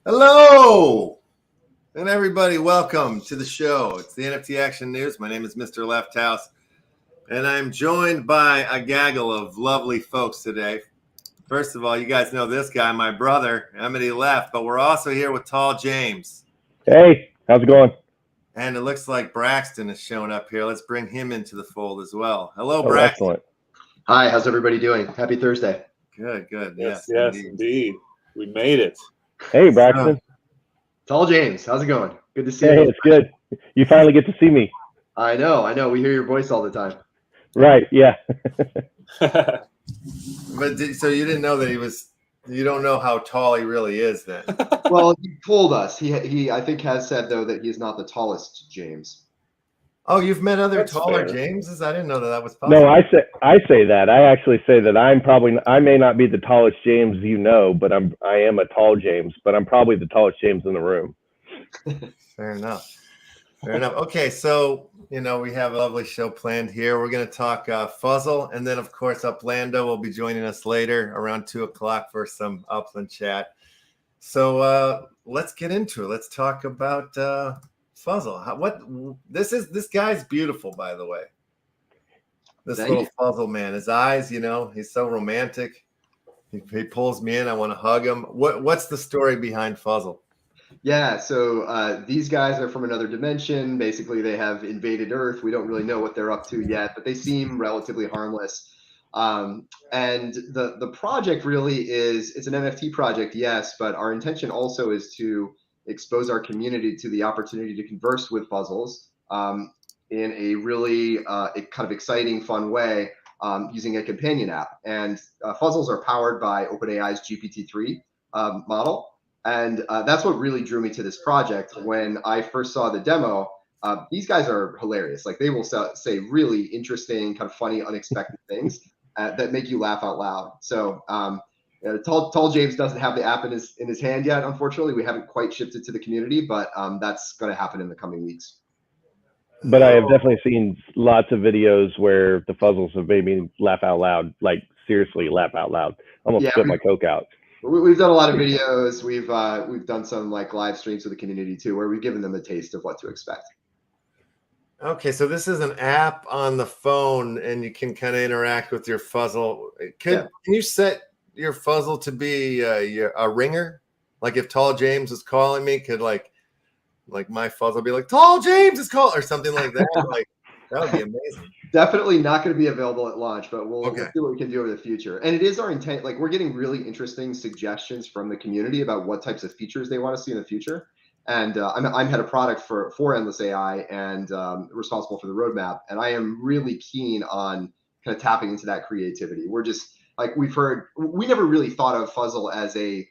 Hello, and everybody, welcome to the show. It's the NFT Action News. My name is Mr. LeftHouse, and I'm joined by a gaggle of lovely folks today. First of all, you guys know this guy, my brother, Emily Left, but we're also here with TallJames. Hey, how's it going? And it looks like Braxton is showing up here. Let's bring him into the fold as well. Hello, Braxton. Excellent. Hi, how's everybody doing? Happy Thursday. Good. Yes, indeed. We made it. Hey, Braxton. TallJames, how's it going? Good to see you. Hey, it's good. You finally get to see me. I know. We hear your voice all the time. Right, yeah. But so you didn't know that you don't know how tall he really is then. Well, he told us. He I think has said though that he is not the tallest James. Oh, you've met other That's taller fair. Jameses? I didn't know that was possible. No, I say that. I actually say that I may not be the tallest James you know, but I am a tall James, but I'm probably the tallest James in the room. Fair enough. Okay, so we have a lovely show planned here. We're going to talk Fuzzle, and then of course Uplando will be joining us later around 2:00 for some Upland chat. So let's get into it. Let's talk about Fuzzle. This guy's beautiful, by the way. This little Fuzzle man. His eyes, he's so romantic. He pulls me in. I want to hug him. What's the story behind Fuzzle? Yeah, so these guys are from another dimension. Basically, they have invaded Earth. We don't really know what they're up to yet, but they seem relatively harmless. And the project really it's an NFT project, yes, but our intention also is to expose our community to the opportunity to converse with Fuzzles in a really kind of exciting, fun way using a companion app. And Fuzzles are powered by OpenAI's GPT-3 model. And that's what really drew me to this project. When I first saw the demo, these guys are hilarious. Like, they will say really interesting, kind of funny, unexpected things that make you laugh out loud. So TallJames doesn't have the app in his hand yet. Unfortunately, we haven't quite shipped it to the community, but that's going to happen in the coming weeks. But I have definitely seen lots of videos where the Fuzzles have made me laugh out loud, like seriously laugh out loud. Almost spit my Coke out. We've done a lot of videos. We've done some like live streams with the community too, where we've given them a taste of what to expect. Okay, so this is an app on the phone, and you can kind of interact with your Fuzzle. Can you set your Fuzzle to be a ringer? Like if TallJames is calling me, could like my Fuzzle be like, TallJames is calling, or something like that? Like, that would be amazing. Definitely not going to be available at launch, but we'll Okay. see what we can do in the future. And it is our intent. Like, we're getting really interesting suggestions from the community about what types of features they want to see in the future. And I'm head of product for Endless AI and responsible for the roadmap. And I am really keen on kind of tapping into that creativity. We're just like, we never really thought of Fuzzle as a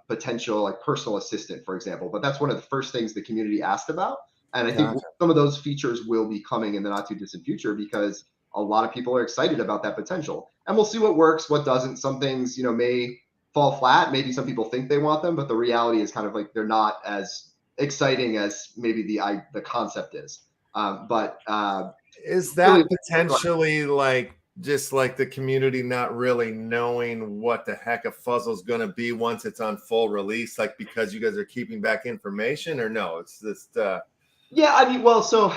potential like personal assistant, for example. But that's one of the first things the community asked about. And I think some of those features will be coming in the not too distant future because a lot of people are excited about that potential. And we'll see what works, what doesn't. Some things, may fall flat. Maybe some people think they want them, but the reality is kind of like they're not as exciting as maybe the concept is. But is that really potentially like just like the community not really knowing what the heck a Fuzzle is going to be once it's on full release, like because you guys are keeping back information, or no? It's just yeah, I mean, well, so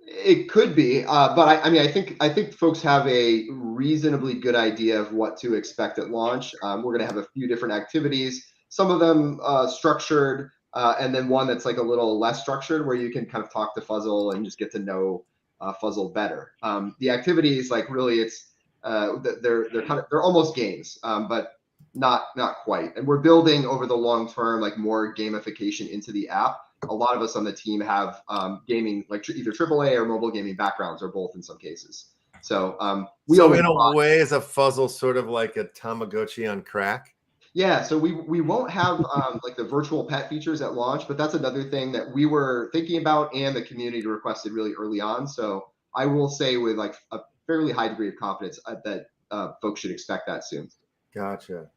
it could be, but I think folks have a reasonably good idea of what to expect at launch. We're going to have a few different activities, some of them structured, and then one that's like a little less structured, where you can kind of talk to Fuzzle and just get to know Fuzzle better. The activities, like, really, it's they're almost games, but not quite. And we're building over the long term like more gamification into the app. A lot of us on the team have gaming, like either AAA or mobile gaming backgrounds, or both in some cases. So in a way, is a Fuzzle sort of like a Tamagotchi on crack? Yeah, so we won't have like the virtual pet features at launch, but that's another thing that we were thinking about and the community requested really early on. So I will say with like a fairly high degree of confidence that folks should expect that soon. Gotcha.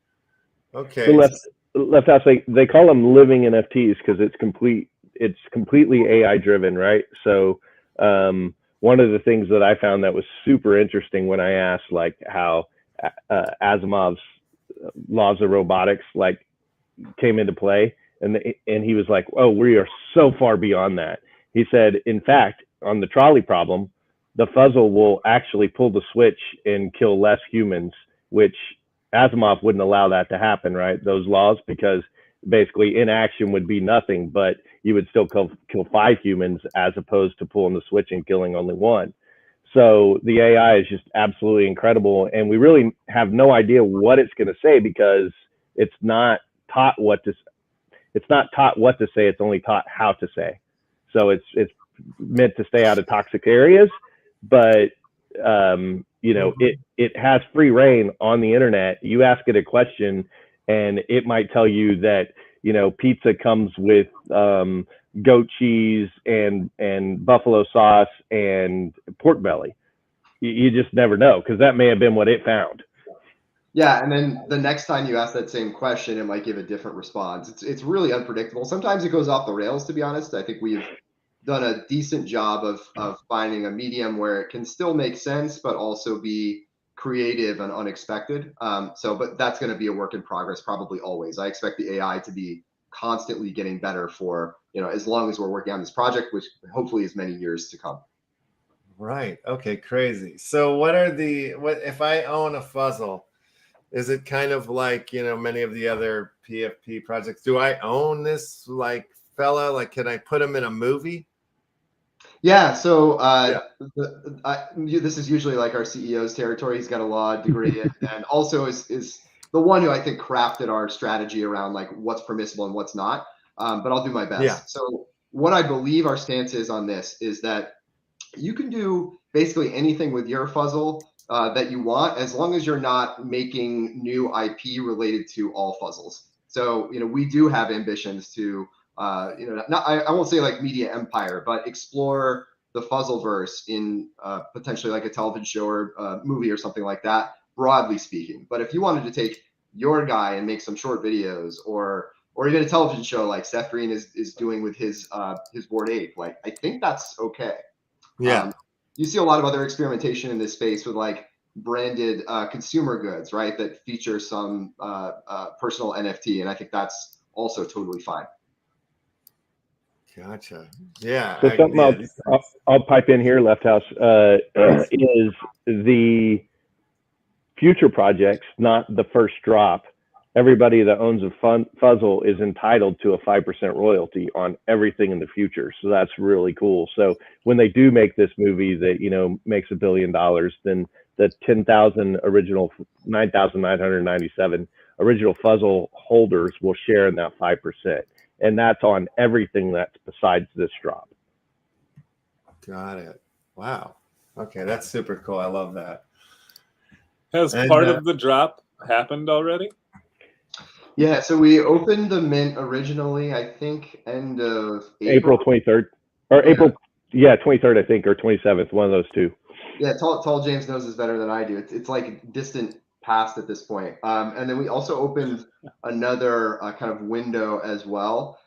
Okay. So LeftHouse, they call them living NFTs because it's completely AI driven, right? So one of the things that I found that was super interesting when I asked like how Asimov's laws of robotics, like came into play, and he was like, oh, we are so far beyond that. He said, in fact, on the trolley problem, the fuzzle will actually pull the switch and kill less humans, which Asimov wouldn't allow that to happen, right? Those laws, because basically inaction would be nothing, but you would still kill 5 humans as opposed to pulling the switch and killing only 1. So the AI is just absolutely incredible, and we really have no idea what it's going to say, because it's not taught what to say. It's only taught how to say. So it's meant to stay out of toxic areas, but you know, it has free reign on the internet. You ask it a question, and it might tell you that, you know, pizza comes with goat cheese and buffalo sauce and pork belly. You just never know, because that may have been what it found. Yeah, and then the next time you ask that same question, it might give a different response. It's really unpredictable. Sometimes it goes off the rails, to be honest. I think we've done a decent job of finding a medium where it can still make sense, but also be creative and unexpected. But that's going to be a work in progress, probably always. I expect the AI to be constantly getting better for, you know, as long as we're working on this project, which hopefully is many years to come. Right. Okay. Crazy. So what if I own a fuzzle? Is it kind of like, you know, many of the other PFP projects? Do I own this like fella? Like, can I put him in a movie? Yeah. So this is usually like our CEO's territory. He's got a law degree and also is the one who I think crafted our strategy around like what's permissible and what's not. But I'll do my best. Yeah. So what I believe our stance is on this is that you can do basically anything with your fuzzle that you want, as long as you're not making new IP related to all fuzzles. So, you know, we do have ambitions to, you know, I won't say like media empire, but explore the Fuzzleverse in potentially like a television show or movie or something like that, broadly speaking. But if you wanted to take your guy and make some short videos, or even a television show like Seth Green is doing with his Bored Ape, like, I think that's okay. Yeah. You see a lot of other experimentation in this space with like branded consumer goods, right, that feature some personal NFT, and I think that's also totally fine. Gotcha. Yeah. So something I'll pipe in here, LeftHouse, is the future projects, not the first drop. Everybody that owns a fuzzle is entitled to a 5% royalty on everything in the future. So that's really cool. So when they do make this movie that, you know, makes $1 billion, then the 10,000 original, 9,997 original fuzzle holders will share in that 5%. And that's on everything that's besides this drop. Got it. Wow. Okay. That's super cool. I love that. Has part of the drop happened already? Yeah, so we opened the mint originally, I think, end of April 23rd, or April, yeah, 23rd, I think, or 27th, one of those two. Yeah, TallJames knows this better than I do. It's like distant past at this point. And then we also opened another kind of window as well.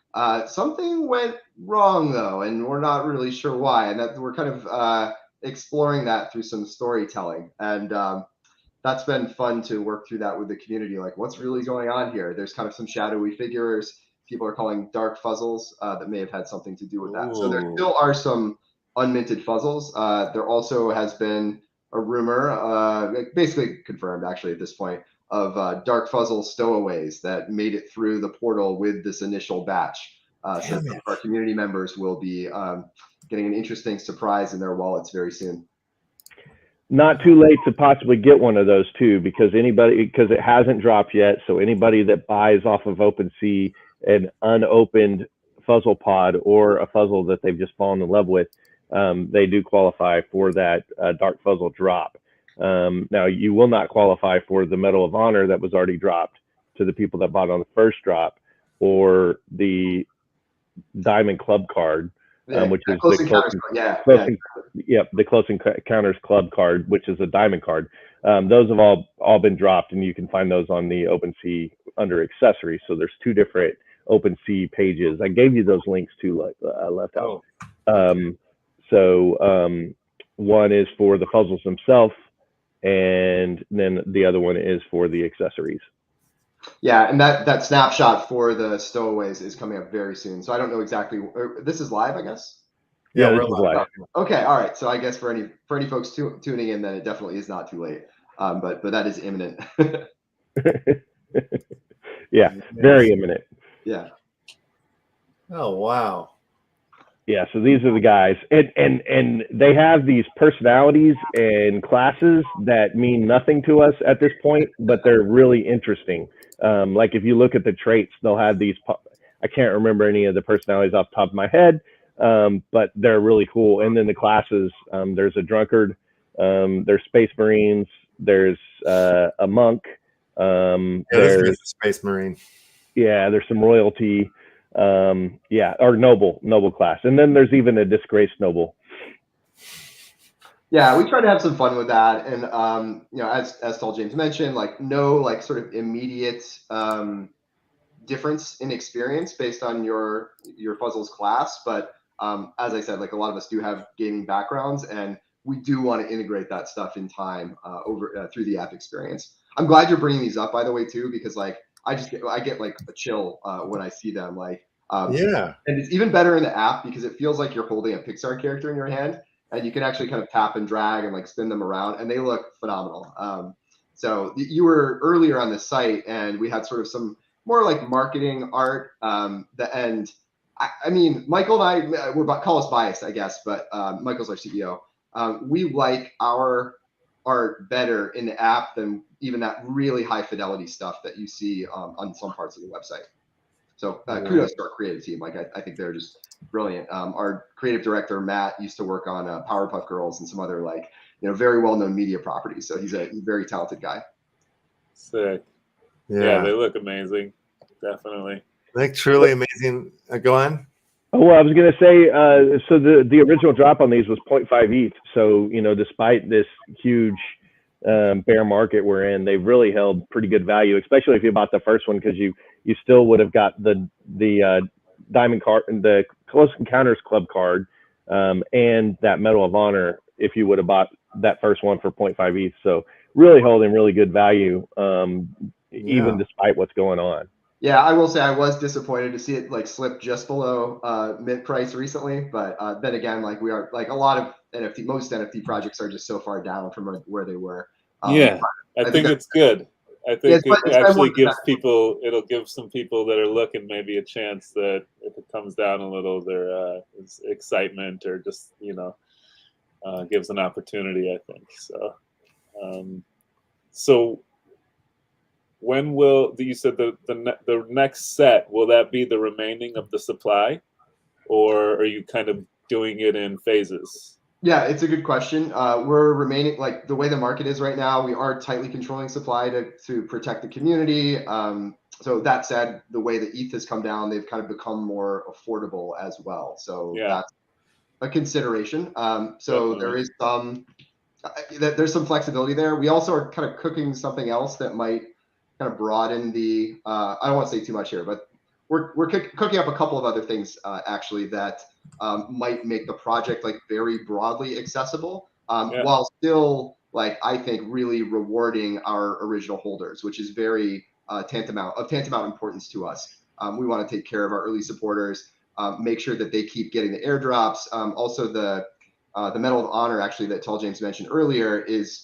Something went wrong though, and we're not really sure why. And that we're kind of exploring that through some storytelling. And that's been fun to work through that with the community. Like, what's really going on here? There's kind of some shadowy figures people are calling dark fuzzles that may have had something to do with that. So there still are some unminted fuzzles. There also has been a rumor, basically confirmed actually at this point, of dark fuzzle stowaways that made it through the portal with this initial batch. So our community members will be getting an interesting surprise in their wallets very soon. Not too late to possibly get one of those too, because it hasn't dropped yet. So anybody that buys off of OpenSea an unopened fuzzle pod or a fuzzle that they've just fallen in love with, they do qualify for that dark fuzzle drop. Now you will not qualify for the Medal of Honor that was already dropped to the people that bought on the first drop, or the Diamond Club card. Which is the Close Encounters Club card, which is a diamond card. Those have all been dropped, and you can find those on the OpenSea under accessories. So there's 2 different OpenSea pages. I gave you those links too, LeftHouse. One is for the puzzles themselves, and then the other one is for the accessories. Yeah, and that snapshot for the stowaways is coming up very soon. So I don't know exactly. This is live, I guess. Yeah, this we're is live. Okay, all right. So I guess for any folks tuning in, then it definitely is not too late. But that is imminent. Yeah, very imminent. Yeah. Oh wow. Yeah, so these are the guys, and they have these personalities and classes that mean nothing to us at this point, but they're really interesting. Like if you look at the traits, they'll have these. I can't remember any of the personalities off the top of my head, but they're really cool. And then the classes, there's a drunkard, there's space marines, there's a monk, This is a space marine. Yeah, there's some royalty. Or noble class, and then there's even a disgraced noble. Yeah, we try to have some fun with that, and as TallJames mentioned, like no like sort of immediate difference in experience based on your Fuzzle's class, but as I said, like a lot of us do have gaming backgrounds, and we do want to integrate that stuff in time through the app experience. I'm glad you're bringing these up, by the way, too, because like I get like a chill when I see them. Like, yeah, and it's even better in the app because it feels like you're holding a Pixar character in your hand, and you can actually kind of tap and drag and like spin them around, and they look phenomenal. So you were earlier on the site, and we had sort of some more like marketing art. I mean, Michael and I, call us biased, I guess, but Michael's our CEO. We like our art better in the app than even that really high fidelity stuff that you see on some parts of the website. So kudos to our creative team. Like I think they're just brilliant. Our creative director Matt used to work on Powerpuff Girls and some other like very well known media properties. So he's a very talented guy. Sick. Yeah, they look amazing. Definitely. Like truly amazing. Go on. Oh, well, I was going to say, so the original drop on these was 0.5 ETH. So, despite this huge bear market we're in, they've really held pretty good value, especially if you bought the first one, because you still would have got the diamond card, the Close Encounters Club card, and that Medal of Honor if you would have bought that first one for 0.5 ETH. So really holding really good value, even despite what's going on. Yeah, I will say I was disappointed to see it like slip just below mint price recently, but then again, like we are like a lot of most NFT projects are just so far down from where they were. I think it's good. I think it actually gives people, it'll give some people that are looking maybe a chance that if it comes down a little, there's excitement or just gives an opportunity. I think so. So. When will you said the next set, will that be the remaining of the supply, or are you kind of doing it in phases? Yeah, it's a good question. We're remaining like the way the market is right now. We are tightly controlling supply to protect the community. So that said, the way the ETH has come down, they've kind of become more affordable as well. So that's a consideration. So there is there's some flexibility there. We also are kind of cooking something else that might kind of broaden the I don't want to say too much here, but we're cooking up a couple of other things actually that might make the project like very broadly accessible, while still like I think really rewarding our original holders, which is very tantamount importance to us. We want to take care of our early supporters, make sure that they keep getting the airdrops. Also the Medal of Honor actually that TallJames mentioned earlier is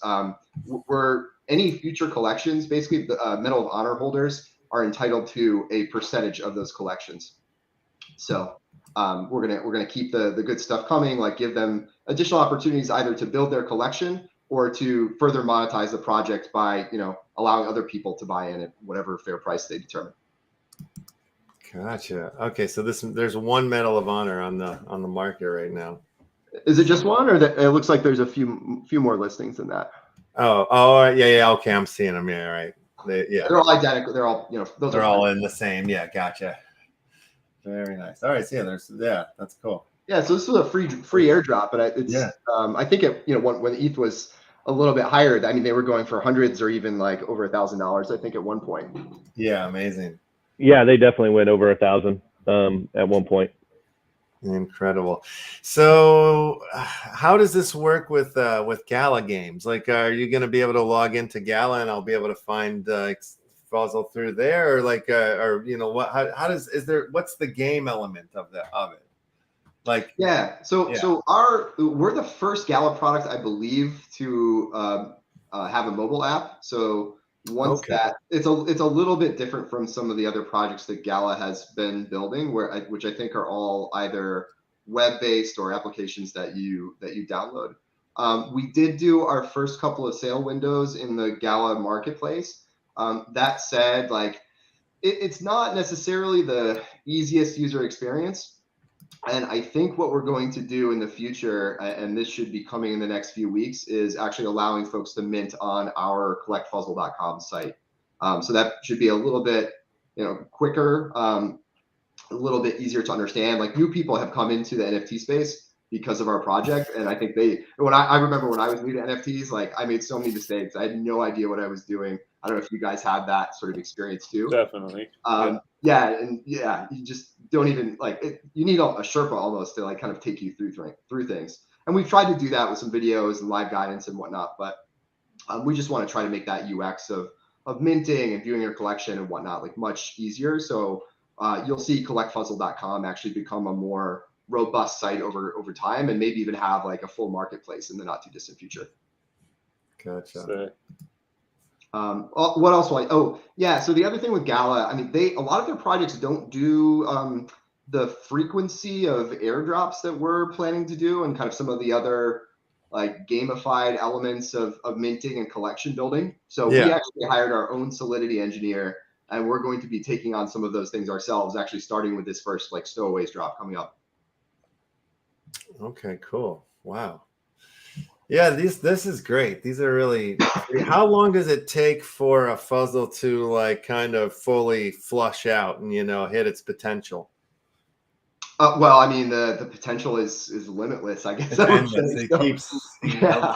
any future collections, basically the Medal of Honor holders are entitled to a percentage of those collections. So we're gonna keep the good stuff coming, like give them additional opportunities either to build their collection or to further monetize the project by allowing other people to buy in at whatever fair price they determine. Gotcha. Okay, so there's one Medal of Honor on the market right now. Is it just one, or it looks like there's a few more listings than that? Oh, yeah. Okay, I'm seeing them. Yeah, right. They're all identical. They're all, those are all in the same. Yeah, gotcha. Very nice. All right, so that's cool. Yeah, so this was a free airdrop, but I think it, when ETH was a little bit higher, I mean, they were going for hundreds or even like over $1,000, I think, at one point. Yeah, amazing. Yeah, they definitely went over 1,000 at one point. Incredible. So how does this work with Gala Games? Like, are you going to be able to log into Gala and I'll be able to find Fuzzle through there, or like, or you know, what? How does what's the game element of it? Like, yeah. So we're the first Gala product, I believe, to have a mobile app. So once that, it's a little bit different from some of the other projects that Gala has been building, which I think are all either web-based or applications that you download. We did do our first couple of sale windows in the Gala marketplace. That said, like, it's not necessarily the easiest user experience. And I think what we're going to do in the future, and this should be coming in the next few weeks, is actually allowing folks to mint on our collectfuzzle.com site. So that should be a little bit, quicker, a little bit easier to understand. Like, new people have come into the NFT space because of our project, and I think I remember when I was new to NFTs, like, I made so many mistakes. I had no idea what I was doing. I don't know if you guys had that sort of experience too. Definitely. You just don't even you need a Sherpa almost to like kind of take you through things. And we've tried to do that with some videos and live guidance and whatnot, but we just want to try to make that UX of minting and viewing your collection and whatnot like much easier. So you'll see collectfuzzle.com actually become a more robust site over time, and maybe even have like a full marketplace in the not too distant future. Gotcha. What else? So the other thing with Gala, I mean, a lot of their projects don't do the frequency of airdrops that we're planning to do, and kind of some of the other like gamified elements of minting and collection building. So we actually hired our own Solidity engineer, and we're going to be taking on some of those things ourselves, actually starting with this first like stowaways drop coming up. Okay, cool. Wow. Yeah, this is great. These are really. How long does it take for a fuzzle to like kind of fully flush out and hit its potential? Well, I mean, the potential is limitless, I guess. It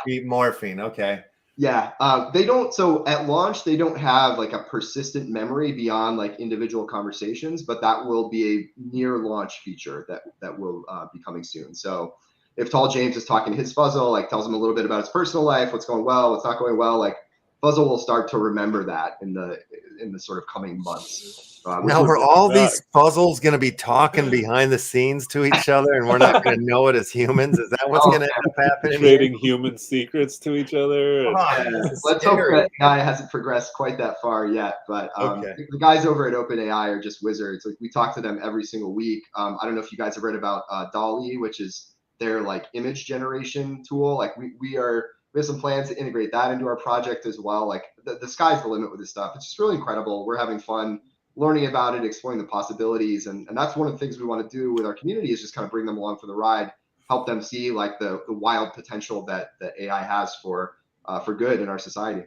keep morphing. Okay. Yeah, they don't. So at launch, they don't have like a persistent memory beyond like individual conversations, but that will be a near launch feature that will be coming soon. So if TallJames is talking to his fuzzle, like tells him a little bit about his personal life, what's going well, what's not going well, like fuzzle will start to remember that in the sort of coming months. Now, are all these puzzles going to be talking behind the scenes to each other, and we're not going to know it as humans? Is that what's going to end up happening? Trading human secrets to each other. Let's hope that AI hasn't progressed quite that far yet. But the guys over at OpenAI are just wizards. Like, we talk to them every single week. I don't know if you guys have read about DALL-E, which is their like image generation tool. Like we have some plans to integrate that into our project as well. Like the sky's the limit with this stuff. It's just really incredible. We're having fun learning about it, exploring the possibilities. And that's one of the things we want to do with our community, is just kind of bring them along for the ride, help them see like the wild potential that AI has for good in our society.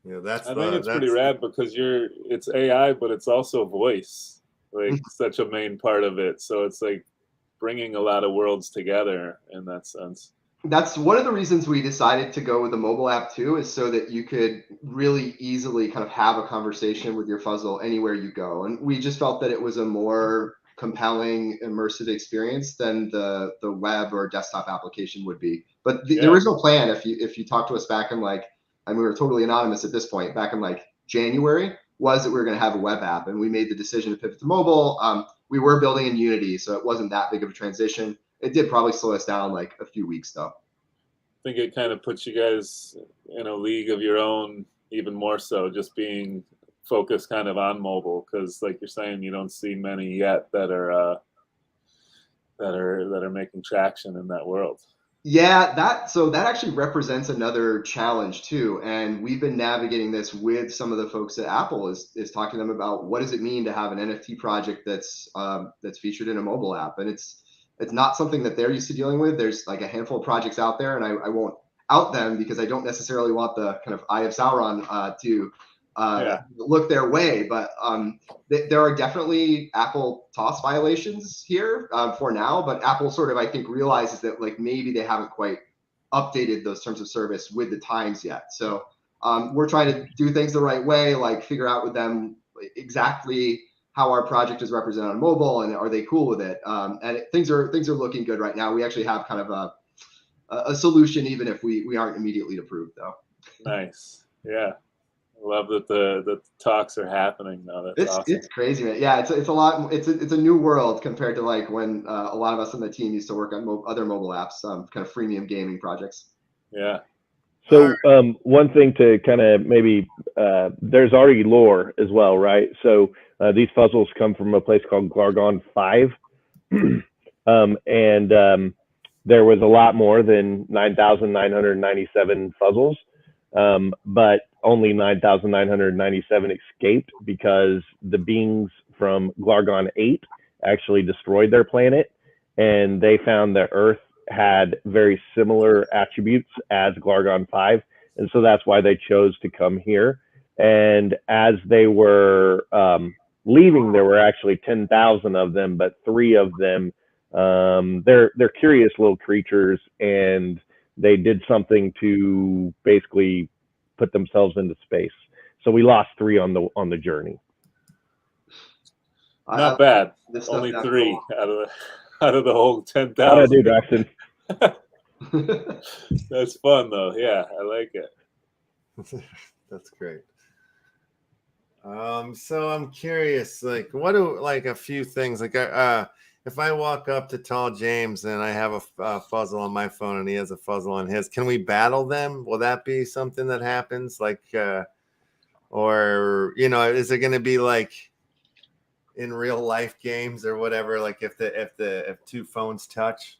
Yeah, I think it's pretty rad because it's AI, but it's also voice, like such a main part of it. So it's like bringing a lot of worlds together in that sense. That's one of the reasons we decided to go with the mobile app too, is so that you could really easily kind of have a conversation with your fuzzle anywhere you go. And we just felt that it was a more compelling, immersive experience than the web or desktop application would be. But the original plan, if you talk to us back in we were totally anonymous at this point, back in like January, was that we were going to have a web app, and we made the decision to pivot to mobile. We were building in Unity, so it wasn't that big of a transition. It did probably slow us down like a few weeks though. I think it kind of puts you guys in a league of your own, even more so, just being focused kind of on mobile, because like you're saying, you don't see many yet that are making traction in that world. Yeah, that actually represents another challenge too. And we've been navigating this with some of the folks at Apple, is talking to them about what does it mean to have an NFT project that's featured in a mobile app. And it's not something that they're used to dealing with. There's like a handful of projects out there, and I won't out them because I don't necessarily want the kind of Eye of Sauron to look their way. But there are definitely Apple TOS violations here for now. But Apple sort of, I think, realizes that like maybe they haven't quite updated those terms of service with the times yet. So we're trying to do things the right way, like figure out with them exactly how our project is represented on mobile, and are they cool with it? And things are looking good right now. We actually have kind of a solution, even if we aren't immediately approved, though. Nice. Yeah. love that the talks are happening now. That's awesome. It's crazy, man. Yeah, it's a lot. It's a new world compared to like when a lot of us on the team used to work on other mobile apps, kind of freemium gaming projects. Yeah. So one thing to kind of maybe, there's already lore as well, right? So these fuzzles come from a place called Glargon 5. There was a lot more than 9,997 fuzzles, but only 9,997 escaped because the beings from Glargon 8 actually destroyed their planet, and they found that Earth had very similar attributes as Glargon 5, and so that's why they chose to come here. And as they were leaving, there were actually 10,000 of them, but 3 of them, they're curious little creatures, and they did something to basically put themselves into space. So we lost 3 on the journey. Not bad. Only 3 out of the whole 10,000. How do, Braxton? That's fun though. Yeah, I like it. That's great. So I'm curious, like, what do like a few things like if I walk up to TallJames and I have a fuzzle on my phone and he has a fuzzle on his, can we battle them? Will that be something that happens? Like, or is it going to be like in real life games or whatever? Like if 2 phones touch?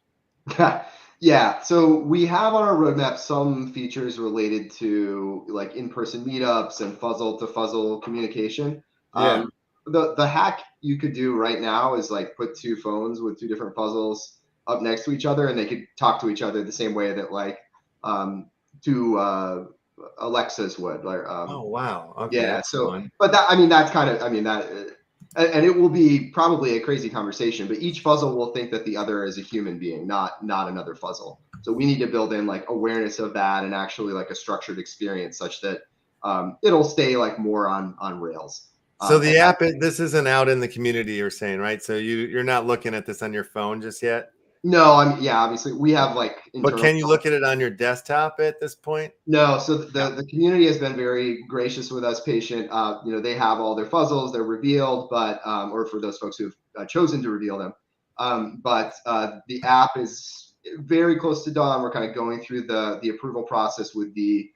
Yeah, so we have on our roadmap some features related to like in-person meetups and fuzzle to fuzzle communication. Yeah. The hack you could do right now is like put 2 phones with 2 different puzzles up next to each other, and they could talk to each other the same way that like 2 Alexas would. Like, oh wow. Okay, yeah. that's So, fun. but that's kind of that. And it will be probably a crazy conversation, but each fuzzle will think that the other is a human being, not another fuzzle. So we need to build in like awareness of that and actually like a structured experience such that it'll stay like more on rails. So the app, this isn't out in the community, you're saying, right? So you're not looking at this on your phone just yet? No, yeah, obviously we have like. But can you look at it on your desktop at this point? No, so the community has been very gracious with us, patient. They have all their fuzzles, they're revealed, but or for those folks who've chosen to reveal them. But the app is very close to done. We're kind of going through the approval process with the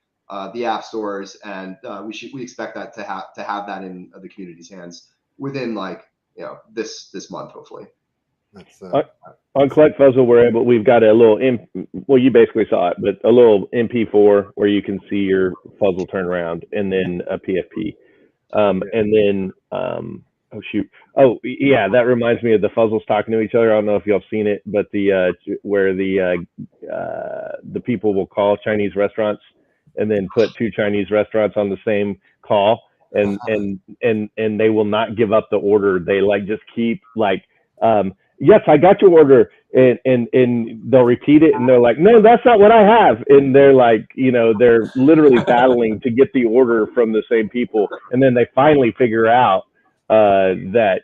app stores, and we expect that to have that in the community's hands within like this month, hopefully. That's, on Collect Fuzzle, we've got a little you basically saw it, but a little MP4 where you can see your fuzzle turn around, and then a PFP, and then oh yeah, that reminds me of the fuzzles talking to each other. I don't know if y'all have seen it, but where the people will call Chinese restaurants and then put 2 Chinese restaurants on the same call, and they will not give up the order. They like just keep like. Yes, I got your order, and they'll repeat it, and they're like, no, that's not what I have. And they're like, they're literally battling to get the order from the same people. And then they finally figure out that,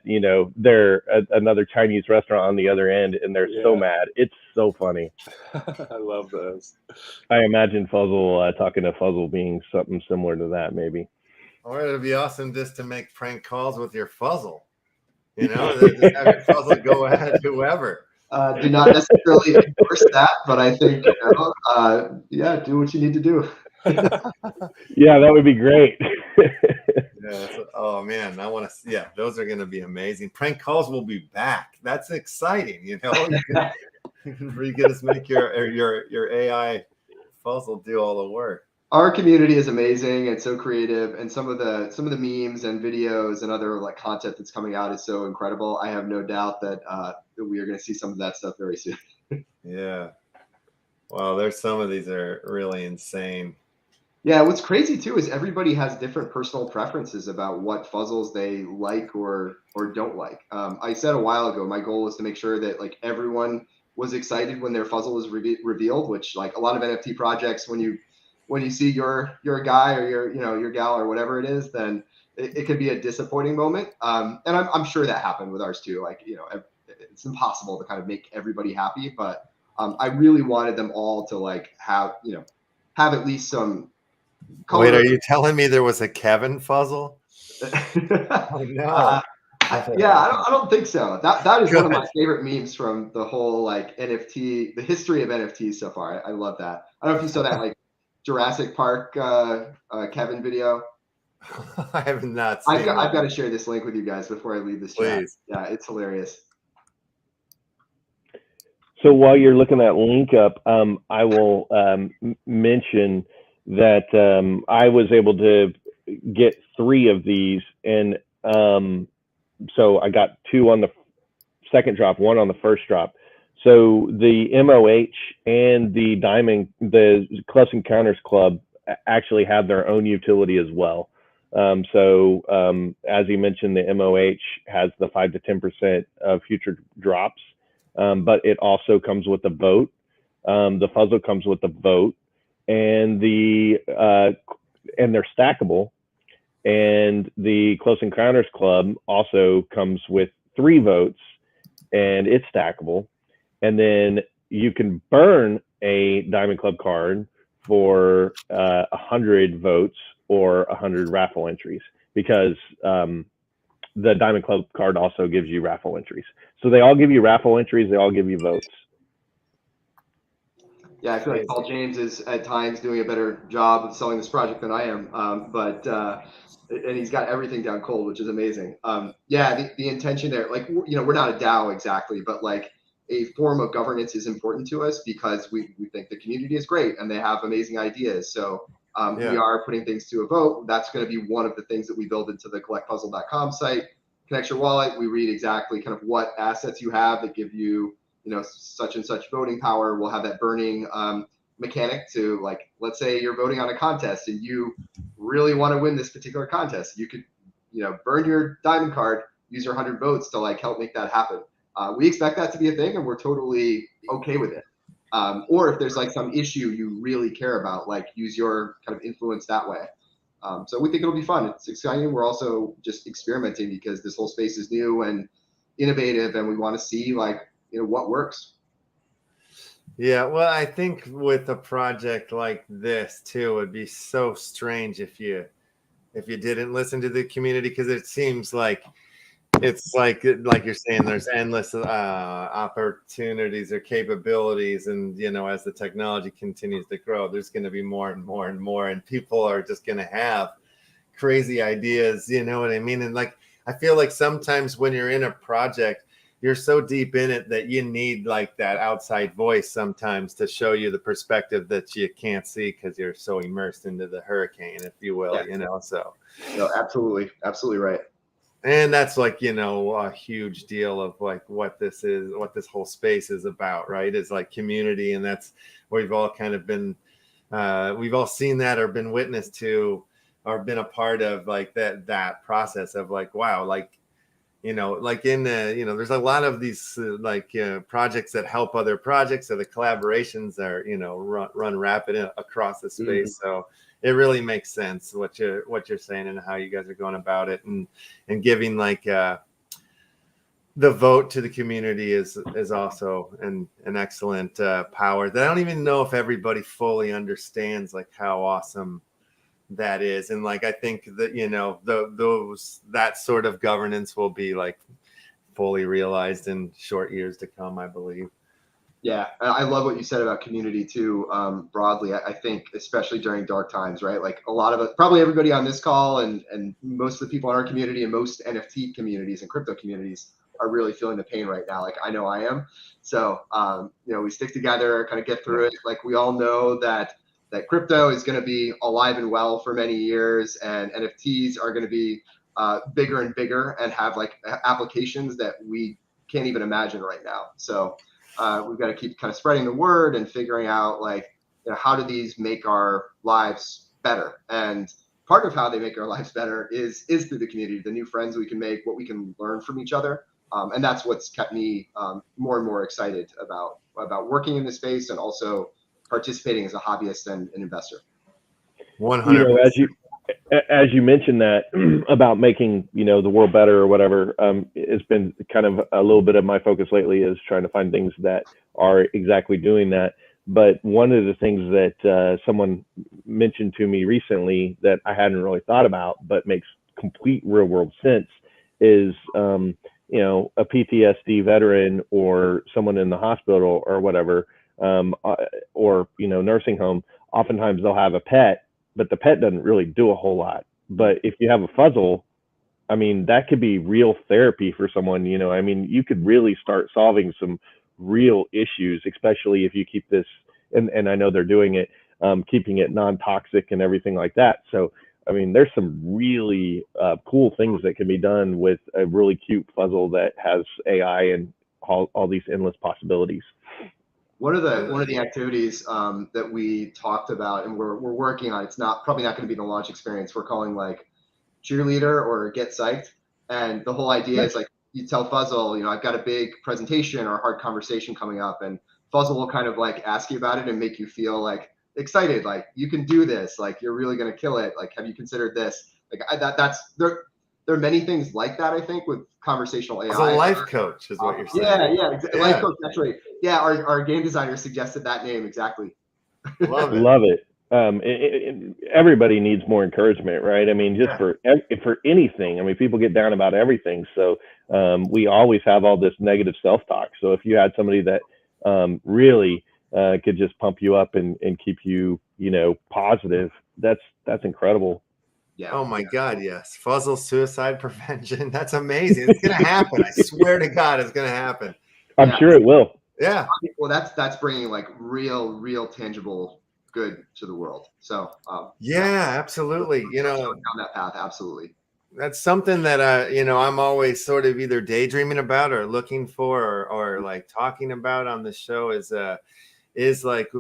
they're another Chinese restaurant on the other end, and they're so mad. It's so funny. I love those. I imagine Fuzzle, talking to Fuzzle being something similar to that, maybe. Or it'd be awesome just to make prank calls with your fuzzle. Just have your fuzzle go at whoever. Do not necessarily endorse that, but I think, do what you need to do. Yeah, that would be great. Oh man, I want to. Yeah, those are going to be amazing. Prank calls will be back. That's exciting. You can just make your AI fuzzle do all the work. Our community is amazing and so creative, and some of the memes and videos and other like content that's coming out is so incredible. I have no doubt that we are going to see some of that stuff very soon. Yeah. Wow, there's some of these are really insane. Yeah, what's crazy too is everybody has different personal preferences about what fuzzles they like or don't like. I said a while ago, my goal is to make sure that like everyone was excited when their fuzzle was revealed, which like a lot of NFT projects, when you see your guy or your gal or whatever it is, then it could be a disappointing moment. And I'm sure that happened with ours too. Like, it's impossible to kind of make everybody happy, but I really wanted them all to like have at least some Wait, are you telling me there was a Kevin Fuzzle? Oh, no. Yeah, I don't think so. That is Good. one of my favorite memes from the whole like NFT, the history of NFTs so far. I love that. I don't know if you saw that like Jurassic Park Kevin video. I have not seen I've got to share this link with you guys before I leave this chat. Please. Yeah, it's hilarious. So while you're looking that link up, I will mention that I was able to get 3 of these, and so I got 2 on the second drop, 1 on the first drop. So the MOH and the Close Encounters Club actually have their own utility as well. So as you mentioned, the MOH has the 5 to 10% of future drops, but it also comes with a vote. The Fuzzle comes with a vote, and they're stackable. And the Close Encounters Club also comes with 3 votes, and it's stackable. And then you can burn a Diamond Club card for 100 votes or 100 raffle entries, because the Diamond Club card also gives you raffle entries. So they all give you raffle entries, they all give you votes. Yeah, I feel like TallJames is at times doing a better job of selling this project than I am, and he's got everything down cold, which is amazing. Yeah, the intention there, like, you know, we're not a DAO exactly, but like a form of governance is important to us because we think the community is great and they have amazing ideas. So we are putting things to a vote. That's going to be one of the things that we build into the collectpuzzle.com site. Connect your wallet. We read exactly kind of what assets you have that give you, you know, such and such voting power. We'll have that burning mechanic to, like, let's say you're voting on a contest and you really want to win this particular contest. You could, you know, burn your diamond card, use your 100 votes to like help make that happen. We expect that to be a thing, and we're totally okay with it. Or if there's like some issue you really care about, like use your kind of influence that way. So we think it'll be fun. It's exciting. We're also just experimenting because this whole space is new and innovative, and we want to see, like, you know, what works. Yeah, well, I think with a project like this too, it'd be so strange if you didn't listen to the community, because it seems like it's like you're saying, there's endless opportunities or capabilities, and you know, as the technology continues to grow, there's going to be more and more and more, and people are just going to have crazy ideas, you know what I mean? And like, I feel like sometimes when you're in a project, you're so deep in it that you need like that outside voice sometimes to show you the perspective that you can't see because you're so immersed into the hurricane, if you will. You know, so no, absolutely right. And that's like, you know, a huge deal of like what this is, what this whole space is about, right? It's like community, and that's where we've all kind of been, we've all seen that or been witness to or been a part of, like that process of like, wow, like, you know, like in the, you know, there's a lot of these projects that help other projects, so the collaborations are, you know, run rapid across the space. So it really makes sense what you're saying and how you guys are going about it, and giving like the vote to the community is also an excellent power that I don't even know if everybody fully understands, like how awesome that is. And like, I think that, you know, that sort of governance will be like fully realized in short years to come, I believe. Yeah, I love what you said about community too. Broadly, I think especially during dark times, right? Like a lot of us, probably everybody on this call, and most of the people in our community and most NFT communities and crypto communities are really feeling the pain right now. Like I know I am. So you know, we stick together, kind of get through it. Like we all know that crypto is going to be alive and well for many years, and NFTs are going to be bigger and bigger and have like applications that we can't even imagine right now. So we've got to keep kind of spreading the word and figuring out, like, you know, how do these make our lives better? And part of how they make our lives better is through the community, the new friends we can make, what we can learn from each other. And that's what's kept me more and more excited about working in this space and also participating as a hobbyist and an investor. 100%. You know, as you mentioned that about making, you know, the world better or whatever, it's been kind of a little bit of my focus lately, is trying to find things that are exactly doing that. But one of the things that someone mentioned to me recently that I hadn't really thought about, but makes complete real world sense, is you know, a PTSD veteran or someone in the hospital or whatever, or you know, nursing home. Oftentimes they'll have a pet, but the pet doesn't really do a whole lot. But if you have a fuzzle, I mean, that could be real therapy for someone. You know, I mean, you could really start solving some real issues, especially if you keep this, and I know they're doing it, keeping it non-toxic and everything like that. So, I mean, there's some really cool things that can be done with a really cute puzzle that has AI and all these endless possibilities. One of the activities that we talked about and we're working on, it's probably not going to be the launch experience. We're calling like cheerleader or get psyched. And the whole idea is like, you tell Fuzzle, you know, I've got a big presentation or a hard conversation coming up, and Fuzzle will kind of like ask you about it and make you feel like excited, like you can do this, like you're really going to kill it. Like, have you considered this? Like there are many things like that, I think, with conversational AI. As a life coach is what you're saying. Yeah. Life coach, that's right. Yeah, our game designer suggested that name, exactly. Love it. Everybody needs more encouragement, right? I mean, just for anything. I mean, people get down about everything. So we always have all this negative self-talk. So if you had somebody that really could just pump you up and keep you, you know, positive, that's incredible. Yeah. Oh my God, yes. Fuzzle suicide prevention. That's amazing. It's gonna happen. I swear to God, it's gonna happen. I'm sure it will. Yeah. Well, that's bringing like real tangible good to the world. So yeah, absolutely. You know, down that path, absolutely. That's something that you know, I'm always sort of either daydreaming about or looking for or like talking about on the show is like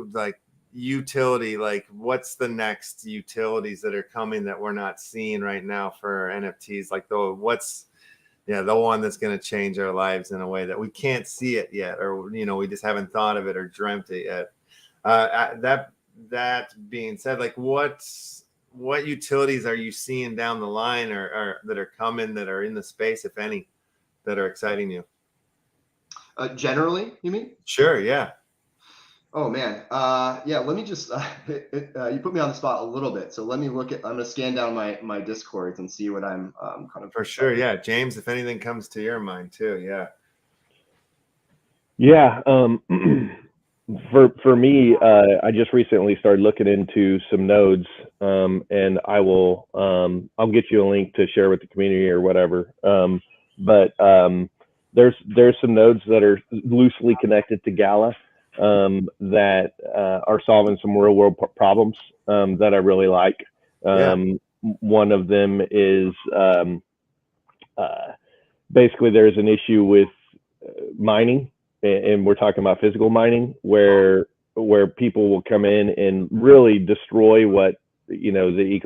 utility, like what's the next utilities that are coming that we're not seeing right now for NFTs, like the one that's going to change our lives in a way that we can't see it yet, or you know, we just haven't thought of it or dreamt it yet. That being said, like what utilities are you seeing down the line or that are coming, that are in the space, if any, that are exciting you? Generally, you mean? Sure, yeah. Oh man, yeah. Let me just you put me on the spot a little bit, so let me look at. I'm gonna scan down my Discords and see what I'm kind of. For sure, yeah. James, if anything comes to your mind too, yeah. Yeah. For me, I just recently started looking into some nodes, and I'll get you a link to share with the community or whatever. But there's some nodes that are loosely connected to Gala. That are solving some real world problems that I really like. One of them is basically there's an issue with mining, and we're talking about physical mining, where people will come in and really destroy what, you know, the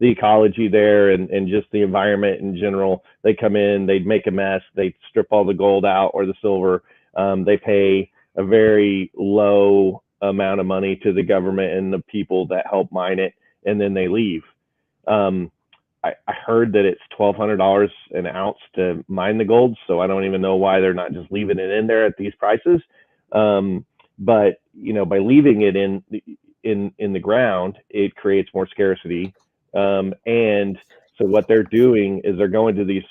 ecology there and just the environment in general. They come in, they'd make a mess, they strip all the gold out or the silver. They pay a very low amount of money to the government and the people that help mine it, and then they leave. I heard that it's $1,200 an ounce to mine the gold, so I don't even know why they're not just leaving it in there at these prices. But you know, by leaving it in the ground, it creates more scarcity. And so what they're doing is they're going to these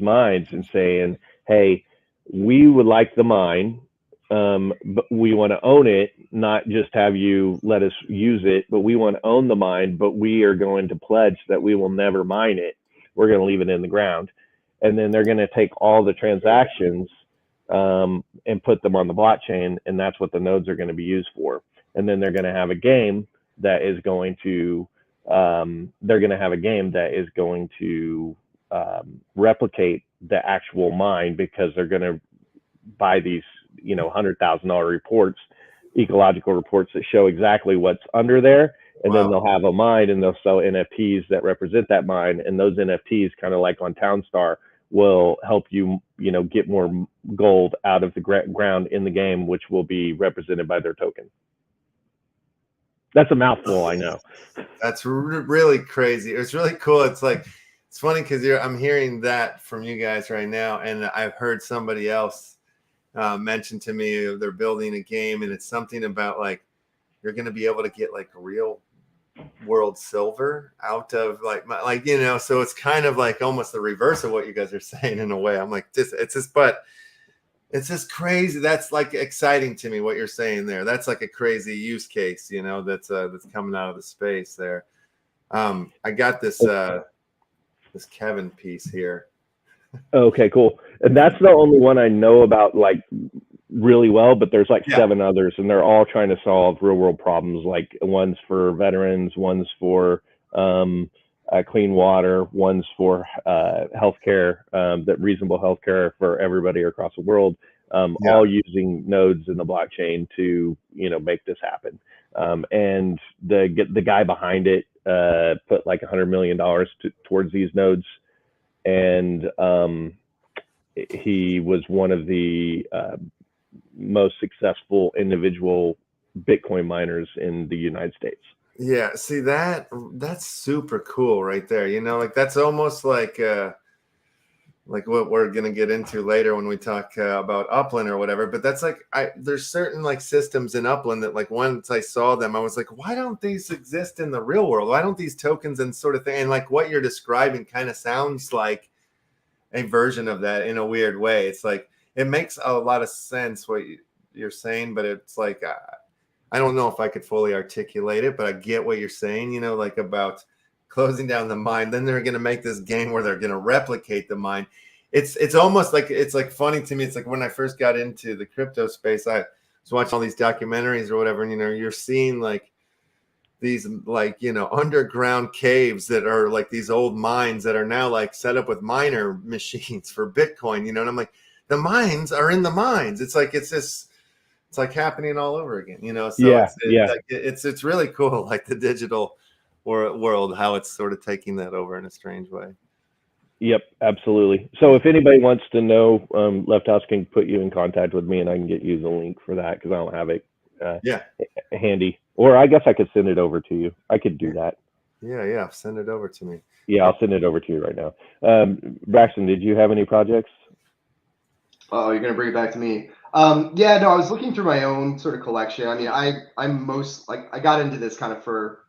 mines and saying, hey, we would like the mine, but we want to own it, not just have you let us use it, but we want to own the mine, but we are going to pledge that we will never mine it. We're going to leave it in the ground. And then they're going to take all the transactions and put them on the blockchain, and that's what the nodes are going to be used for. And then they're going to have a game that is going to replicate the actual mine, because they're going to buy these, you know, $100,000 reports, ecological reports that show exactly what's under there. And then they'll have a mine and they'll sell NFTs that represent that mine. And those NFTs, kind of like on Townstar, will help you, you know, get more gold out of the ground in the game, which will be represented by their token. That's a mouthful, I know. That's really crazy. It's really cool. It's like, it's funny because I'm hearing that from you guys right now, and I've heard somebody else mentioned to me they're building a game, and it's something about like you're going to be able to get like real world silver out of like so it's kind of like almost the reverse of what you guys are saying in a way. I'm like, but it's just crazy. That's like exciting to me what you're saying there. That's like a crazy use case, that's coming out of the space there. I got this Kevin piece here. Okay, cool. And that's the only one I know about like really well, but there's like 7 others, and they're all trying to solve real world problems. Like one's for veterans, one's for clean water, one's for healthcare, that reasonable healthcare for everybody across the world, all using nodes in the blockchain to make this happen. And the guy behind it put like $100 million towards these nodes, and he was one of the most successful individual Bitcoin miners in the United States. Yeah, see that's super cool right there. Like that's almost like what we're gonna get into later when we talk about Upland or whatever. But that's like there's certain like systems in Upland that like once I saw them, I was like, why don't these exist in the real world? Why don't these tokens and sort of thing? And like what you're describing kind of sounds like a version of that in a weird way. It's like it makes a lot of sense what you're saying, but it's like I don't know if I could fully articulate it, but I get what you're saying, like about closing down the mine. Then they're going to make this game where they're going to replicate the mine. It's almost like, it's like funny to me. It's like when I first got into the crypto space, I was watching all these documentaries or whatever, and, you're seeing like these like, underground caves that are like these old mines that are now like set up with miner machines for Bitcoin, and I'm like, the mines are in the mines. It's like, it's like happening all over again, so it's really cool, like the digital world, how it's sort of taking that over in a strange way. Yep, absolutely. So if anybody wants to know, LeftHouse can put you in contact with me, and I can get you the link for that because I don't have it handy. Or I guess I could send it over to you. I could do that. Yeah, send it over to me. Yeah, I'll send it over to you right now. Braxton, did you have any projects? Oh, you're gonna bring it back to me. Yeah, no, I was looking through my own sort of collection. I mean, I'm most like I got into this kind of for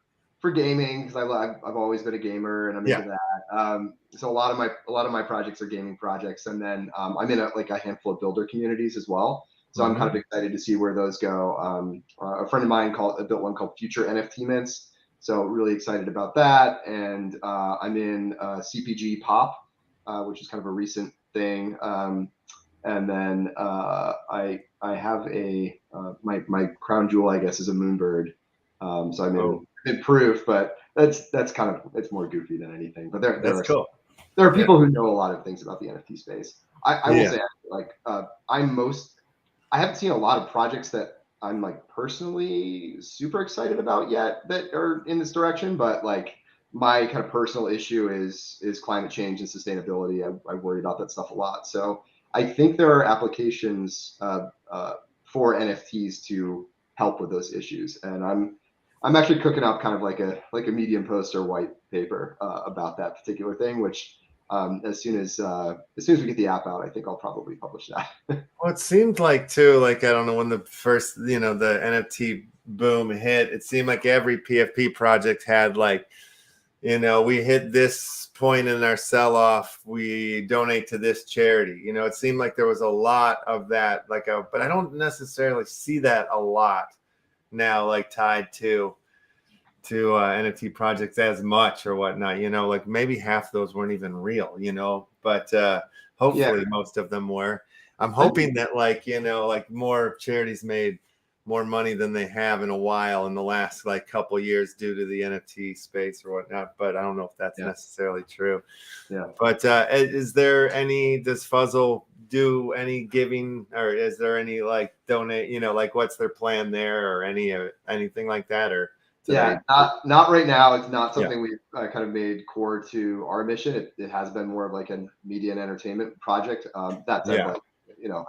gaming because I've always been a gamer and I'm into that. So a lot of my projects are gaming projects, and then I'm in a handful of builder communities as well. So I'm kind of excited to see where those go. A friend of mine built one called Future NFT Mints. So really excited about that. And I'm in CPG Pop, which is kind of a recent thing. And then I have my crown jewel, I guess, is a moonbird. So I'm in proof, but that's kind of, it's more goofy than anything. But there are people who know a lot of things about the NFT space. I will say, like, I haven't seen a lot of projects that I'm like personally super excited about yet that are in this direction. But like my kind of personal issue is climate change and sustainability. I worry about that stuff a lot. So I think there are applications for NFTs to help with those issues, and I'm actually cooking up kind of like a Medium post or white paper about that particular thing. Which as soon as we get the app out, I think I'll probably publish that. Well, it seemed like too, like I don't know when the first the NFT boom hit. It seemed like every PFP project had like, we hit this point in our sell-off, we donate to this charity. It seemed like there was a lot of that, but I don't necessarily see that a lot now, like tied to NFT projects as much or whatnot. Like maybe half those weren't even real. But hopefully most of them were. I'm hoping that like more charities made more money than they have in a while in the last like couple years due to the NFT space or whatnot, but I don't know if that's necessarily true. Yeah. But does Fuzzle do any giving, or is there any like donate, like what's their plan there, or anything like that? Or not right now. It's not something we've kind of made core to our mission. It has been more of like a media and entertainment project. That said,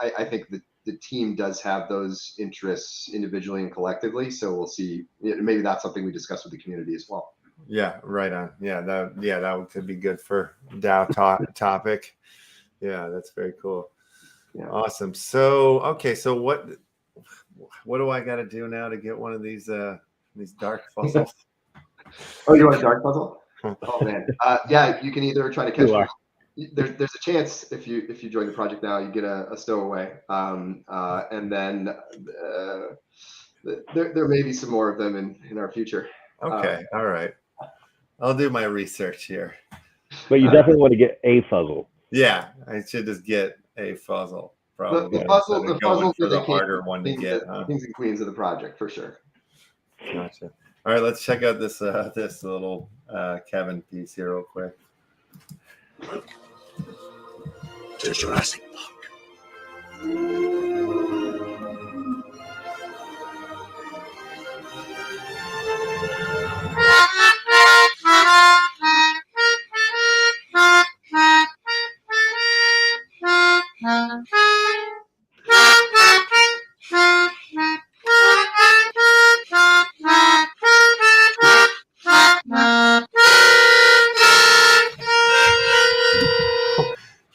I think the team does have those interests individually and collectively. So we'll see. Maybe that's something we discuss with the community as well. Yeah, right on. Yeah, that could be good for DAO topic. Yeah, that's very cool. Yeah. Awesome. So okay, so what do I got to do now to get one of these dark fuzzles? Oh, you want a dark puzzle? Oh man, yeah. You can either try to catch one. There's a chance if you join the project now, you get a stowaway, and then there may be some more of them in our future. Okay, all right. I'll do my research here. But you definitely want to get a fuzzle. Yeah, I should just get a fuzzle. Probably The puzzle for the harder one to get. Kings and queens of the project for sure. Gotcha. All right, let's check out this this little Kevin piece here real quick. To Jurassic Park.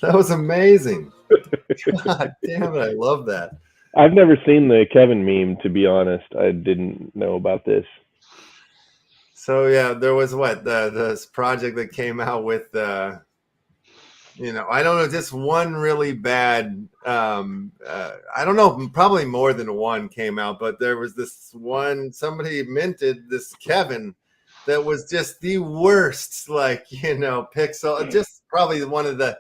That was amazing. God damn it, I love that. I've never seen the Kevin meme, to be honest. I didn't know about this. So yeah, there was this project that came out with I don't know, just one really bad I don't know, probably more than one came out, but there was this one, somebody minted this Kevin that was just the worst, pixel, just probably one of the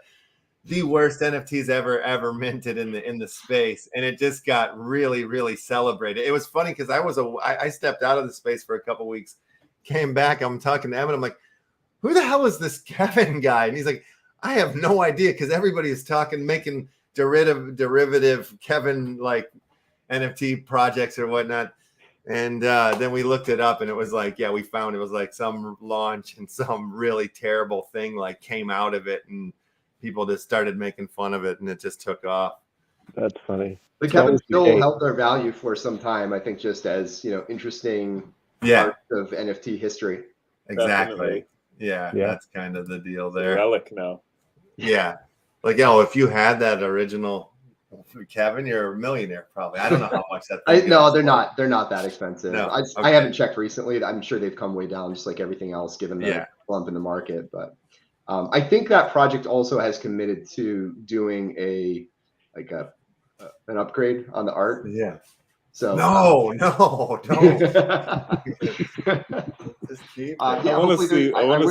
worst NFTs ever minted in the space, and it just got really, really celebrated. It was funny because I stepped out of the space for a couple weeks, came back, I'm talking to Evan, I'm like, who the hell is this Kevin guy? And he's like, I have no idea, because everybody is making derivative Kevin like NFT projects or whatnot. And then we looked it up, and it was like, yeah, we found it was like some launch and some really terrible thing like came out of it, and people just started making fun of it, and it just took off. That's funny. The Kevin still held their value for some time, I think, just as interesting part of NFT history. Exactly. Definitely. Yeah, that's kind of the deal there. Relic now. Yeah, like if you had that original Kevin, you're a millionaire probably. I don't know how much that. No, they're not. They're not that expensive. No. I haven't checked recently. I'm sure they've come way down, just like everything else, given the bump in the market. But I think that project also has committed to doing an upgrade on the art. Yeah. So no. Just keep I want to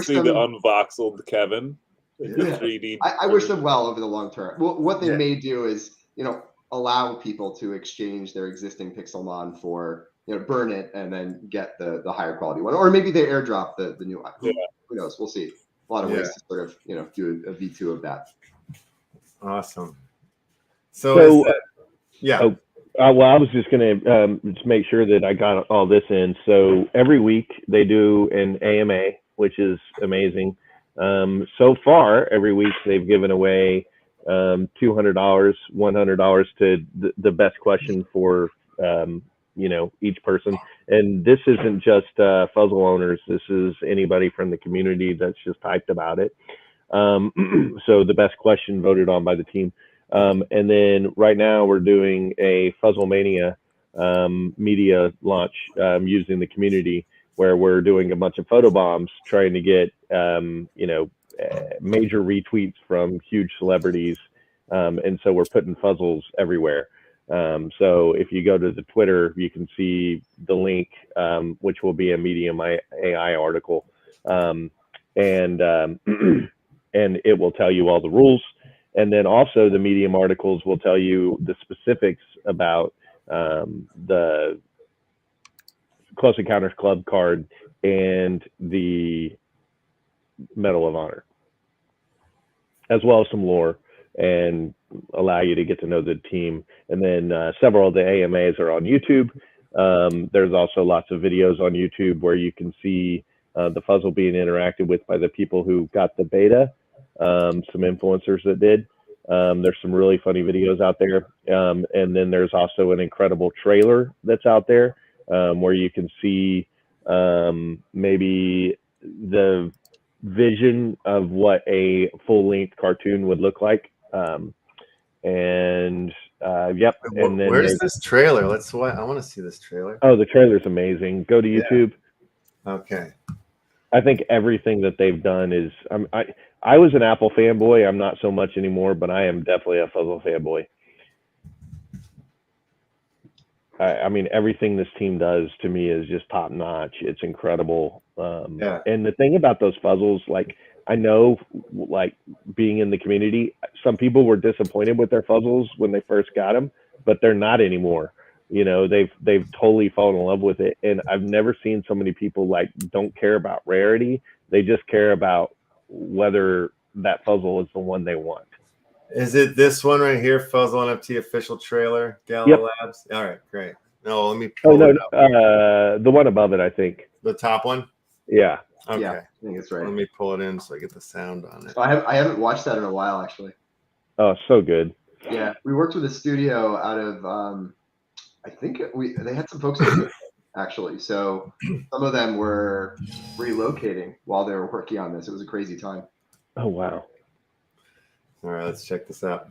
see the unvoxeled Kevin. Yeah. 3D. I wish them well over the long term. Well, what they may do is, allow people to exchange their existing Pixelmon for, burn it and then get the higher quality one, or maybe they airdrop the new one. Who knows? We'll see. A lot of ways to sort of, do a V2 of that. Awesome. So well, I was just going to just make sure that I got all this in. So every week they do an AMA, which is amazing. So far, every week they've given away $200, $100 to the best question for each person. And this isn't just Fuzzle owners. This is anybody from the community that's just typed about it. So the best question voted on by the team. And then right now we're doing a Fuzzle Mania media launch using the community, where we're doing a bunch of photo bombs, trying to get major retweets from huge celebrities, and so we're putting fuzzles everywhere. So if you go to the Twitter, you can see the link, which will be a Medium AI article, and it will tell you all the rules. And then also the Medium articles will tell you the specifics about the Close Encounters Club card and the Medal of Honor, as well as some lore, and allow you to get to know the team. And then several of the AMAs are on YouTube. There's also lots of videos on YouTube where you can see the Fuzzle being interacted with by the people who got the beta, some influencers that did. There's some really funny videos out there. And then there's also an incredible trailer that's out there where you can see maybe the vision of what a full-length cartoon would look like. And yep. And then where's this trailer? I want to see this trailer. Oh, the trailer's amazing. Go to YouTube. Yeah. Okay. I think everything that they've done is. I was an Apple fanboy. I'm not so much anymore, but I am definitely a Fuzzle fanboy. I mean, everything this team does to me is just top notch. It's incredible. And the thing about those Fuzzles, like, I know, like, being in the community, some people were disappointed with their Fuzzles when they first got them, but they're not anymore. You know, they've totally fallen in love with it. And I've never seen so many people, like, don't care about rarity. They just care about whether that Fuzzle is the one they want. Is it this one right here, Fuzzle NFT official trailer, Gala Labs? All right, great. No, let me pull it up. The one above it, I think. The top one? Yeah. Okay. Yeah, I think it's right. Let me pull it in so I get the sound on it. I haven't watched that in a while, actually. Oh, so good. Yeah, we worked with a studio out of I think they had some folks actually. So some of them were relocating while they were working on this. It was a crazy time. Oh, wow. All right, let's check this out.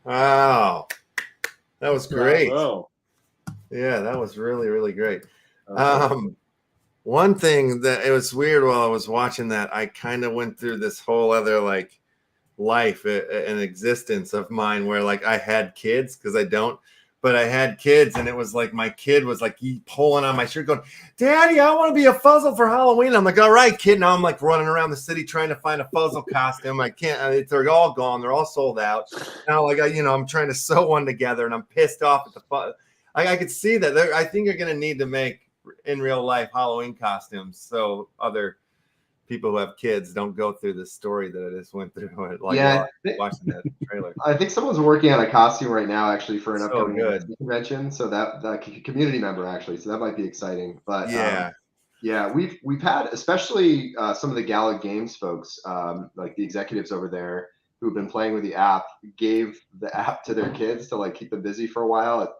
Wow, that was great. Bravo. Yeah, that was really, really great. Okay. One thing that it was weird while I was watching that, I kind of went through this whole other like life and existence of mine where like I had kids, because I don't, but I had kids, and it was like my kid was like pulling on my shirt going, "Daddy, I want to be a Fuzzle for Halloween." I'm like, "All right, kid." Now I'm like running around the city trying to find a Fuzzle costume. I can't, they're all gone. They're all sold out. Now, like, I'm trying to sew one together, and I'm pissed off at the I could see that. I think you're going to need to make in real life Halloween costumes so other people who have kids don't go through this story that I just went through. Like, Yeah, watching that trailer. I think someone's working on a costume right now, actually, for an So upcoming good. convention. So that community member, actually, so that might be exciting. But Yeah, we've had, especially some of the Gala Games folks, like the executives over there who've been playing with the app, gave the app to their kids to like keep them busy for a while at,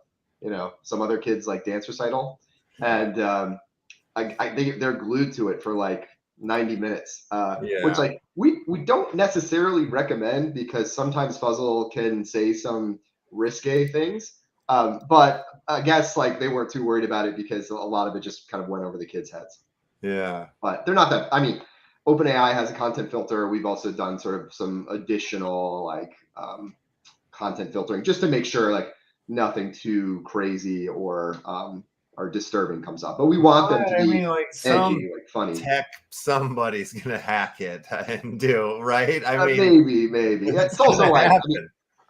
some other kids like dance recital, and they're glued to it for like 90 minutes, which like we don't necessarily recommend, because sometimes Fuzzle can say some risque things, but I guess like they weren't too worried about it because a lot of it just kind of went over the kids' heads. Yeah, but they're not that. I mean, OpenAI has a content filter. We've also done sort of some additional like content filtering just to make sure like nothing too crazy or disturbing comes up. But we want them to be edgy, like funny. Tech, somebody's gonna hack it and do right. I mean, maybe. It's also like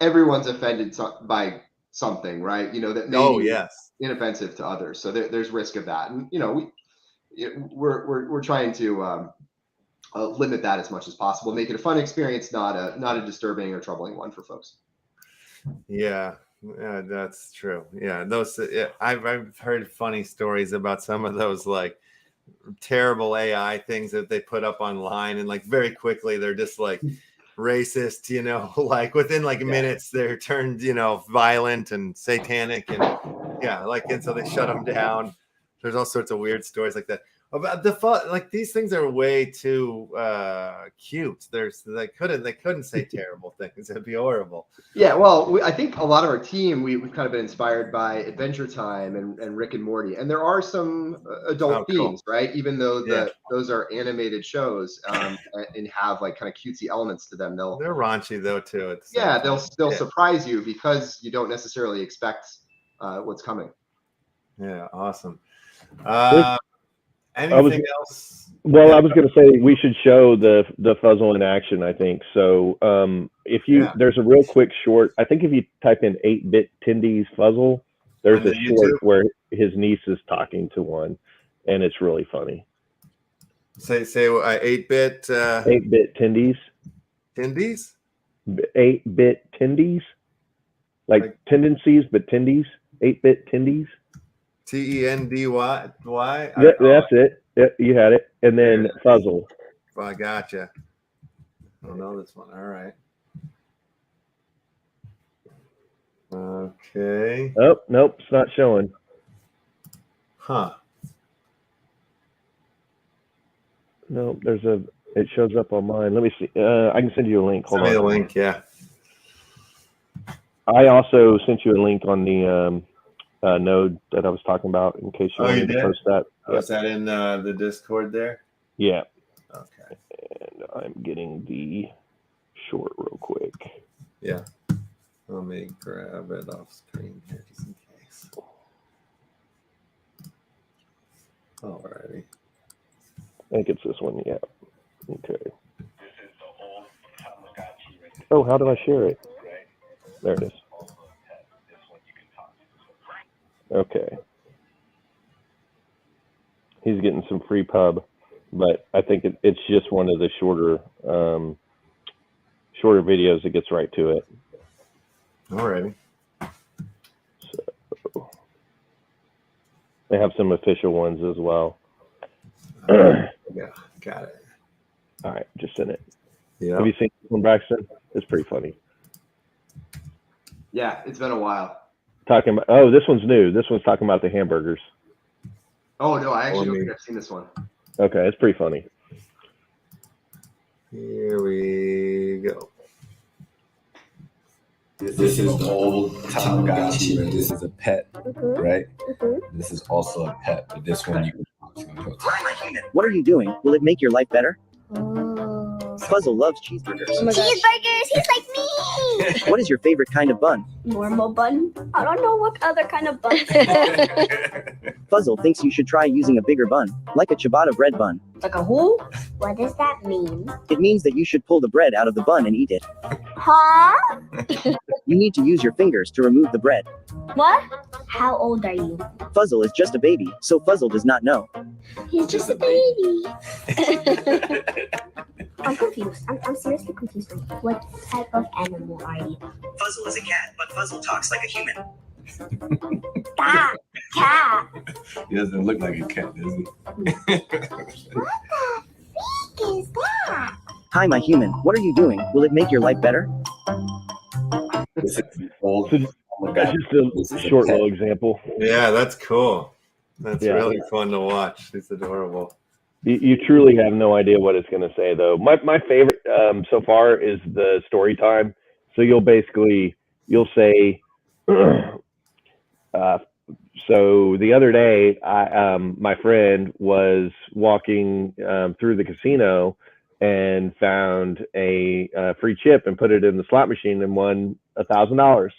everyone's offended by something, right? You know, that may be inoffensive to others. So there's risk of that, and you know, we're trying to limit that as much as possible, make it a fun experience, not a disturbing or troubling one for folks. Yeah, that's true. Yeah, those I've heard funny stories about some of those like terrible AI things that they put up online, and like very quickly they're just like racist, you know, like within like minutes they're turned, you know, violent and satanic, and and so they shut them down. There's all sorts of weird stories like that. About like these things are way too cute. They couldn't say terrible things. It'd be horrible. Yeah, well, I think a lot of our team we've kind of been inspired by Adventure Time and Rick and Morty, and there are some adult themes, right? Even though those are animated shows and have like kind of cutesy elements to them, they're raunchy though too. They'll surprise you because you don't necessarily expect what's coming. Yeah, awesome. Anything else? Well, I was going to say we should show the Fuzzle in action, I think. So if you there's a real quick short. I think if you type in 8-bit Tindy's Fuzzle, there's a short where his niece is talking to one, and it's really funny. Say 8-bit 8-bit Tindy's. Tindy's? 8-bit Tindy's, like tendencies, but Tindy's. 8-bit Tindy's. Tendy? That's it. Yeah, you had it. And then Fuzzle. Oh, I gotcha. I don't know this one. All right. Okay. Oh, nope, it's not showing. Huh. No, it shows up on mine. Let me see. I can send you a link. Hold on. Send me a link, yeah. I also sent you a link on the node that I was talking about in case you wanted to post that. Oh, is that in the Discord there? Yeah. Okay. And I'm getting the short real quick. Yeah. Let me grab it off screen here just in case. Alrighty. I think it's this one. Yeah. Okay. Oh, how do I share it? There it is. Okay. He's getting some free pub, but I think it's just one of the shorter videos that gets right to it. Alrighty. So they have some official ones as well. Yeah, got it. All right, just send it. Yeah. Have you seen this one, Braxton? It's pretty funny. Yeah, it's been a while. Talking about this one's new. This one's talking about the hamburgers. Oh no, I actually don't think I've seen this one. Okay, it's pretty funny. Here we go. This is the old Tamagotchi, and this is a pet, right? This is also a pet, but this one you can talk to. What are you doing? Will it make your life better? Fuzzle loves cheeseburgers. Oh my gosh. Cheeseburgers, he's like me. What is your favorite kind of bun? Normal bun? I don't know what other kind of bun. Fuzzle thinks you should try using a bigger bun, like a ciabatta bread bun. Like a who? What does that mean? It means that you should pull the bread out of the bun and eat it. Huh? You need to use your fingers to remove the bread. What? How old are you? Fuzzle is just a baby, so Fuzzle does not know. He's just a baby. I'm confused. I'm seriously confused. What type of animal are you? Fuzzle is a cat, but Fuzzle talks like a human. Cat. He doesn't look like a cat, does he? What the freak is that? Hi, my human. What are you doing? Will it make your life better? This is old. That's just a short little example. Yeah, that's cool. That's really fun to watch. It's adorable. You truly have no idea what it's going to say, though. My favorite so far is the story time. So you'll say, so the other day, my friend was walking through the casino and found a free chip and put it in the slot machine and won $1,000.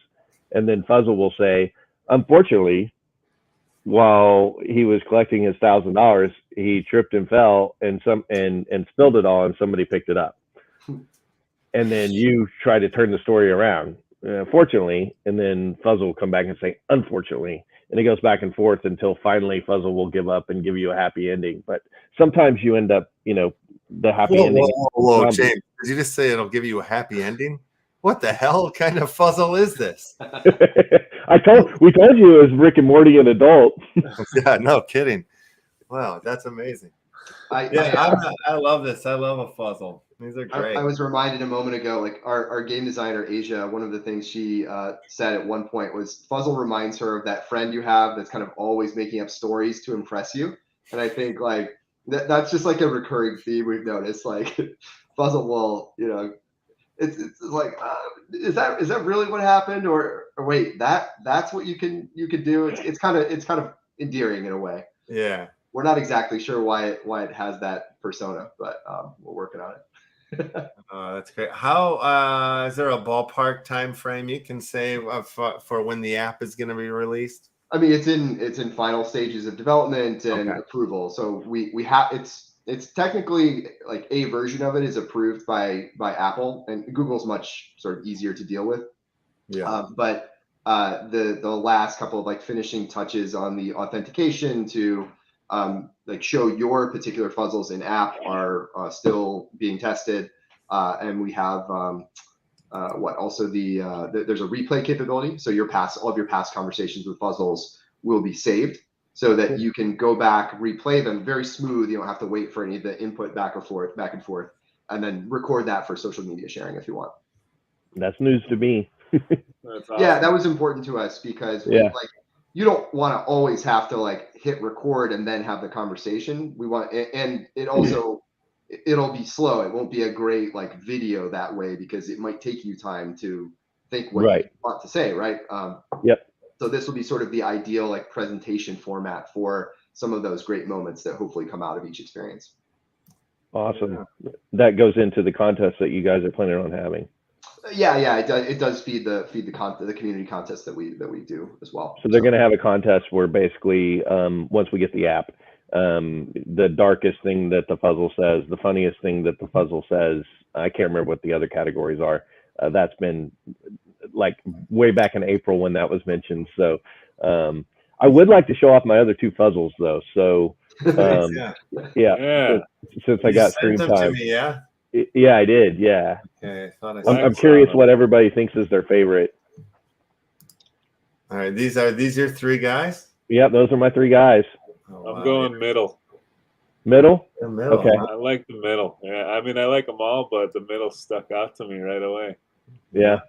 And then Fuzzle will say, unfortunately, while he was collecting his $1,000, he tripped and fell and spilled it all, and somebody picked it up. And then you try to turn the story around, fortunately, and then Fuzzle will come back and say, unfortunately. And it goes back and forth until finally Fuzzle will give up and give you a happy ending. But sometimes you end up, the happy ending. Whoa, James, did you just say it'll give you a happy ending? What the hell kind of Fuzzle is this? We told you it was Rick and Morty an adult. Yeah, no kidding. Wow, that's amazing. I love this. I love a Fuzzle. These are great. I was reminded a moment ago, like our game designer, Asia, one of the things she said at one point was Fuzzle reminds her of that friend you have that's kind of always making up stories to impress you. And I think like that's just like a recurring theme we've noticed. Like Fuzzle will, it's like, is that really what happened? Or wait, that's what you can do. It's kind of endearing in a way. Yeah. We're not exactly sure why it has that persona, but we're working on it. That's great. How is there a ballpark time frame you can say for when the app is going to be released? I mean, it's in final stages of development and approval. So we have it's technically like a version of it is approved by Apple, and Google's much sort of easier to deal with. Yeah. But the last couple of like finishing touches on the authentication to like show your particular Fuzzles in app are still being tested, and we have also there's a replay capability, so all of your past conversations with Fuzzles will be saved, so that you can go back, replay them very smooth. You don't have to wait for any of the input back and forth, and then record that for social media sharing if you want. That's news to me. That's awesome. Yeah, that was important to us because you don't want to always have to like hit record and then have the conversation. We want, and it also, it'll be slow. It won't be a great like video that way because it might take you time to think what you want to say, right? Yep. So this will be sort of the ideal like presentation format for some of those great moments that hopefully come out of each experience. Awesome. That goes into the contest that you guys are planning on having. Yeah, it does feed the community contest that we do as well. So they're going to have a contest where basically once we get the app, the darkest thing that the Fuzzle says, the funniest thing that the Fuzzle says, I can't remember what the other categories are. That's been like way back in April when that was mentioned. So I would like to show off my other two Fuzzles though. So since I got screen time. Yeah, I did. Yeah. Okay. I'm curious what everybody thinks is their favorite. All right. These your three guys? Yeah, those are my three guys. I'm going middle. Middle? The middle. Okay. I like the middle. Yeah, I mean, I like them all, but the middle stuck out to me right away. Yeah.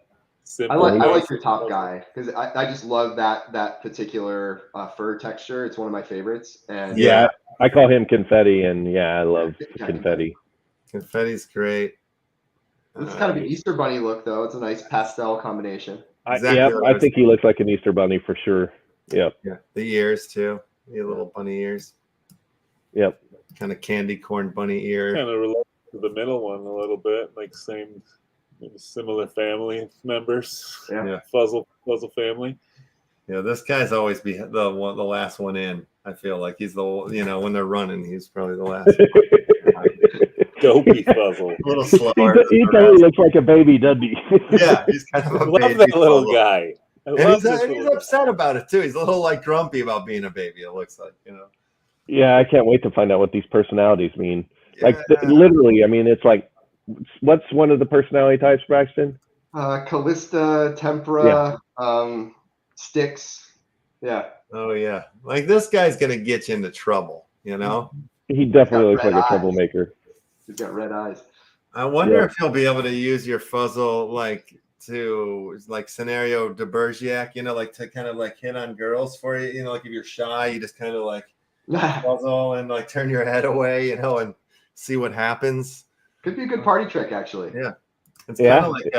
I like your top guy because I just love that particular fur texture. It's one of my favorites. And yeah, I call him Confetti, and I love Confetti. Confetti's great. It's kind of an Easter Bunny look, though. It's a nice pastel combination. I think he looks like an Easter Bunny for sure. Yep. Yeah, the ears too. The little bunny ears. Yep. Kind of candy corn bunny ear. Kind of related to the middle one a little bit, like similar family members. Yeah. Fuzzle family. Yeah, this guy's always be the last one in. I feel like he's the when they're running, he's probably the last. Dopey Fuzzle. A little slower. He totally looks like a baby, doesn't he? Yeah, he's kind of a love baby that little Fuzzle. guy. He's upset about it too. He's a little like grumpy about being a baby. It looks like, Yeah, I can't wait to find out what these personalities mean. Yeah. Like literally, I mean, it's like, what's one of the personality types, Braxton? Callista, Tempera, Styx. Yeah. Oh yeah, like this guy's gonna get you into trouble. He definitely looks like a troublemaker. He's got red eyes. I wonder if he'll be able to use your Fuzzle to scenario de Bergerac, like to kind of like hit on girls for you, like if you're shy, you just kind of like Fuzzle and like turn your head away, and see what happens. Could be a good party trick, actually. Yeah, it's kind of like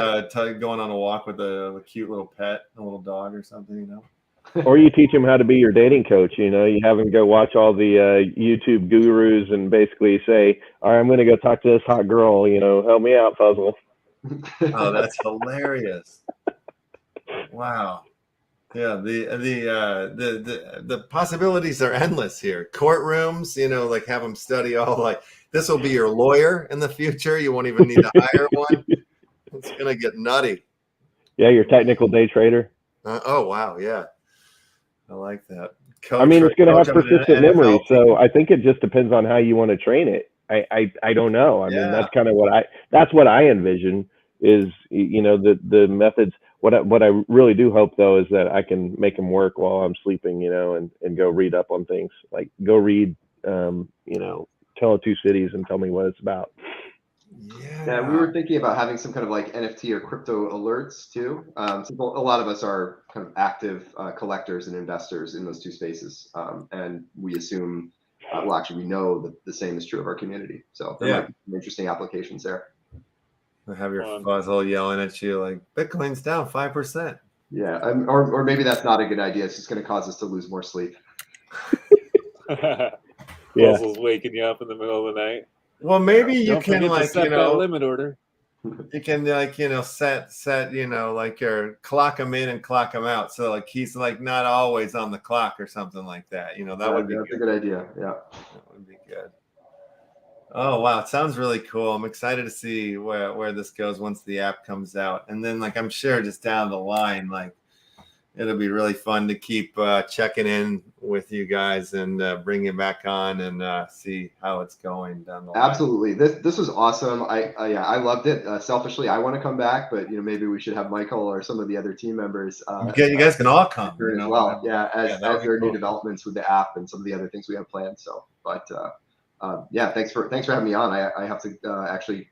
going on a walk with a cute little pet, a little dog or something, Or you teach him how to be your dating coach. You have him go watch all the YouTube gurus and basically say, all right, I'm going to go talk to this hot girl, help me out, Fuzzle. Oh, that's hilarious. Wow. Yeah, the possibilities are endless here. Courtrooms, like have them study all, like this will be your lawyer in the future. You won't even need to hire one. It's gonna get nutty. Yeah, your technical day trader. Oh wow, yeah, I like that. I mean, it's going to have coach of an persistent NFL memory, team. so I think it just depends on how you want to train it. I don't know. I mean, that's kind of that's what I envision is, the methods. What I really do hope though is that I can make them work while I'm sleeping, and go read up on things, like go read, Tale of Two Cities and tell me what it's about. Yeah, we were thinking about having some kind of like NFT or crypto alerts too. So a lot of us are kind of active collectors and investors in those two spaces, and we assume, well, actually, we know that the same is true of our community. So there might be some interesting applications there. Have your fuzzle yelling at you like Bitcoin's down 5%. Yeah, or maybe that's not a good idea. It's just going to cause us to lose more sleep. Fuzzle's waking you up in the middle of the night. Well, maybe you can set that limit order. You can set like your clock him in and clock him out. So like he's like not always on the clock or something like that. That would be that's a good idea. Yeah, that would be good. Oh wow, it sounds really cool. I'm excited to see where this goes once the app comes out, and then like I'm sure just down the line, like it'll be really fun to keep checking in with you guys and bring you back on and see how it's going down the line. Absolutely, this was awesome. I loved it. Selfishly, I want to come back, but maybe we should have Michael or some of the other team members. You guys can all come as well. Yeah, as there are new developments with the app and some of the other things we have planned. So, but yeah, thanks for having me on. I have to actually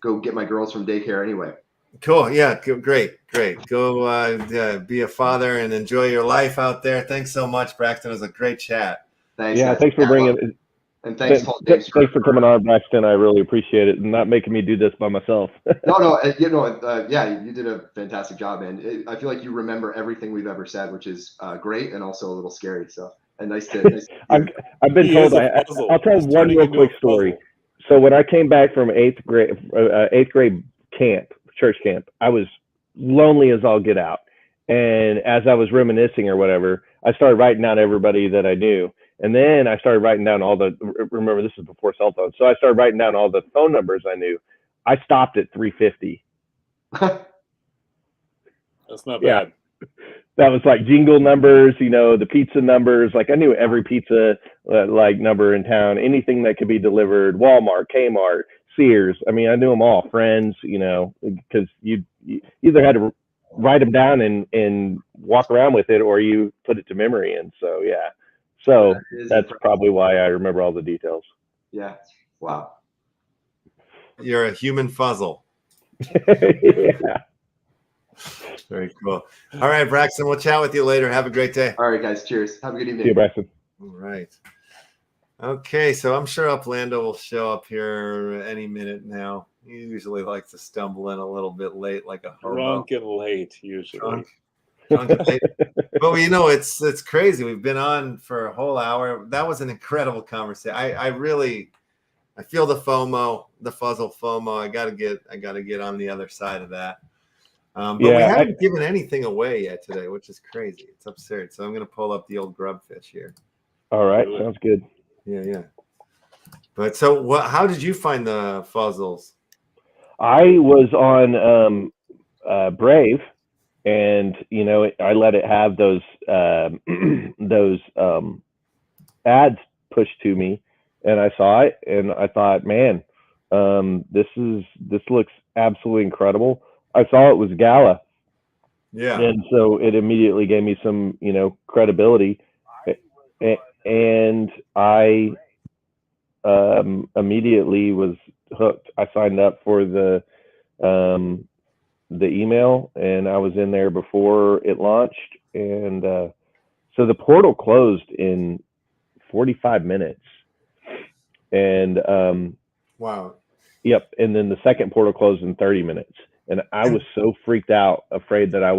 go get my girls from daycare anyway. Cool. Yeah. Great. Go be a father and enjoy your life out there. Thanks so much, Braxton. It was a great chat. Thanks. Yeah. Guys. Thanks for bringing it. And thanks, thanks for coming on, Braxton. I really appreciate it and not making me do this by myself. No. Yeah, you did a fantastic job, man. I feel like you remember everything we've ever said, which is great and also a little scary. So, and nice to. I've been told. I'll tell one real quick story. So when I came back from eighth grade camp, church camp, I was lonely as all get out. And as I was reminiscing or whatever, I started writing down everybody that I knew. And then I started writing down remember this is before cell phones. So I started writing down all the phone numbers I knew. I stopped at 350. That's not bad. That was like jingle numbers, the pizza numbers. Like I knew every pizza like number in town, anything that could be delivered, Walmart, Kmart, Sears. I mean, I knew them all, friends, because you either had to write them down and walk around with it, or you put it to memory. And so, yeah. So that's probably why I remember all the details. Yeah. Wow. You're a human fuzzle. Yeah. Very cool. All right, Braxton, we'll chat with you later. Have a great day. All right, guys. Cheers. Have a good evening. See you, Braxton. All right. Okay, so I'm sure Uplando will show up here any minute now. He usually likes to stumble in a little bit late, like a hobo. Drunk and late, usually. Drunk and late. But it's crazy. We've been on for a whole hour. That was an incredible conversation. I feel the FOMO, the fuzzle FOMO. I gotta get on the other side of that. But we haven't given anything away yet today, which is crazy. It's absurd. So I'm gonna pull up the old grubfish here. All right, sounds good. Yeah. But so how did you find the fuzzles? I was on Brave, and I let it have those ads pushed to me, and I saw it, and I thought, man, this looks absolutely incredible. I saw it was Gala, and so it immediately gave me some credibility, and I immediately was hooked. I signed up for the email, and I was in there before it launched, and so the portal closed in 45 minutes, and wow. Yep. And then the second portal closed in 30 minutes, and I was so freaked out, afraid that I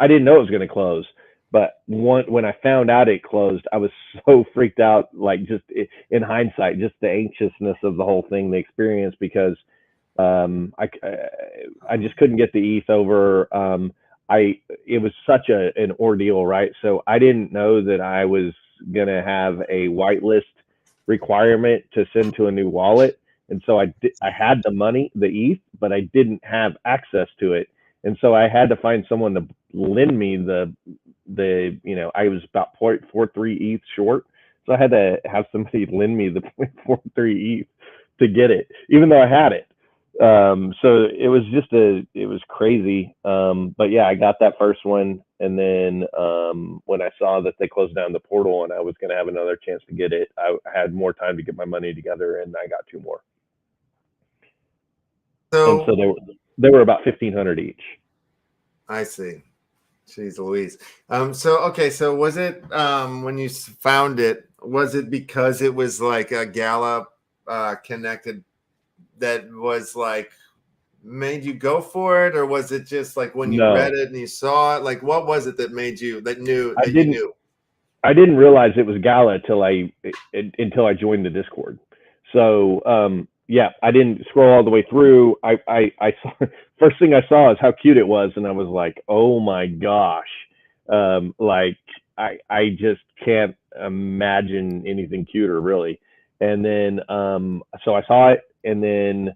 didn't know it was going to close. But when I found out it closed, I was so freaked out, like just in hindsight, just the anxiousness of the whole thing, the experience, because I just couldn't get the ETH over. it was such an ordeal, right? So I didn't know that I was gonna have a whitelist requirement to send to a new wallet, and so I had the money, the ETH, but I didn't have access to it, and so I had to find someone to lend me the I was about 0.43 ETH short, so I had to have somebody lend me the 0.43 ETH to get it, even though I had it. So it was crazy. But yeah, I got that first one. And then, when I saw that they closed down the portal and I was going to have another chance to get it, I had more time to get my money together, and I got 2 more. And so they were about 1,500 each. I see. Jeez Louise. So was it, when you found it, was it because it was like a Gala connected that was like made you go for it, or was it just like when you read it and you saw it? Like, what was it that made you you knew? I didn't realize it was Gala until I joined the Discord. So yeah, I didn't scroll all the way through. I saw, first thing I saw is how cute it was, and I was like, oh my gosh. Like I just can't imagine anything cuter, really. And then so I saw it, and then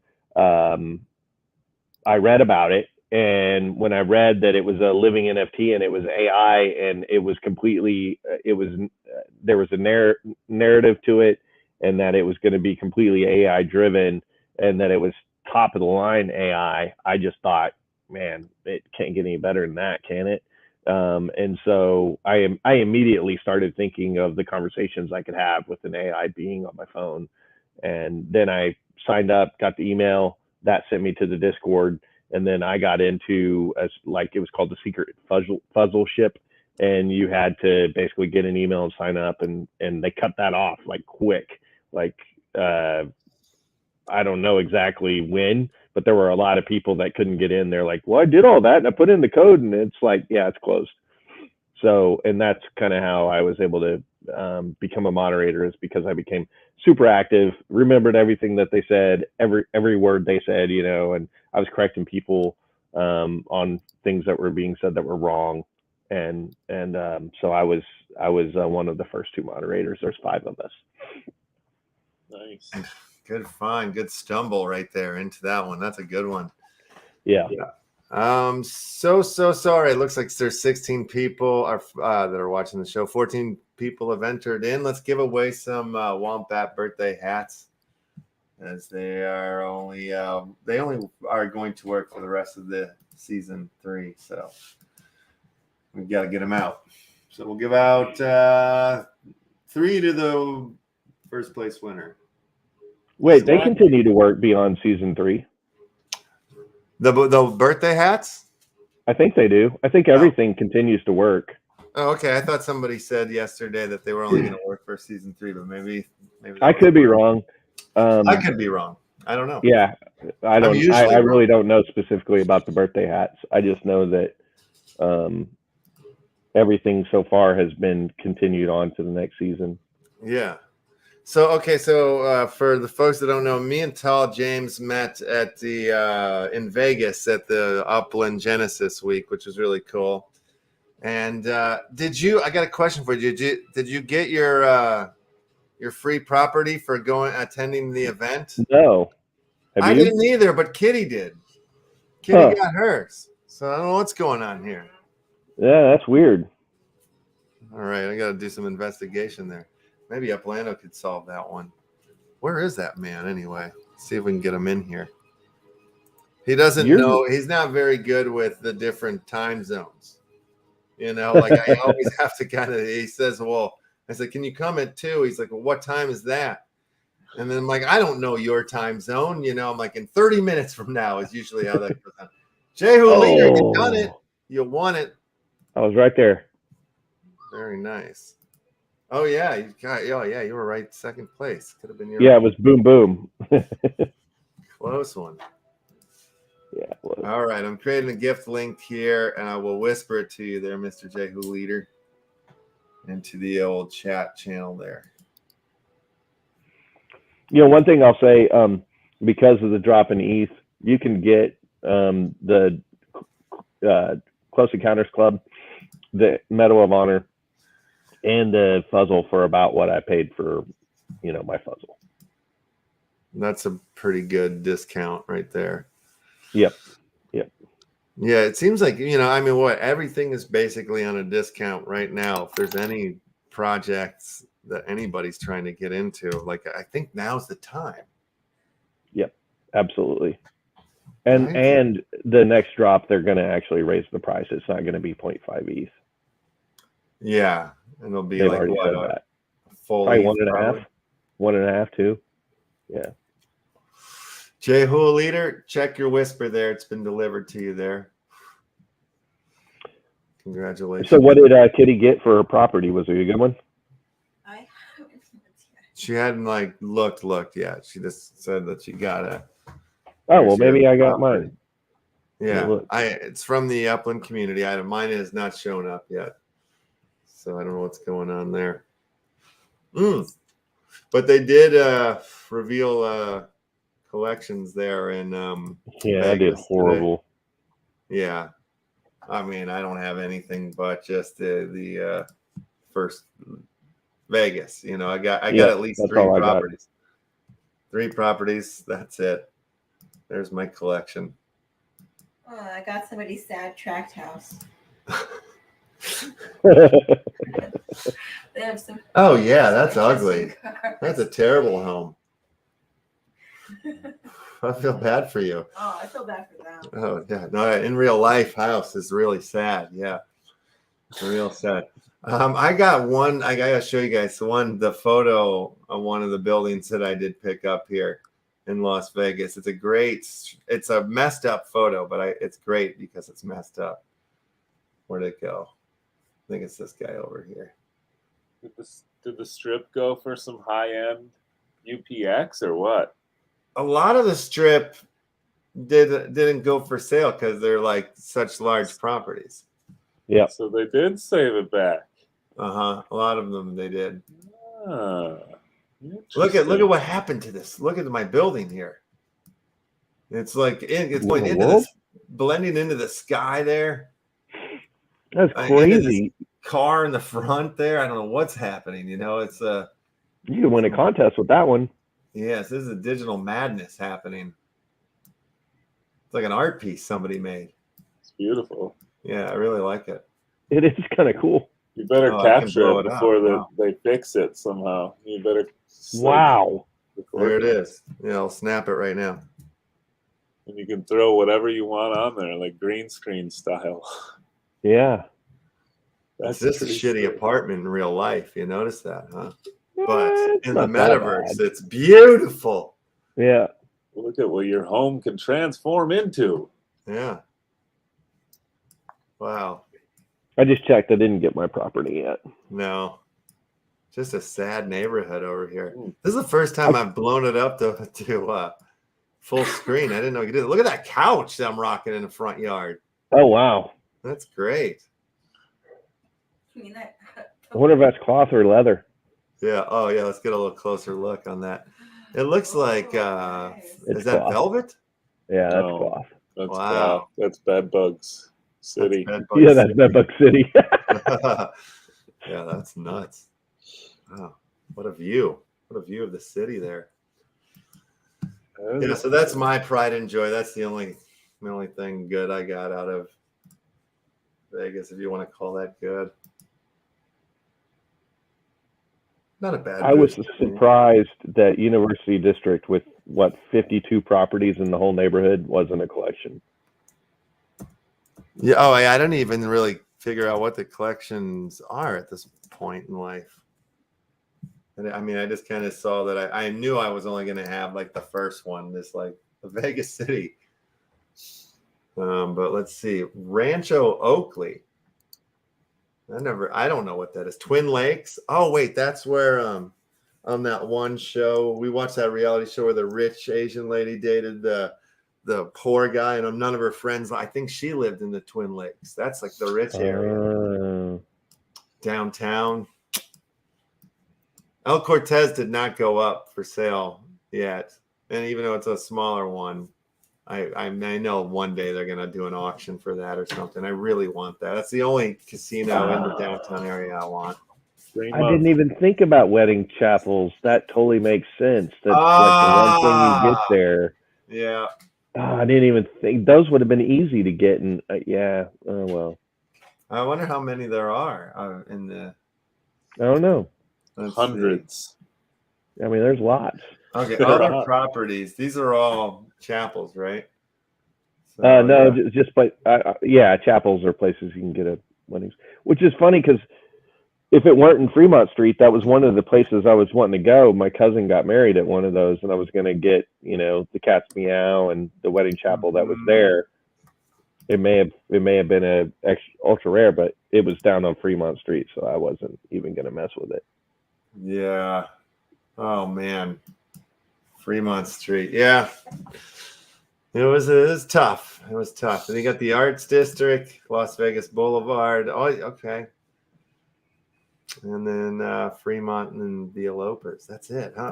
I read about it, and when I read that it was a living NFT and it was AI and it was completely there was a narrative to it, and that it was going to be completely AI driven, and that it was top of the line AI, I just thought, man, it can't get any better than that, can it? And so I immediately started thinking of the conversations I could have with an AI being on my phone. And then I signed up, got the email that sent me to the Discord. And then I got into it was called the secret fuzzle ship. And you had to basically get an email and sign up, and they cut that off like quick. Like, I don't know exactly when, but there were a lot of people that couldn't get in. They're like, well, I did all that and I put in the code, and it's like, yeah, it's closed. So, and that's kind of how I was able to become a moderator, is because I became super active, remembered everything that they said, every word they said, and I was correcting people on things that were being said that were wrong. And so I was one of the first 2 moderators. There's 5 of us. Nice. Good find, good stumble right there into that one. That's a good one. Yeah. So sorry. It looks like there's 16 people that are watching the show. 14 people have entered in. Let's give away some Wombat birthday hats, as they only are going to work for the rest of the season 3. So we've got to get them out. So we'll give out 3 to the first place winner. Wait, they continue to work beyond season 3. The birthday hats? I think they do. I think everything continues to work. Oh, okay. I thought somebody said yesterday that they were only going to work for season 3, but maybe I could be wrong. I could be wrong. I don't know. Yeah, I really don't know specifically about the birthday hats. I just know that everything so far has been continued on to the next season. Yeah. So for the folks that don't know, me and TallJames met at in Vegas at the Upland Genesis week, which was really cool. And I got a question for you. Did you get your free property for attending the event? No. I didn't either, but Kitty did. Kitty got hers. So I don't know what's going on here. Yeah, that's weird. All right, I got to do some investigation there. Maybe Uplando could solve that one. Where is that man anyway? Let's see if we can get him in here. He doesn't know. He's not very good with the different time zones. Like I always have to he says, well, I said, can you come at 2? He's like, well, what time is that? And then I'm like, I don't know your time zone. I'm like, in 30 minutes from now is usually how that goes on. Jehu Leader, you done it. You won it. I was right there. Very nice. Oh yeah, you were right. Second place. Could have been your. Yeah, it was boom boom. Close one. Yeah. All right, I'm creating a gift link here, and I will whisper it to you there, Mr. Jehu Leader, into the old chat channel there. One thing I'll say, because of the drop in ETH, you can get the Close Encounters Club, the Medal of Honor, and the Fuzzle for about what I paid for, my Fuzzle. That's a pretty good discount right there. Yep. Yeah, it seems like, everything is basically on a discount right now. If there's any projects that anybody's trying to get into, like, I think now's the time. Yep, absolutely. And Nice. and the next drop, they're going to actually raise the price. It's not going to be 0.5 ETH. Yeah, and it'll be They've like already what, said that. full Probably ETH, 1.5, 1.5 too. Yeah. Jay Hula Leader, check your whisper there. It's been delivered to you there. Congratulations. So what did Kitty get for her property? Was it a good one? I haven't She hadn't looked yet. She just said that she got it. Oh, well, maybe I got mine. Yeah, Look. it's from the Upland community item. Mine has not shown up yet, so I don't know what's going on there. But they did reveal collections there in Yeah, I did Vegas horrible. today. Yeah, I mean, I don't have anything but just the first Vegas. I got at least that's 3 all I got. properties. 3 properties. That's it. There's my collection. Oh, I got somebody's sad tract house. They have some. Oh yeah, that's ugly. interesting cars. That's a terrible home. I feel bad for you. Oh, I feel bad for them. Oh yeah, no, in real life, house is really sad. Yeah, it's real sad. I got one. I gotta show you guys the photo of one of the buildings that I did pick up here in Las Vegas. It's a messed up photo, but it's great because it's messed up. Where'd it go? I think it's this guy over here. Did the strip go for some high-end UPX or what? A lot of the strip didn't go for sale because they're like such large properties. Yeah. So they did save it back. A lot of them they did. Look at what happened to this. Look at my building here. It's like it's going into this, blending into the sky there. That's crazy. Car in the front there. I don't know what's happening. It's You can win a contest with that one. Yes, this is a digital madness happening. It's like an art piece somebody made. It's beautiful. Yeah, I really like it. It is kind of cool. You better I can capture blow it it before up. they fix it somehow. You better. Wow. There it is. Yeah, I'll snap it right now. And you can throw whatever you want on there, like green screen style. Yeah. That's just a shitty sweet. apartment in real life. You notice that, huh? It's But in the not that metaverse, bad. it's beautiful. Yeah. Look at what your home can transform into. Yeah. Wow. I just checked. I didn't get my property yet. No. Just a sad neighborhood over here. This is the first time I've blown it up to full screen. I didn't know you could do it. Look at that couch that I'm rocking in the front yard. Oh, wow. That's great. I mean that. I wonder if that's cloth or leather. Yeah. Oh, yeah. Let's get a little closer look on that. It looks like, nice. is that cloth. velvet? Yeah, that's No. cloth. That's Wow. That's Bedbugs City. That's Yeah, that's Bedbug City. Yeah, that's nuts. Wow. What a view. What a view of the city there. Yeah, so that's my pride and joy. That's the only thing good I got out of Vegas, if you want to call that good. Not a bad. I was surprised that University District, with 52 properties in the whole neighborhood, wasn't a collection. Yeah. Oh, I don't even really figure out what the collections are at this point in life. And I mean, I just kind of saw that I knew I was only going to have like the first one, this like the Vegas City. But let's see, Rancho Oakley. I don't know what that is. Twin Lakes. Oh wait, that's where on that one show we watched, that reality show where the rich Asian lady dated the poor guy, and none of her friends. I think she lived in the Twin Lakes. That's like the rich area downtown. El Cortez did not go up for sale yet, and even though it's a smaller one, I know one day they're gonna do an auction for that or something. I really want that. That's the only casino in the downtown area I want. I didn't even think about wedding chapels. That totally makes sense. That's like the one thing you get there. Yeah. Oh, I didn't even think those would have been easy to get. And yeah, oh well. I wonder how many there are in the. I don't know. Hundreds. I mean, there's lots. Okay, other properties. These are all chapels, right? So, no, just like chapels are places you can get a weddings. Which is funny because if it weren't in Fremont Street, that was one of the places I was wanting to go. My cousin got married at one of those, and I was going to get, the Cat's Meow and the wedding chapel that was there. It may have been a ultra rare, but it was down on Fremont Street, so I wasn't even going to mess with it. Yeah. Oh man, Fremont Street. Yeah. It was tough. It was tough. And you got the Arts District, Las Vegas Boulevard. Oh, okay. And then Fremont and the Elopers. That's it. I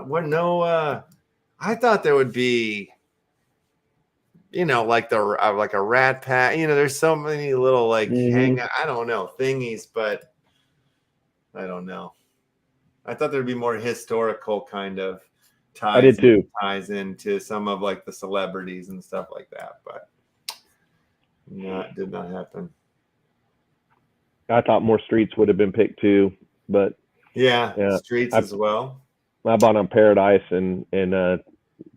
thought there would be, like like a Rat Pack. There's so many little hangout. I don't know thingies, but I don't know. I thought there'd be more historical kind of ties. I did too. Ties into some of the celebrities and stuff like that, but did not happen. I thought more streets would have been picked too, but yeah, streets as well. I bought on Paradise and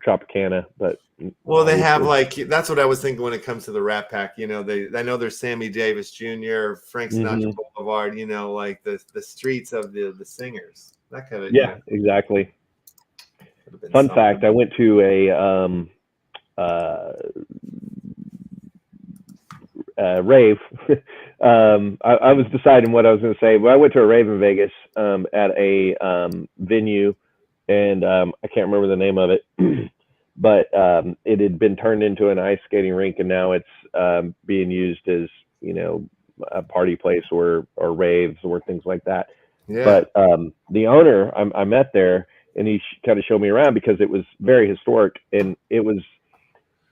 Tropicana, but they have that's what I was thinking when it comes to the Rat Pack. I know there's Sammy Davis Jr., Frank Sinatra Boulevard. The streets of the singers. That kind of exactly. Fun fact: I went to a rave. I was deciding what I was going to say, but I went to a rave in Vegas at a venue, and I can't remember the name of it, but it had been turned into an ice skating rink, and now it's being used as a party place or raves or things like that. Yeah. But the owner I met there, and he kind of showed me around because it was very historic, and it was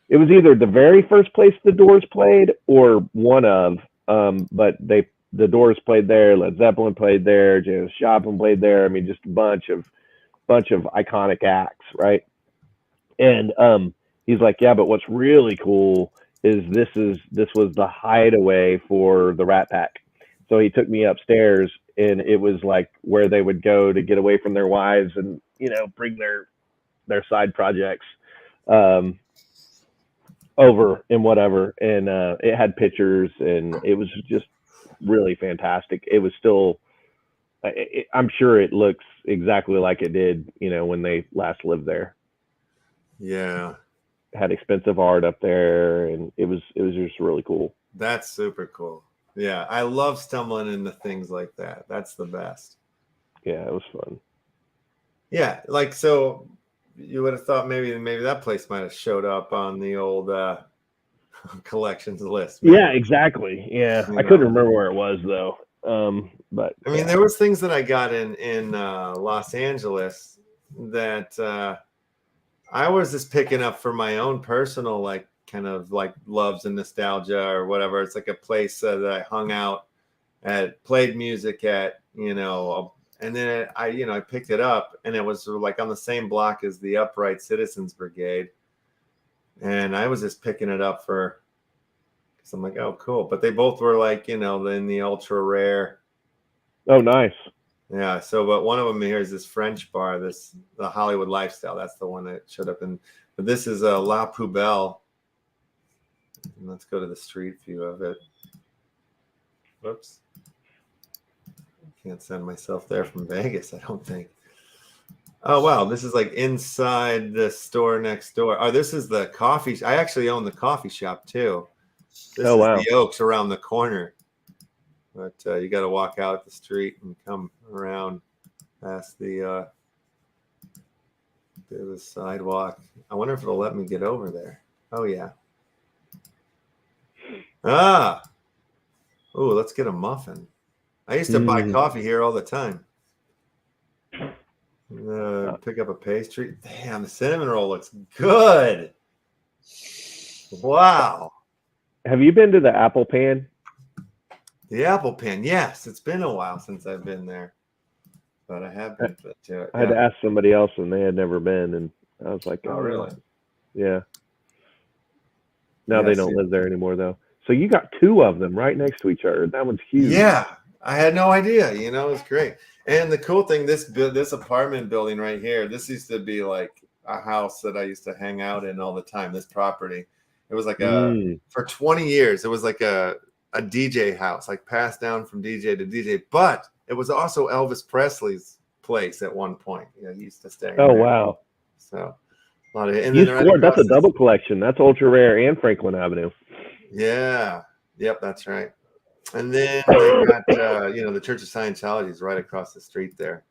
either the very first place the Doors played or one of, but the Doors played there, Led Zeppelin played there, Janis Joplin played there. I mean, just a bunch of iconic acts, right? And he's like, yeah, but what's really cool is this was the hideaway for the Rat Pack. So he took me upstairs, and it was like where they would go to get away from their wives and bring their side projects over and whatever. And it had pictures, and it was just really fantastic. It was still, I'm sure it looks exactly like it did, when they last lived there. Yeah. It had expensive art up there, and it was just really cool. That's super cool. Yeah, I love stumbling into things like that. That's the best. Yeah, it was fun. Yeah, so you would have thought maybe that place might have showed up on the old collections list. Maybe. Yeah, exactly. Yeah, I couldn't remember where it was though. But I mean, there was things that I got in Los Angeles that I was just picking up for my own personal kind of loves and nostalgia or whatever. It's like a place that I hung out at, played music at, and then I picked it up, and it was on the same block as the Upright Citizens Brigade, and I was just picking it up because I'm like, oh, cool. But they both were in the ultra rare. Oh, nice. Yeah. So, but one of them here is this French bar, the Hollywood Lifestyle. That's the one that showed up but this is a La Poubelle. And let's go to the street view of it. Whoops. Can't send myself there from Vegas, I don't think. Oh, wow. This is inside the store next door. Oh, this is the coffee. I actually own the coffee shop too. This is the Oaks around the corner. But you got to walk out the street and come around past the sidewalk. I wonder if it'll let me get over there. Oh, yeah. Oh, let's get a muffin. I used to buy coffee here all the time. Pick up a pastry. Damn, the cinnamon roll looks good. Wow. Have you been to the Apple Pan? The Apple Pen. Yes, it's been a while since I've been there, but I have been to it. I had to ask somebody else, and they had never been, and I was like, Oh, really? Yeah. Now Yeah, they don't live there anymore, though. So you got two of them right next to each other. That one's huge. Yeah, I had no idea. You know, it's great. And the cool thing, this apartment building right here, this used to be like a house that I used to hang out in all the time. This property, it was like for 20 years, it was like a DJ house, like passed down from DJ to DJ. But it was also Elvis Presley's place at one point. You know, he used to stay. Oh, there. wow. So a lot of and you then scored. That's a double collection. That's Ultra Rare and Franklin Avenue. Yeah. Yep, that's right. And then they got the Church of Scientology is right across the street there.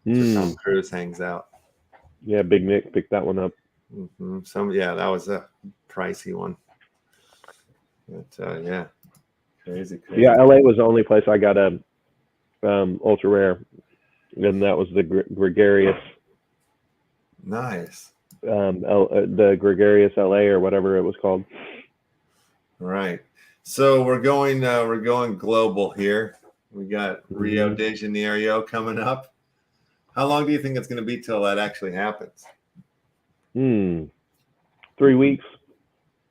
So Tom Cruise hangs out. Yeah, Big Nick picked that one up. That was a pricey one. But yeah, crazy. Yeah, LA was the only place I got a Ultra Rare, and that was the Gregarious. Nice. The Gregarious LA or whatever it was called. Right. So we're going global here. We got Rio de Janeiro coming up. How long do you think it's going to be till that actually happens? 3 weeks.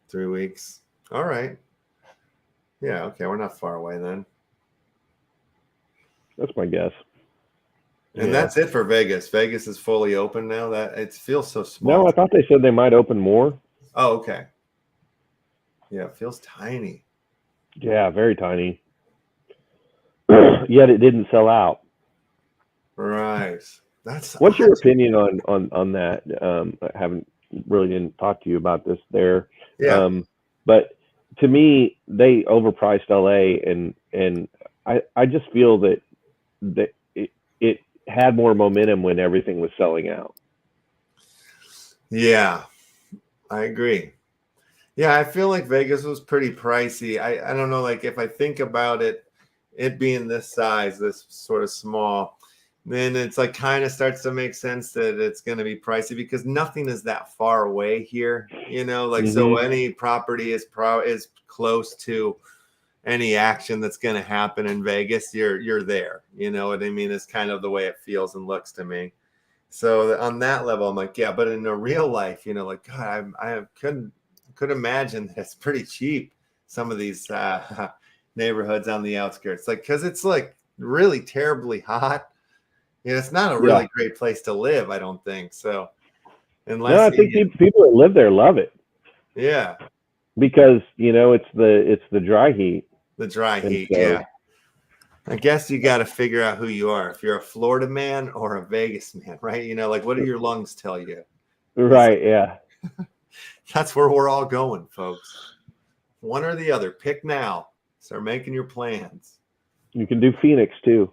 3 weeks. All right. Yeah. Okay. We're not far away then. That's my guess. And that's it for Vegas. Vegas is fully open now. That it feels so small. No, I thought they said they might open more. Oh, okay. Yeah, it feels tiny. Yeah, very tiny. Yet it didn't sell out. Right. What's your opinion on that? I didn't talk to you about this there. Yeah. But to me, they overpriced LA, and I just feel that it had more momentum when everything was selling out. Yeah, I agree. Yeah, I feel like Vegas was pretty pricey. I don't know, like if I think about it being this size, this sort of small, then it's like kind of starts to make sense that it's going to be pricey because nothing is that far away here, you know, like so any property is close to any action that's going to happen in Vegas, you're there. You know what I mean? It's kind of the way it feels and looks to me. So on that level, I'm like, yeah, but in a real life, you know, like God, I could imagine that it's pretty cheap. Some of these neighborhoods on the outskirts, like because it's like really terribly hot. You know, it's not a really great place to live. I don't think so. Unless I think people that live there love it. Yeah, because you know it's the dry heat. The dry heat, yeah. I guess you got to figure out who you are. If you're a Florida man or a Vegas man, right? You know, like what do your lungs tell you? Right, yeah. That's where we're all going, folks. One or the other. Pick now. Start making your plans. You can do Phoenix too.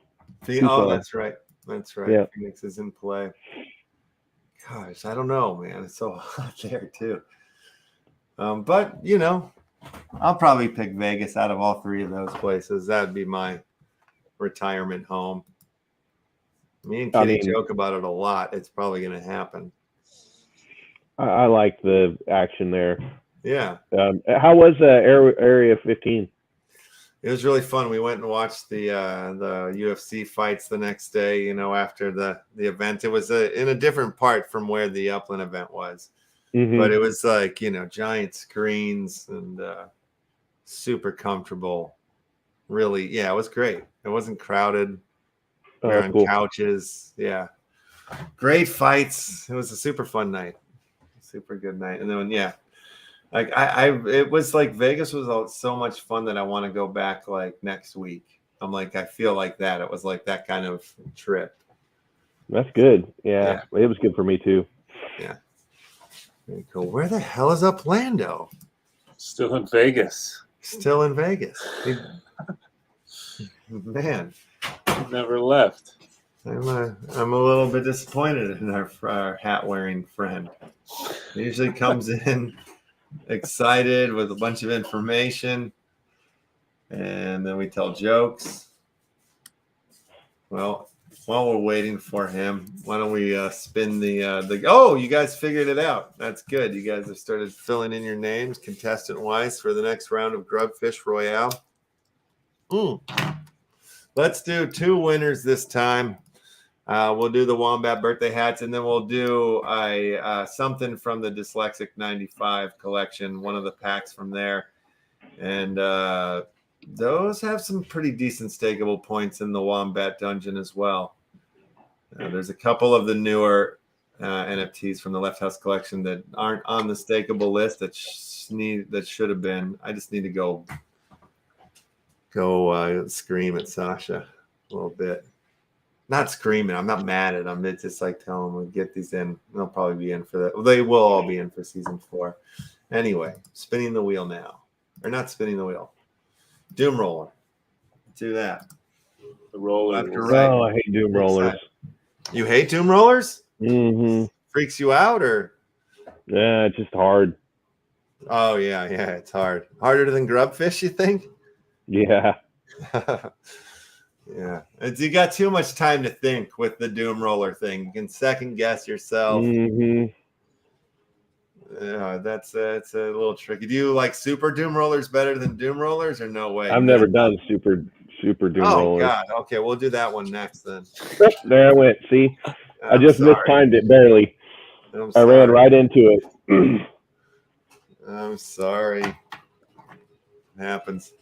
Oh, that's right. That's right. Yeah. Phoenix is in play. Gosh, I don't know, man. It's so hot there too. But you know, I'll probably pick Vegas out of all three of those places. That'd be my retirement home. Me and Kitty joke about it a lot. It's probably going to happen. I like the action there. Yeah. How was Area 15? It was really fun. We went and watched the UFC fights the next day. You know, after the event, it was in a different part from where the Upland event was. But it was like, you know, giant screens and super comfortable. Really, yeah, it was great. It wasn't crowded. We were on couches. Yeah. Great fights. It was a super fun night. Super good night. And then, yeah, like it was like Vegas was so much fun that I want to go back like next week. I'm like, I feel like that. It was like that kind of trip. That's good. Yeah. It was good for me too. Yeah. Very cool. Where the hell is Uplando? Still in Vegas. Still in Vegas. Man. Never left. I'm a little bit disappointed in our hat-wearing friend. He usually comes in excited with a bunch of information, and then we tell jokes. Well, while we're waiting for him, why don't we spin the? Oh, you guys figured it out. That's good. You guys have started filling in your names contestant-wise for the next round of Grubfish Royale. Let's do 2 winners this time. We'll do the Wombat birthday hats, and then we'll do something from the Dyslexic 95 collection, one of the packs from there. And those have some pretty decent stakeable points in the Wombat dungeon as well. There's a couple of the newer NFTs from the LeftHouse collection that aren't on the stakeable list that should have been. I just need to go scream at Sasha a little bit. Not screaming. I'm not mad at them. It's just like telling them we'll get these in. They'll probably be in for that. Well, they will all be in for season 4. Anyway, spinning the wheel now. Or not spinning the wheel. Doom roller. Do that. The roller. Left or right. Oh, I hate Doom rollers. You hate Doom rollers? Mm-hmm. Freaks you out, or? Yeah, it's just hard. Oh, yeah, it's hard. Harder than Grubfish, you think? Yeah. Yeah. You got too much time to think with the Doom roller thing. You can second guess yourself. Mm-hmm. It's a little tricky. Do you like super Doom rollers better than Doom rollers, or no way? I've never done super Doom rollers. Oh, God. Okay, we'll do that one next then. There I went. See? I just mistimed it barely. I ran right into it. I'm sorry. It happens.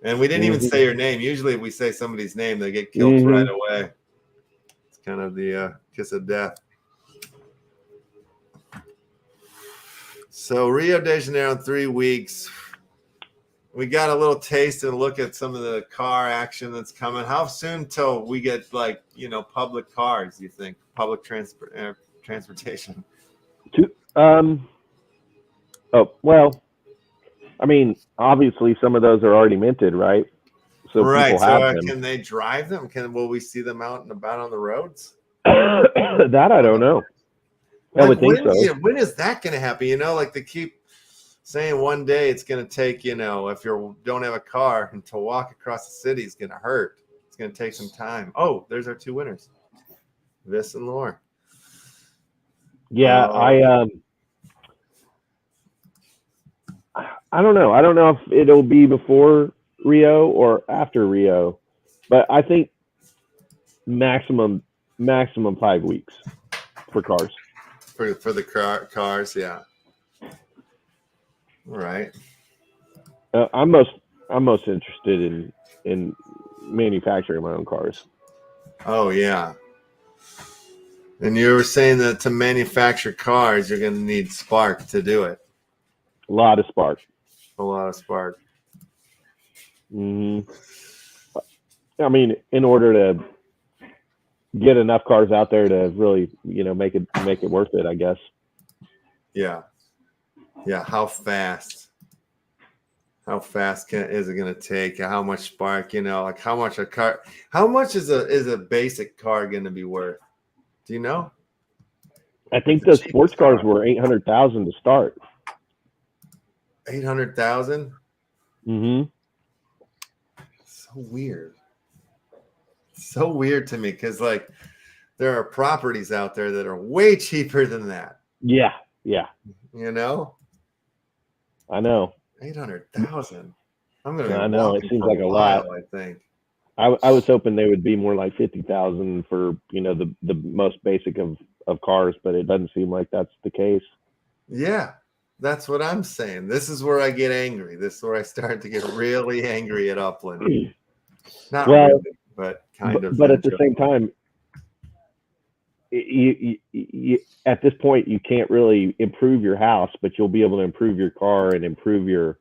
And we didn't even say your name. Usually if we say somebody's name, they get killed right away. It's kind of the kiss of death. So Rio de Janeiro in 3 weeks. We got a little taste and look at some of the car action that's coming. How soon till we get public cars, you think? Public transportation? Oh, well, I mean, obviously some of those are already minted, right? So right. people have them. Can they drive them? Will we see them out and about on the roads? That I don't know. I would think so. When is that going to happen? Like they keep saying one day it's going to take, if you don't have a car, and to walk across the city is going to hurt. It's going to take some time. Oh, there's our 2 winners, Vis and Lore. Yeah, I don't know. I don't know if it'll be before Rio or after Rio, but I think maximum 5 weeks for cars. For the cars, yeah. All right. I'm most interested in manufacturing my own cars. Oh yeah. And you were saying that to manufacture cars, you're going to need spark to do it. A lot of spark. Mm-hmm. I mean, in order to get enough cars out there to really, make it worth it, I guess. Yeah. How fast is it going to take? How much spark? Like how much is a basic car going to be worth? Do you know? I think the sports cars were $800,000 to start. 800,000. Mm-hmm. So weird to me, because like there are properties out there that are way cheaper than that. Yeah. I know. 800,000. I'm gonna. I know. It seems like a lot. I think. I was hoping they would be more like 50,000 for the most basic of cars, but it doesn't seem like that's the case. Yeah, that's what I'm saying. This is where I get angry. This is where I start to get really angry at Upland. Not really, but kind of. But at the same time, you at this point you can't really improve your house, but you'll be able to improve your car and improve your.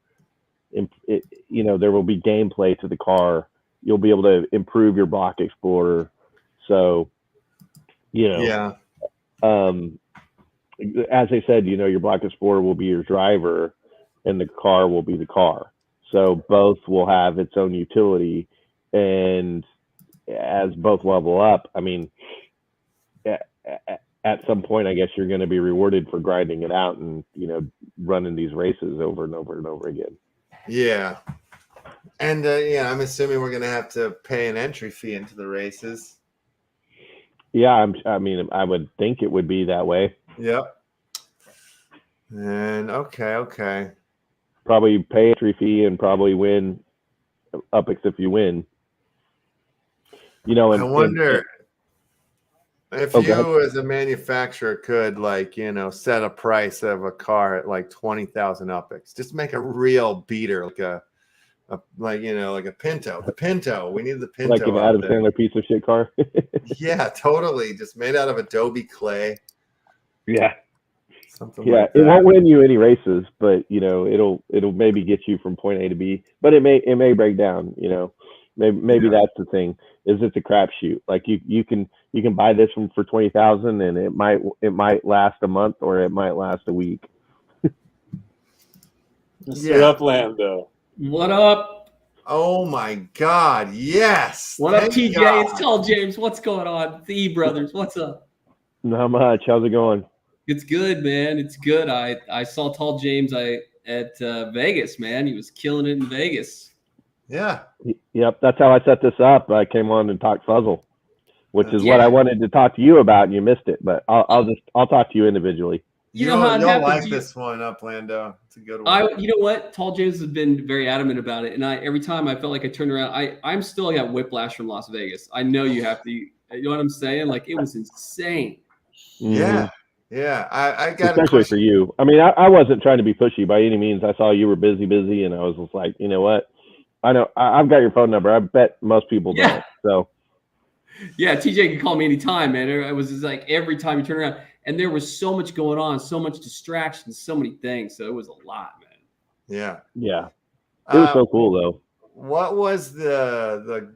There will be gameplay to the car. You'll be able to improve your Block Explorer. So, yeah. As I said, your Block Explorer will be your driver and the car will be the car. So both will have its own utility. And as both level up, I mean, at some point, I guess you're going to be rewarded for grinding it out and, running these races over and over and over again. Yeah. And I'm assuming we're going to have to pay an entry fee into the races. Yeah, I mean, I would think it would be that way. Yep. And okay. Probably pay entry fee and probably win Upix if you win. You know, I wonder if go you as a manufacturer could, like, you know, set a price of a car at like 20,000 Upix. Just make a real beater, like you know, like a Pinto. The Pinto. We need the Pinto. Like an Adam Sandler piece of shit car. Yeah, totally. Just made out of Adobe clay. Yeah. Something Yeah, like that. it won't win you any races, but you know, it'll maybe get you from point A to B. But it may break down. You know, maybe that's the thing. Is it's a crapshoot. Like you can buy this one for 20,000 and it might last a month or it might last a week. Mr. Uplando. What up? Oh my God! Yes. What up, TJ? God. It's TallJames. What's going on? The E brothers. What's up? Not much. How's it going? It's good, man. It's good. I saw TallJames at Vegas, man. He was killing it in Vegas. Yeah. Yep. That's how I set this up. I came on and talked Fuzzle, which is what I wanted to talk to you about, and you missed it. But I'll talk to you individually. You know how it you'll like this one, Uplando. It's a good one. You know what? TallJames has been very adamant about it, and every time I felt like I turned around, I'm still got whiplash from Las Vegas. I know you have to. You know what I'm saying? Like it was insane. Yeah. Yeah, I got especially for you. I mean, I wasn't trying to be pushy by any means. I saw you were busy, and I was just like, you know what? I know I've got your phone number. I bet most people don't. So, yeah, TJ can call me anytime, man. It was just like every time you turn around, and there was so much going on, so much distraction, so many things. So it was a lot, man. Yeah, yeah. It was so cool, though. What was the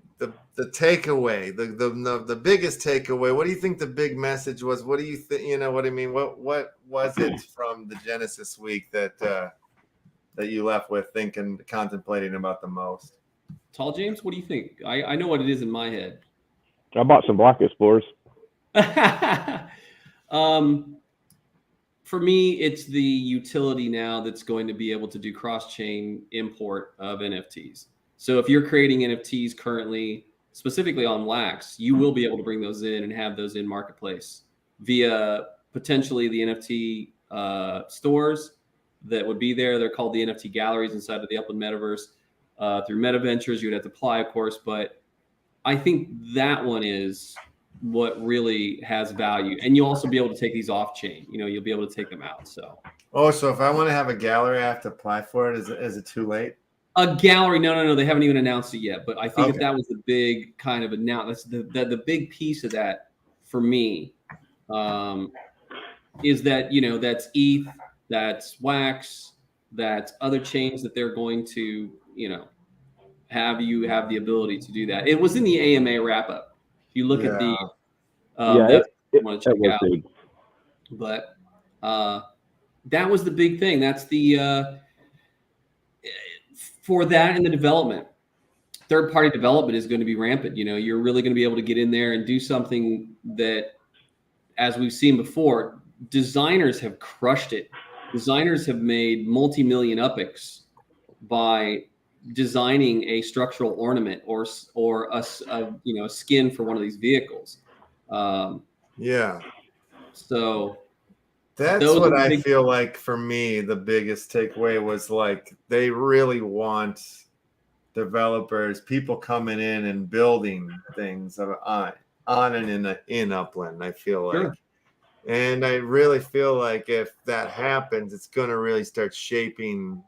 takeaway, the biggest takeaway? What do you think the big message was? What do you think? You know what I mean? What was it from the Genesis week that you left with contemplating about the most? TallJames, what do you think? I know what it is in my head. I bought some Block Explorers. For me, it's the utility now that's going to be able to do cross-chain import of NFTs. So if you're creating NFTs currently, specifically on Wax, you will be able to bring those in and have those in marketplace via potentially the NFT stores that would be there. They're called the NFT galleries inside of the Upland metaverse. Through Meta Ventures, you would have to apply, of course, but I think that one is what really has value. And you'll also be able to take these off chain. You know, you'll be able to take them out. So if I want to have a gallery, I have to apply for it. Is it too late? A gallery? No. They haven't even announced it yet. But I think that was the big kind of announcement. That's the big piece of that for me is that, you know, that's ETH, that's Wax, that's other chains that they're going to, you know, have you have the ability to do that. It was in the AMA wrap up. If you look at the it want to check out. Big. But that was the big thing. That's the for that and the development. Third-party development is going to be rampant. You know, you're really going to be able to get in there and do something that, as we've seen before, designers have crushed it. Designers have made multi-million Upix by designing a structural ornament or a skin for one of these vehicles. So that's what I feel like for me, the biggest takeaway was like they really want developers, people coming in and building things on and in Upland. I feel like. Sure. And I really feel like if that happens, it's going to really start shaping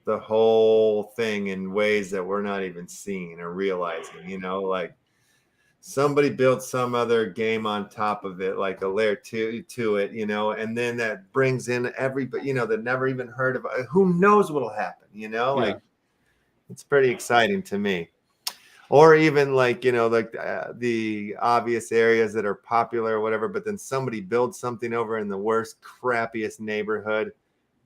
the whole thing in ways that we're not even seeing or realizing, you know, like somebody built some other game on top of it, like a layer to it, you know, and then that brings in everybody, you know, that never even heard of it. Who knows what'll happen, you know, like it's pretty exciting to me. Or even like, you know, like the obvious areas that are popular or whatever, but then somebody builds something over in the worst, crappiest neighborhood,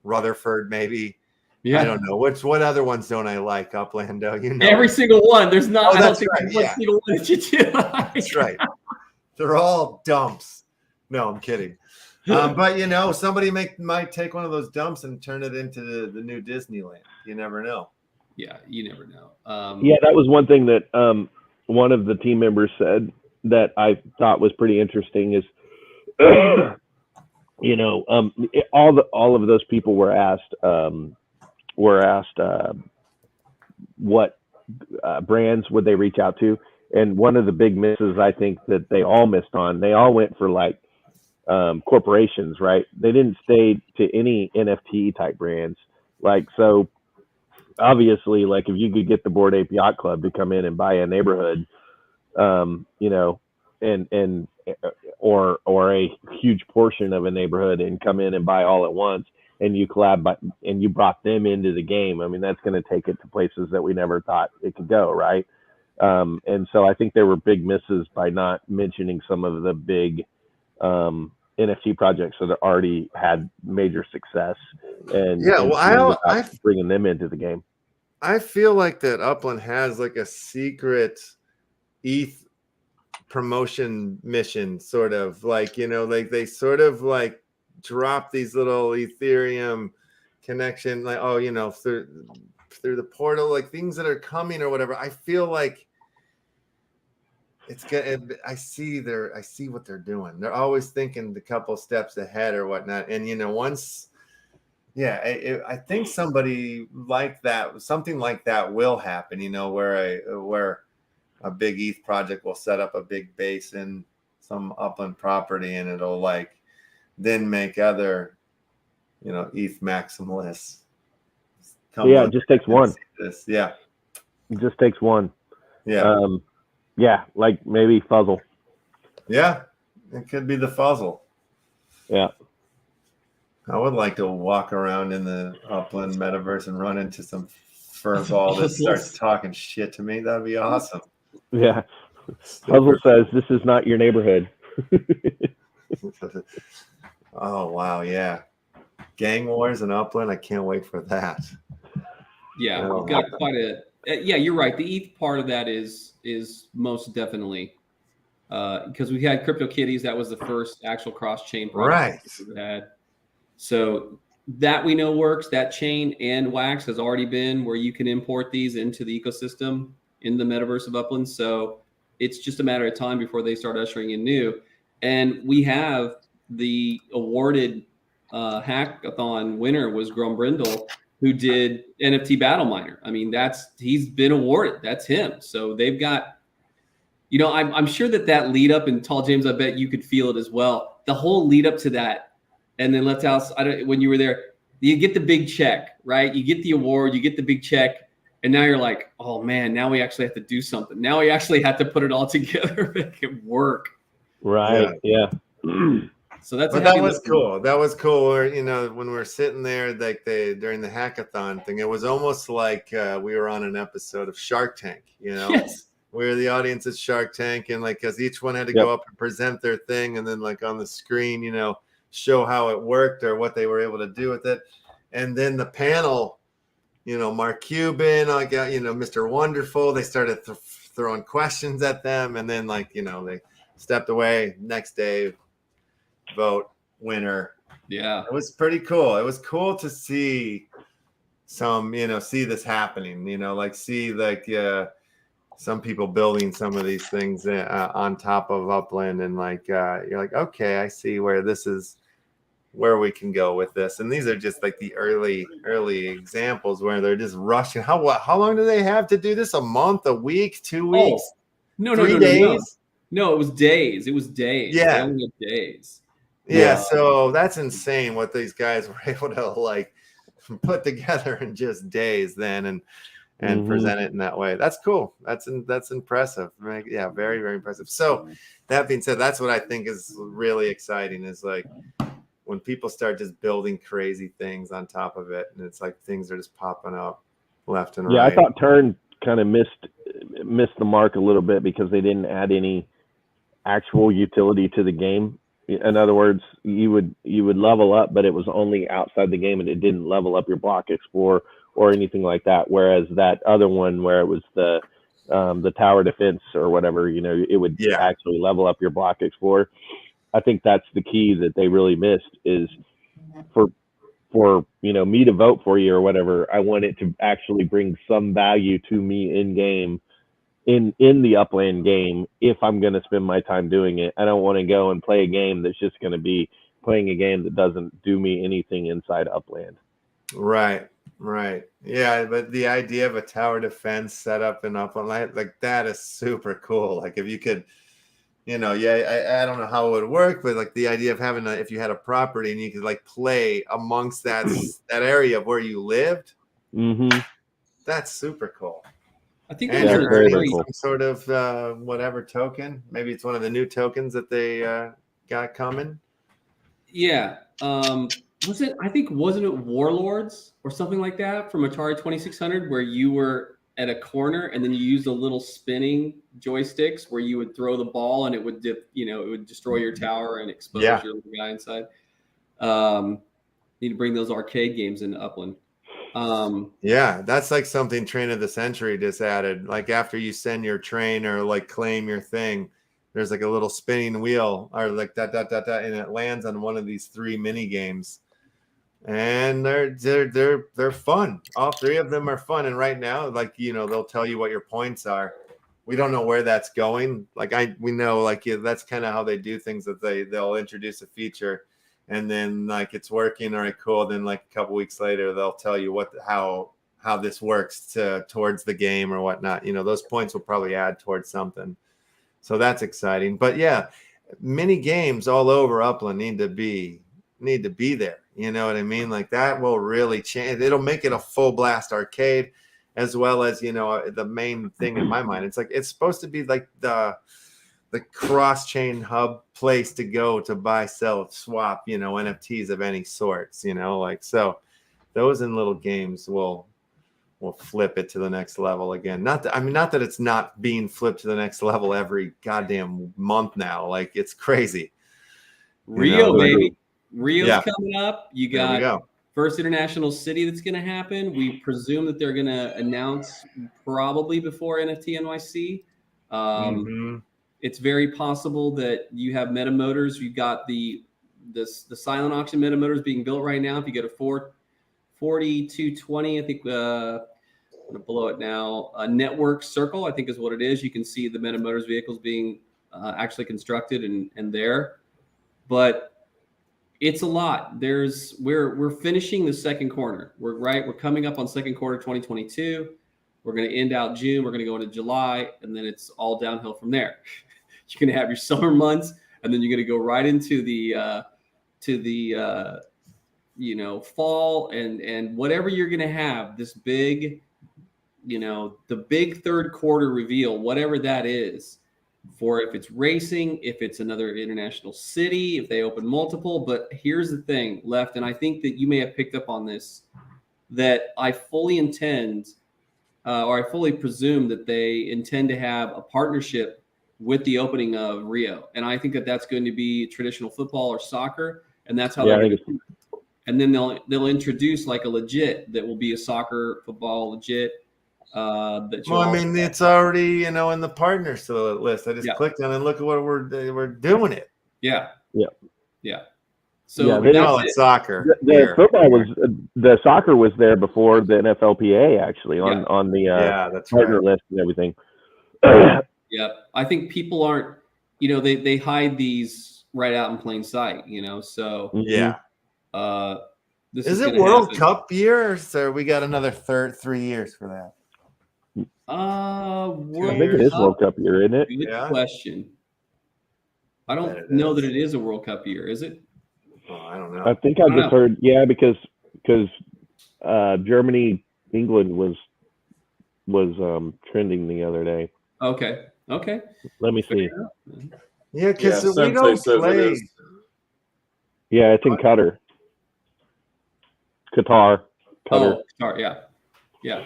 Rutherford, maybe. Yeah. I don't know. What other ones don't I like, Uplando? You know, every single one. There's not. I don't think there's one single one that you do. That's right. They're all dumps. No, I'm kidding. But you know, somebody might take one of those dumps and turn it into the new Disneyland. You never know. Yeah, you never know. Yeah, that was one thing that one of the team members said that I thought was pretty interesting is, you know, all of those people were asked what brands would they reach out to, and one of the big misses I think that they all missed on, they all went for like corporations, right? They didn't stay to any NFT type brands. Like, so obviously, like if you could get the Bored Ape Yacht Club to come in and buy a neighborhood, you know, and or a huge portion of a neighborhood and come in and buy all at once, and you collab and you brought them into the game. I mean, that's going to take it to places that we never thought it could go, right? And so I think there were big misses by not mentioning some of the big NFT projects that already had major success, and Yeah, well, I bringing them into the game. I feel like that Upland has like a secret ETH promotion mission, sort of like, you know, like they sort of like drop these little Ethereum connection, like, oh, you know, through the portal, like things that are coming or whatever. I feel like it's good. I see what they're doing. They're always thinking a couple steps ahead or whatnot. And, you know, once, yeah, I think something like that will happen, you know, where a big ETH project will set up a big base in some Upland property, and it'll like then make other, you know, ETH maximalists come. Yeah, it just takes one. Yeah, it just takes one. Yeah. Yeah, like maybe Fuzzle. Yeah, it could be the Fuzzle. Yeah. I would like to walk around in the Upland metaverse and run into some furball that starts talking shit to me. That'd be awesome. Yeah. Puzzle says this is not your neighborhood. Oh, wow. Yeah. Gang wars in Upland. I can't wait for that. Yeah, we've got quite a. Yeah, you're right. The ETH part of that is most definitely because we had CryptoKitties. That was the first actual cross-chain project we had. So that we know works. That chain and Wax has already been where you can import these into the ecosystem in the metaverse of Upland. So it's just a matter of time before they start ushering in new. And we have the awarded hackathon winner was Grombrindle, who did NFT Battle Miner. I mean, he's been awarded. That's him. So they've got, you know, I'm sure that lead up, and TallJames, I bet you could feel it as well. The whole lead up to that, and then LeftHouse, when you were there, you get the big check, right? You get the award, you get the big check, and now you're like, oh man, now we actually have to do something. Now we actually have to put it all together, make it work. Right. Yeah. So that was cool. That was cool. Where, you know, when we were sitting there, like during the hackathon thing, it was almost like we were on an episode of Shark Tank. You know, yes. We were the audience at Shark Tank, and like, because each one had to go up and present their thing, and then like on the screen, you know, show how it worked or what they were able to do with it, and then the panel, you know, Mark Cuban, I got, you know, Mr. Wonderful. They started throwing questions at them, and then like, you know, they stepped away. Next day, vote winner. Yeah, it was pretty cool. It was cool to see see this happening, you know, like see like some people building some of these things on top of Upland, and like you're like, okay, I see where we can go with this. And these are just like the early examples where they're just rushing. How long do they have to do this? A month, a week, 2 weeks? No, 3 days? No, it was days. Yeah, they only had days. Yeah, so that's insane what these guys were able to like put together in just days then, and present it in that way. That's cool. That's impressive. Yeah, very, very impressive. So that being said, that's what I think is really exciting, is like when people start just building crazy things on top of it, and it's like things are just popping up left and right. Yeah, I thought Turn kind of missed the mark a little bit because they didn't add any actual utility to the game. In other words, you would level up, but it was only outside the game, and it didn't level up your block explorer or anything like that. Whereas that other one, where it was the tower defense or whatever, you know, it would actually level up your block explorer. I think that's the key that they really missed, is for you know, me to vote for you or whatever, I want it to actually bring some value to me in game in the Upland game if I'm going to spend my time doing it. I don't want to go and play a game that's just going to be playing a game that doesn't do me anything inside Upland. Right. Yeah, but the idea of a tower defense set up in Upland, like that is super cool. Like if you could, I don't know how it would work, but like the idea of having if you had a property and you could like play amongst that area of where you lived, that's super cool. I think and you're very earning cool. some sort of whatever token. Maybe it's one of the new tokens that they got coming. Yeah. Wasn't it Warlords or something like that from Atari 2600 where you were at a corner and then you used the little spinning joysticks where you would throw the ball and it would it would destroy your tower and expose your little guy inside. Need to bring those arcade games into Upland. Yeah, that's like something Train of the Century just added. Like after you send your train or like claim your thing, there's like a little spinning wheel or like that, and it lands on one of these 3 mini games. And they're fun. All 3 of them are fun. And right now, like, they'll tell you what your points are. We don't know where that's going. Like we know like that's kind of how they do things, that they'll introduce a feature and then like it's working. All right, cool. Then like a couple weeks later, they'll tell you how this works towards the game or whatnot. Those points will probably add towards something. So that's exciting. But yeah, mini games all over Upland need to be there. You know what I mean? Like that will really change. It'll make it a full blast arcade, as well as, the main thing in my mind. It's like, it's supposed to be like the cross-chain hub place to go to buy, sell, swap, NFTs of any sorts, like, so those in little games will flip it to the next level again. Not that it's not being flipped to the next level every goddamn month now. Like it's crazy. Rio, baby. Rio's coming up. You There we got go. first international city that's going to happen. We presume that they're going to announce probably before NFT NYC. It's very possible that you have Meta Motors. You've got the silent auction Meta Motors being built right now. If you go to 4220, I think I'm going to blow it now. Network Circle, I think is what it is. You can see the Meta Motors vehicles being actually constructed and there. But it's a lot. We're finishing the second quarter. We're coming up on second quarter 2022. We're going to end out June. We're going to go into July, and then it's all downhill from there. You're going to have your summer months, and then you're going to go right into the fall and whatever you're going to have. This big, the big third quarter reveal, whatever that is. For if it's racing, if it's another international city, if they open multiple. But here's the thing, Left, and I think that you may have picked up on this, that I fully intend, or I fully presume that they intend to have a partnership with the opening of Rio. And I think that that's going to be traditional football or soccer. And that's how they're going to do it. And then they'll introduce like a legit that will be a soccer, football legit. It's already in the partners list. I just clicked on it and look at what we're doing it. Yeah. So we call it soccer. The soccer was there before the NFLPA actually on the that's partner list and everything. Yeah, I think people aren't. They hide these right out in plain sight. So this is it World Cup year, or we got another 3 years for that? I think it is World Cup year, isn't it? Good question. I don't know that it is a World Cup year, is it? Oh, I don't know. I think I just heard, because Germany, England was trending the other day. Okay. Let me see. Yeah, because we don't play. Yeah, it's in Qatar. Oh, Qatar, yeah.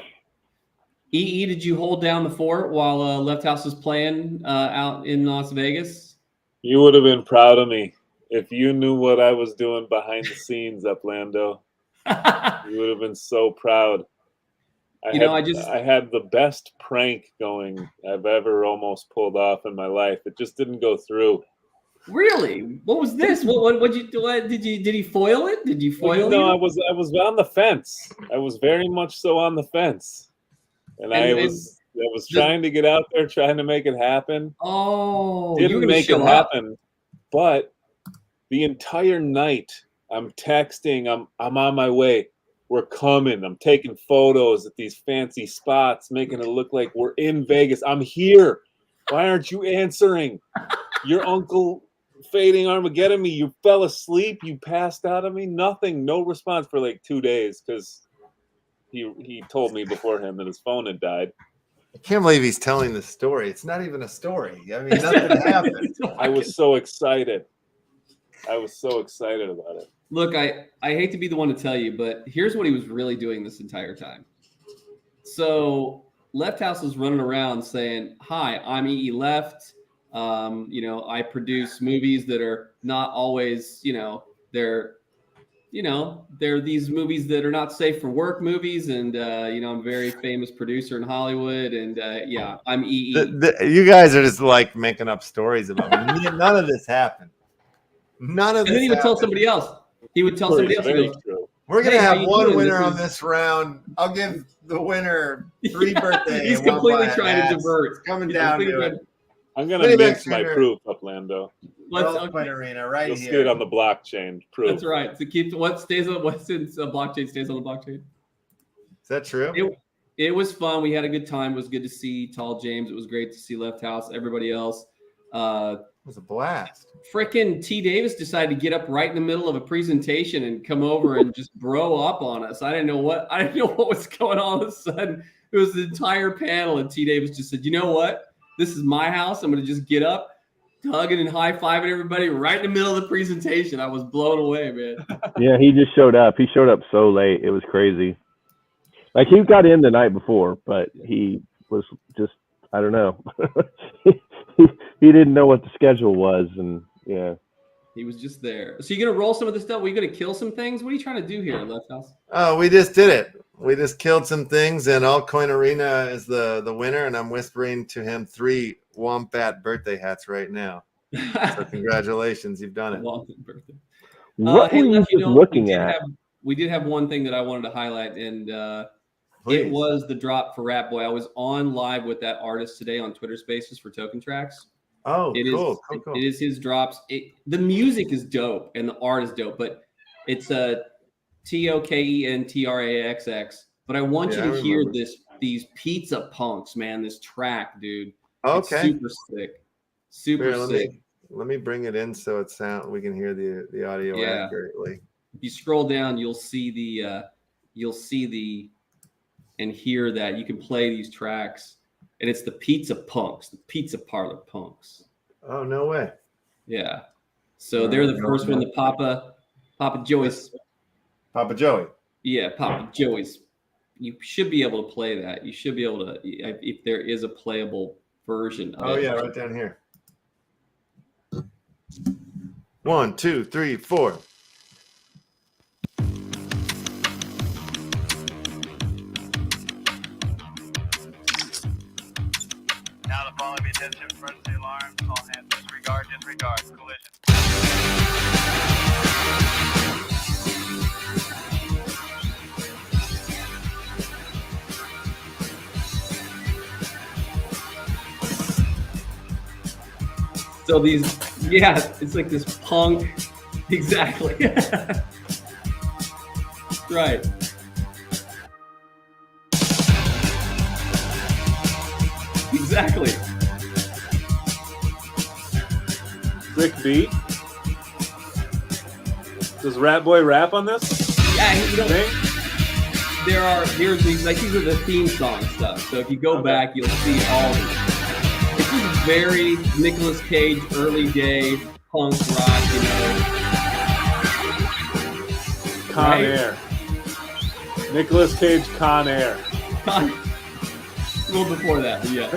EE, did you hold down the fort while LeftHouse was playing out in Las Vegas? You would have been proud of me if you knew what I was doing behind the scenes, Uplando. You would have been so proud. I had the best prank going I've ever almost pulled off in my life. It just didn't go through. Really? What was this? What you do? Did he foil it? Did you foil it? No, I was on the fence. I was very much so on the fence. And I was that was trying to get out there, trying to make it happen. Oh, Didn't make it happen. But the entire night, I'm texting. I'm on my way. We're coming. I'm taking photos at these fancy spots, making it look like we're in Vegas. I'm here. Why aren't you answering? Your uncle fading Armageddon me. You fell asleep. You passed out on me. Nothing. No response for like 2 days because he told me beforehand that his phone had died. I can't believe he's telling this story. It's not even a story. I mean, nothing happened. I was so excited. I was so excited about it. Look, I hate to be the one to tell you, but here's what he was really doing this entire time. So LeftHouse was running around saying, "Hi, I'm E.E. Left. I produce movies that are not always, they're these movies that are not safe for work movies, and I'm a very famous producer in Hollywood, and I'm E.E." You guys are just like making up stories about me. None of this happened. None of this. And then he would tell somebody else. He would tell somebody else. We're gonna have one winner on this round. I'll give the winner 3 birthdays. He's completely trying to divert. It's coming down to it. I'm gonna mix my proof, Uplando. Upland Arena right You'll here. see it on the blockchain. Proof. That's right. To keep what's in blockchain stays on the blockchain. Is that true? It was fun. We had a good time. It was good to see TallJames. It was great to see LeftHouse. Everybody else. It was a blast. Frickin' T. Davis decided to get up right in the middle of a presentation and come over and just bro up on us. I didn't know what was going on. All of a sudden, it was the entire panel, and T. Davis just said, "You know what? This is my house. I'm going to just get up, hugging and high-fiving everybody right in the middle of the presentation." I was blown away, man. Yeah, he just showed up. He showed up so late. It was crazy. Like, he got in the night before, but he was just, I don't know. He didn't know what the schedule was, and yeah. He was just there. So you going to roll some of this stuff? Are you going to kill some things? What are you trying to do here, LeftHouse? Oh, we just did it. We just killed some things, and Altcoin Arena is the winner, and I'm whispering to him 3 Wombat birthday hats right now. So congratulations, you've done it. What were you just looking at? We did have one thing that I wanted to highlight, and it was the drop for Rat Boy. I was on live with that artist today on Twitter Spaces for Token Tracks. Oh, cool. It is his drops. The music is dope, and the art is dope, but it's a TOKENTRAXX. But I want you to hear these Pizza Punks, man. This track, dude. Okay. It's super sick. Super sick. Let me bring it in so we can hear the audio accurately. If you scroll down, you'll see and hear that. You can play these tracks, and it's the Pizza Punks, the Pizza Parlor Punks. Oh, no way. Yeah. So they're the first one, the Papa Joey's. Papa Joey. Yeah, Papa Joey's. You should be able to play that. You should be able to, if there is a playable version of it. Oh, yeah, right down here. 1, 2, 3, 4. Now the following attention, emergency alarm, all hands disregard, collision. So it's like this punk. Exactly. Right. Exactly. Sick beat. Does Rat Boy rap on this? Yeah, these are the theme song stuff. So if you go back, you'll see all these. This is very Nicolas Cage early day punk rock, Con Air. Nicolas Cage Con Air. A little before that, but yeah.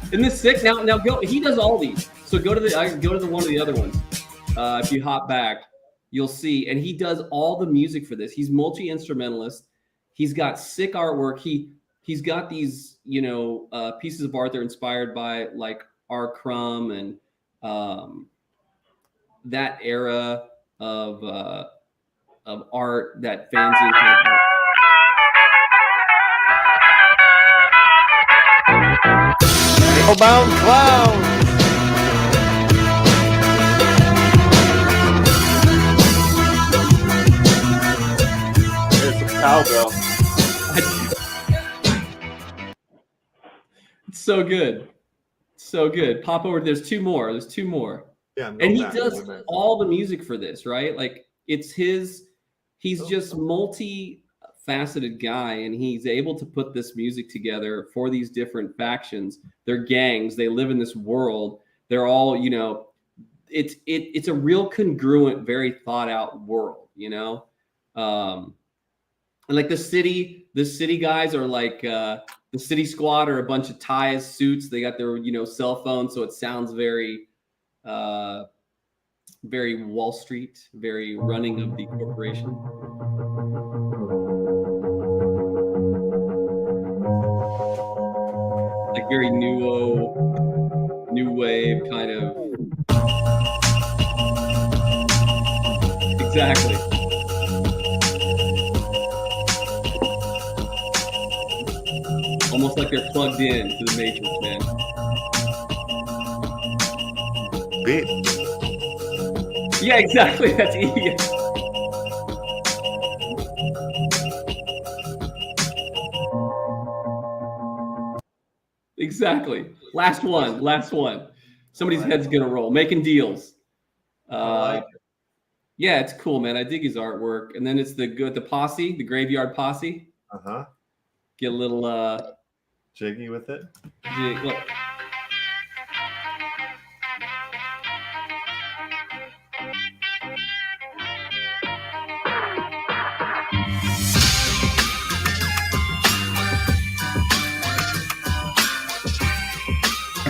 Isn't this sick? Now go. He does all these. So go to one of the other ones. If you hop back, you'll see, and he does all the music for this. He's multi-instrumentalist. He's got sick artwork. He's got these, pieces of art that are inspired by like R. Crumb and that era of art, that fanzine kind of art. Hellbound Clown. There's some cowbell. It's so good. So good. Pop over. There's two more. There's two more. Yeah, and he does all the music for this, right? Like it's his. He's just multi-faceted guy, and he's able to put this music together for these different factions. They're gangs. They live in this world. They're all, you know, it's a real congruent, very thought out world, you know. And like the city guys are like the city squad are a bunch of ties, suits. They got their, you know, cell phones, so it sounds very very Wall Street, very running of the corporation. Like very new wave kind of. Exactly. Almost like they're plugged in to the Matrix, man. Beat. Yeah, exactly. That's E. Exactly. Last one. Somebody's head's gonna roll. Making deals. Yeah, it's cool, man. I dig his artwork. And then it's the posse, the graveyard posse. Uh-huh. Get a little jiggy with it. Look.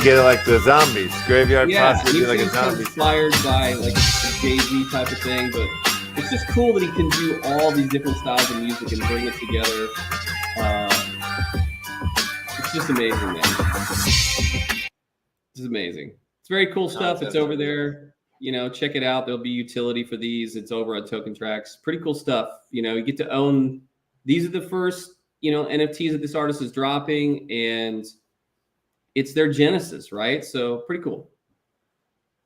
Get it like the zombies, graveyard posse. He's Like a zombie. inspired by like a Jay-Z type of thing, but it's just cool that he can do all these different styles of music and bring it together. It's just amazing, man. It's amazing. It's very cool stuff. It's over there. You know, check it out. There'll be utility for these. It's over on Token Tracks. Pretty cool stuff. You know, you get to own. These are the first, you know, NFTs that this artist is dropping, and it's their genesis, right? So pretty cool.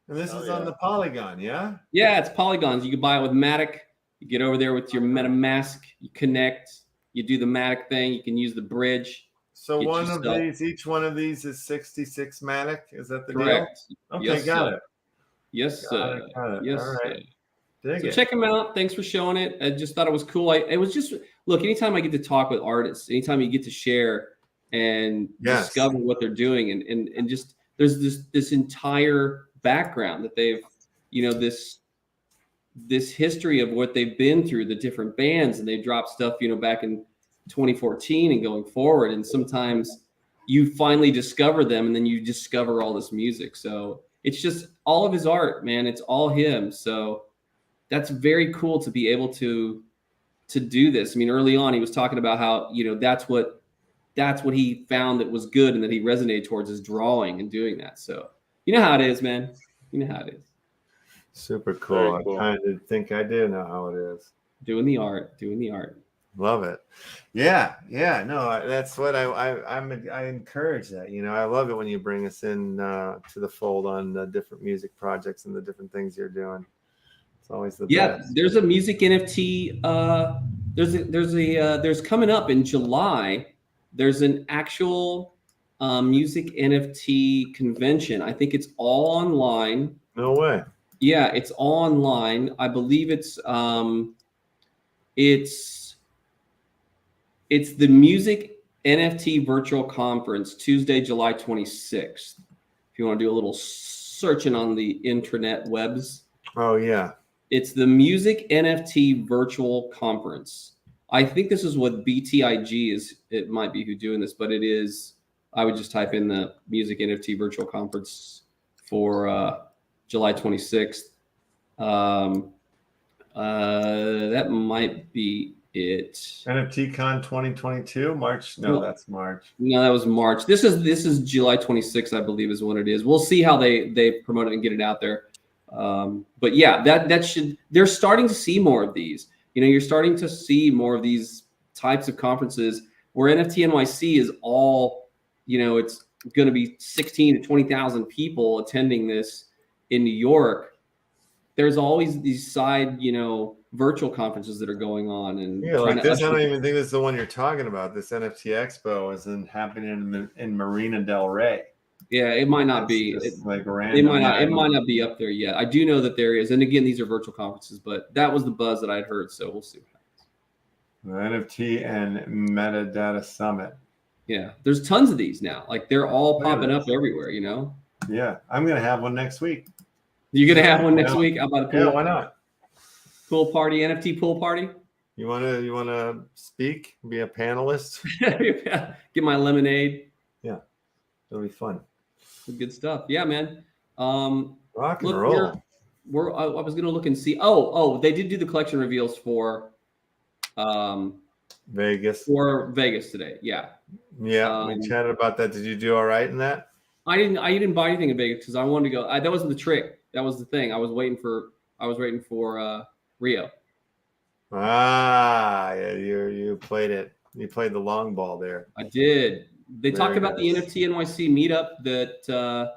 And this is on the Polygon, yeah? Yeah, it's Polygons. You can buy it with Matic. You get over there with your MetaMask. You connect. You do the Matic thing. You can use the bridge. So each one of these is 66 Matic. Is that the Correct. deal? Okay, yes, got sir. it. Yes, Got sir. it. Yes, all right. So check them out. Thanks for showing it. I just thought it was cool. It was just, look, anytime I get to talk with artists, anytime you get to share and discover what they're doing, and just there's this entire background that they've, you know, this history of what they've been through, the different bands, and they dropped stuff, you know, back in 2014 and going forward. And sometimes you finally discover them, and then you discover all this music. So it's just all of his art, man. It's all him. So that's very cool to be able to do this. I mean, early on, he was talking about how, you know, that's what he found that was good and that he resonated towards, is drawing and doing that. So you know how it is, man. You know how it is. Super cool. I kind of think I do know how it is. Doing the art. Love it. Yeah. No, that's what I encourage that. You know, I love it when you bring us in to the fold on the different music projects and the different things you're doing. It's always the best. Yeah, there's a music NFT. There's coming up in July. There's an actual music NFT convention. I think it's all online. No way. Yeah, it's all online. I believe it's the Music NFT Virtual Conference, Tuesday, July 26th. If you want to do a little searching on the intranet webs. Oh, yeah. It's the Music NFT Virtual Conference. I think this is what BTIG is. It might be who's doing this, but it is. I would just type in the Music NFT Virtual Conference for July 26th. That might be it. NFT Con 2022, March. No, that's March. No, that was March. This is July 26th, I believe, is what it is. We'll see how they promote it and get it out there. But yeah, that should. They're starting to see more of these. You know, you're starting to see more of these types of conferences where NFT NYC is all, you know, it's going to be 16 to 20,000 people attending this in New York, there's always these side, virtual conferences that are going on. And yeah, like this, I don't even think this is the one you're talking about. This NFT Expo isn't happening in Marina Del Rey. Yeah, it might not be. It's like random. It might not be up there yet. I do know that there is. And again, these are virtual conferences, but that was the buzz that I'd heard. So we'll see what happens. The NFT and Metadata Summit. Yeah, there's tons of these now. Like they're all popping up everywhere, Yeah, I'm going to have one next week. You're going to have one next week? How about a pool? Yeah, why not? Pool party, NFT pool party? You wanna speak? Be a panelist? Get my lemonade. Yeah, it'll be fun. Good stuff. Yeah, man. Rock and roll. I was gonna look and see. Oh, they did do the collection reveals for Vegas. For Vegas today. Yeah. Yeah, we chatted about that. Did you do all right in that? I didn't buy anything in Vegas because I wanted to go. That wasn't the trick. That was the thing. I was waiting for Rio. Ah, yeah, you played it. You played the long ball there. I did. They talked about the NFT NYC meetup that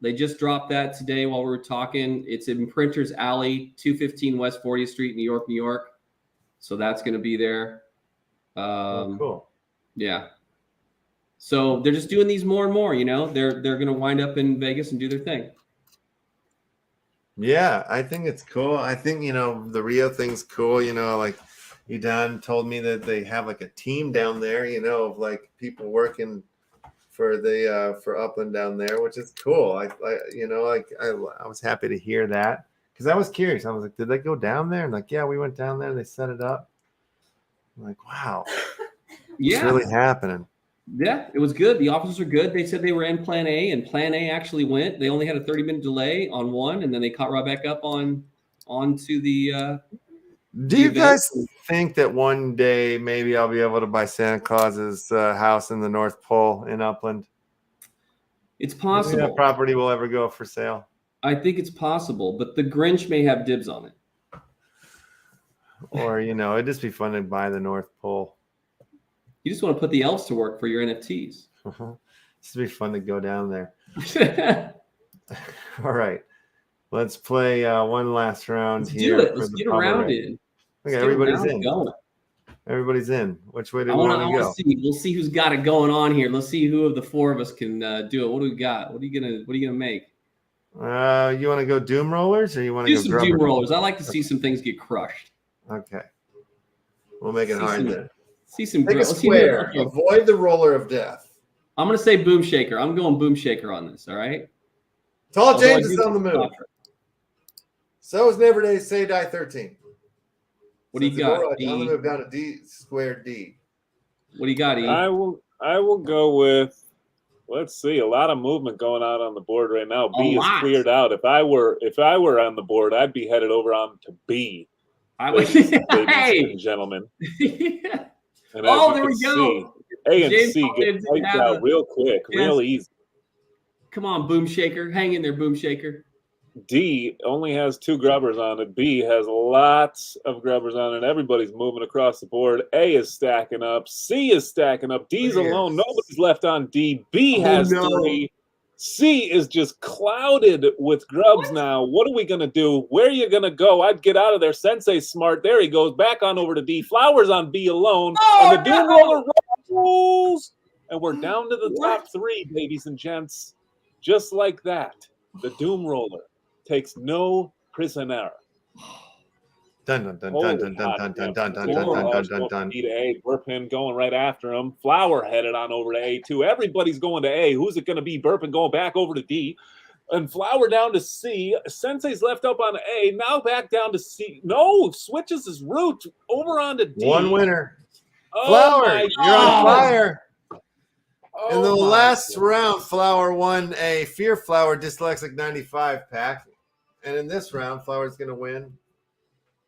they just dropped that today while we were talking. It's in Printers Alley, 215 West 40th Street, New York, New York. So that's going to be there. Cool. Yeah. So they're just doing these more and more. They're going to wind up in Vegas and do their thing. Yeah, I think it's cool. I think, the Rio thing's cool. Like Edan told me that they have like a team down there, of like people working for Upland down there, which is cool. I was happy to hear that because I was curious. I was like, did they go down there? And like, yeah, we went down there and they set it up. I'm like, wow, yeah, it's really happening. Yeah, it was good. The officers are good. They said they were in Plan A, and Plan A actually went. They only had a 30-minute delay on one, and then they caught right back up onto the. Do you guys think that one day maybe I'll be able to buy Santa Claus's house in the North Pole in Upland? It's possible. That property will ever go for sale? I think it's possible, but the Grinch may have dibs on it. Or it'd just be fun to buy the North Pole. You just want to put the elves to work for your NFTs. This would be fun to go down there. All right. Let's play one last round here. Let's get a round in. Okay, everybody's in. Everybody's in. Which way do we want to go? We'll see who's got it going on here. Let's see who of the four of us can do it. What do we got? What are you gonna make? You want to go doom rollers or you want to do some doom rollers? I like to see some things get crushed. Okay. We'll make it hard then. See some Take a square. Avoid the roller of death. I'm going to say boom shaker. I'm going boom shaker on this. All right. TallJames is on the move. So is Never Day Say Die 13. What do you got? On the move down to D squared D. What do you got, E? I will go with. Let's see. A lot of movement going on the board right now. B is cleared out. If I were on the board, I'd be headed over on to B. Ladies and gentlemen. Yeah. And there we go. A and James C get wiped out real quick, real easy. Come on, boom shaker. Hang in there, boom shaker. D only has 2 grubbers on it. B has lots of grubbers on it. Everybody's moving across the board. A is stacking up. C is stacking up. D's alone. Nobody's left on D. B has 3. C is just clouded with grubs now. What are we going to do? Where are you going to go? I'd get out of there. Sensei's smart. There he goes. Back on over to D. Flowers on B alone. And the Doom Roller rolls. And we're down to the top 3, ladies and gents. Just like that. The Doom Roller takes no prisoner. Dun dun dun dun dun dun dun dun dun dun dun dun dun. Burpin going right after him. Flower headed on over to A2. Everybody's going to A. Who's it going to be? Burpin going back over to D. And Flower down to C. Sensei's left up on A. Now back down to C. No, switches his route over on to D. One winner. Flower, you're on fire. In the last round, Flower won a Fear Flower Dyslexic 95 pack. And in this round, Flower's going to win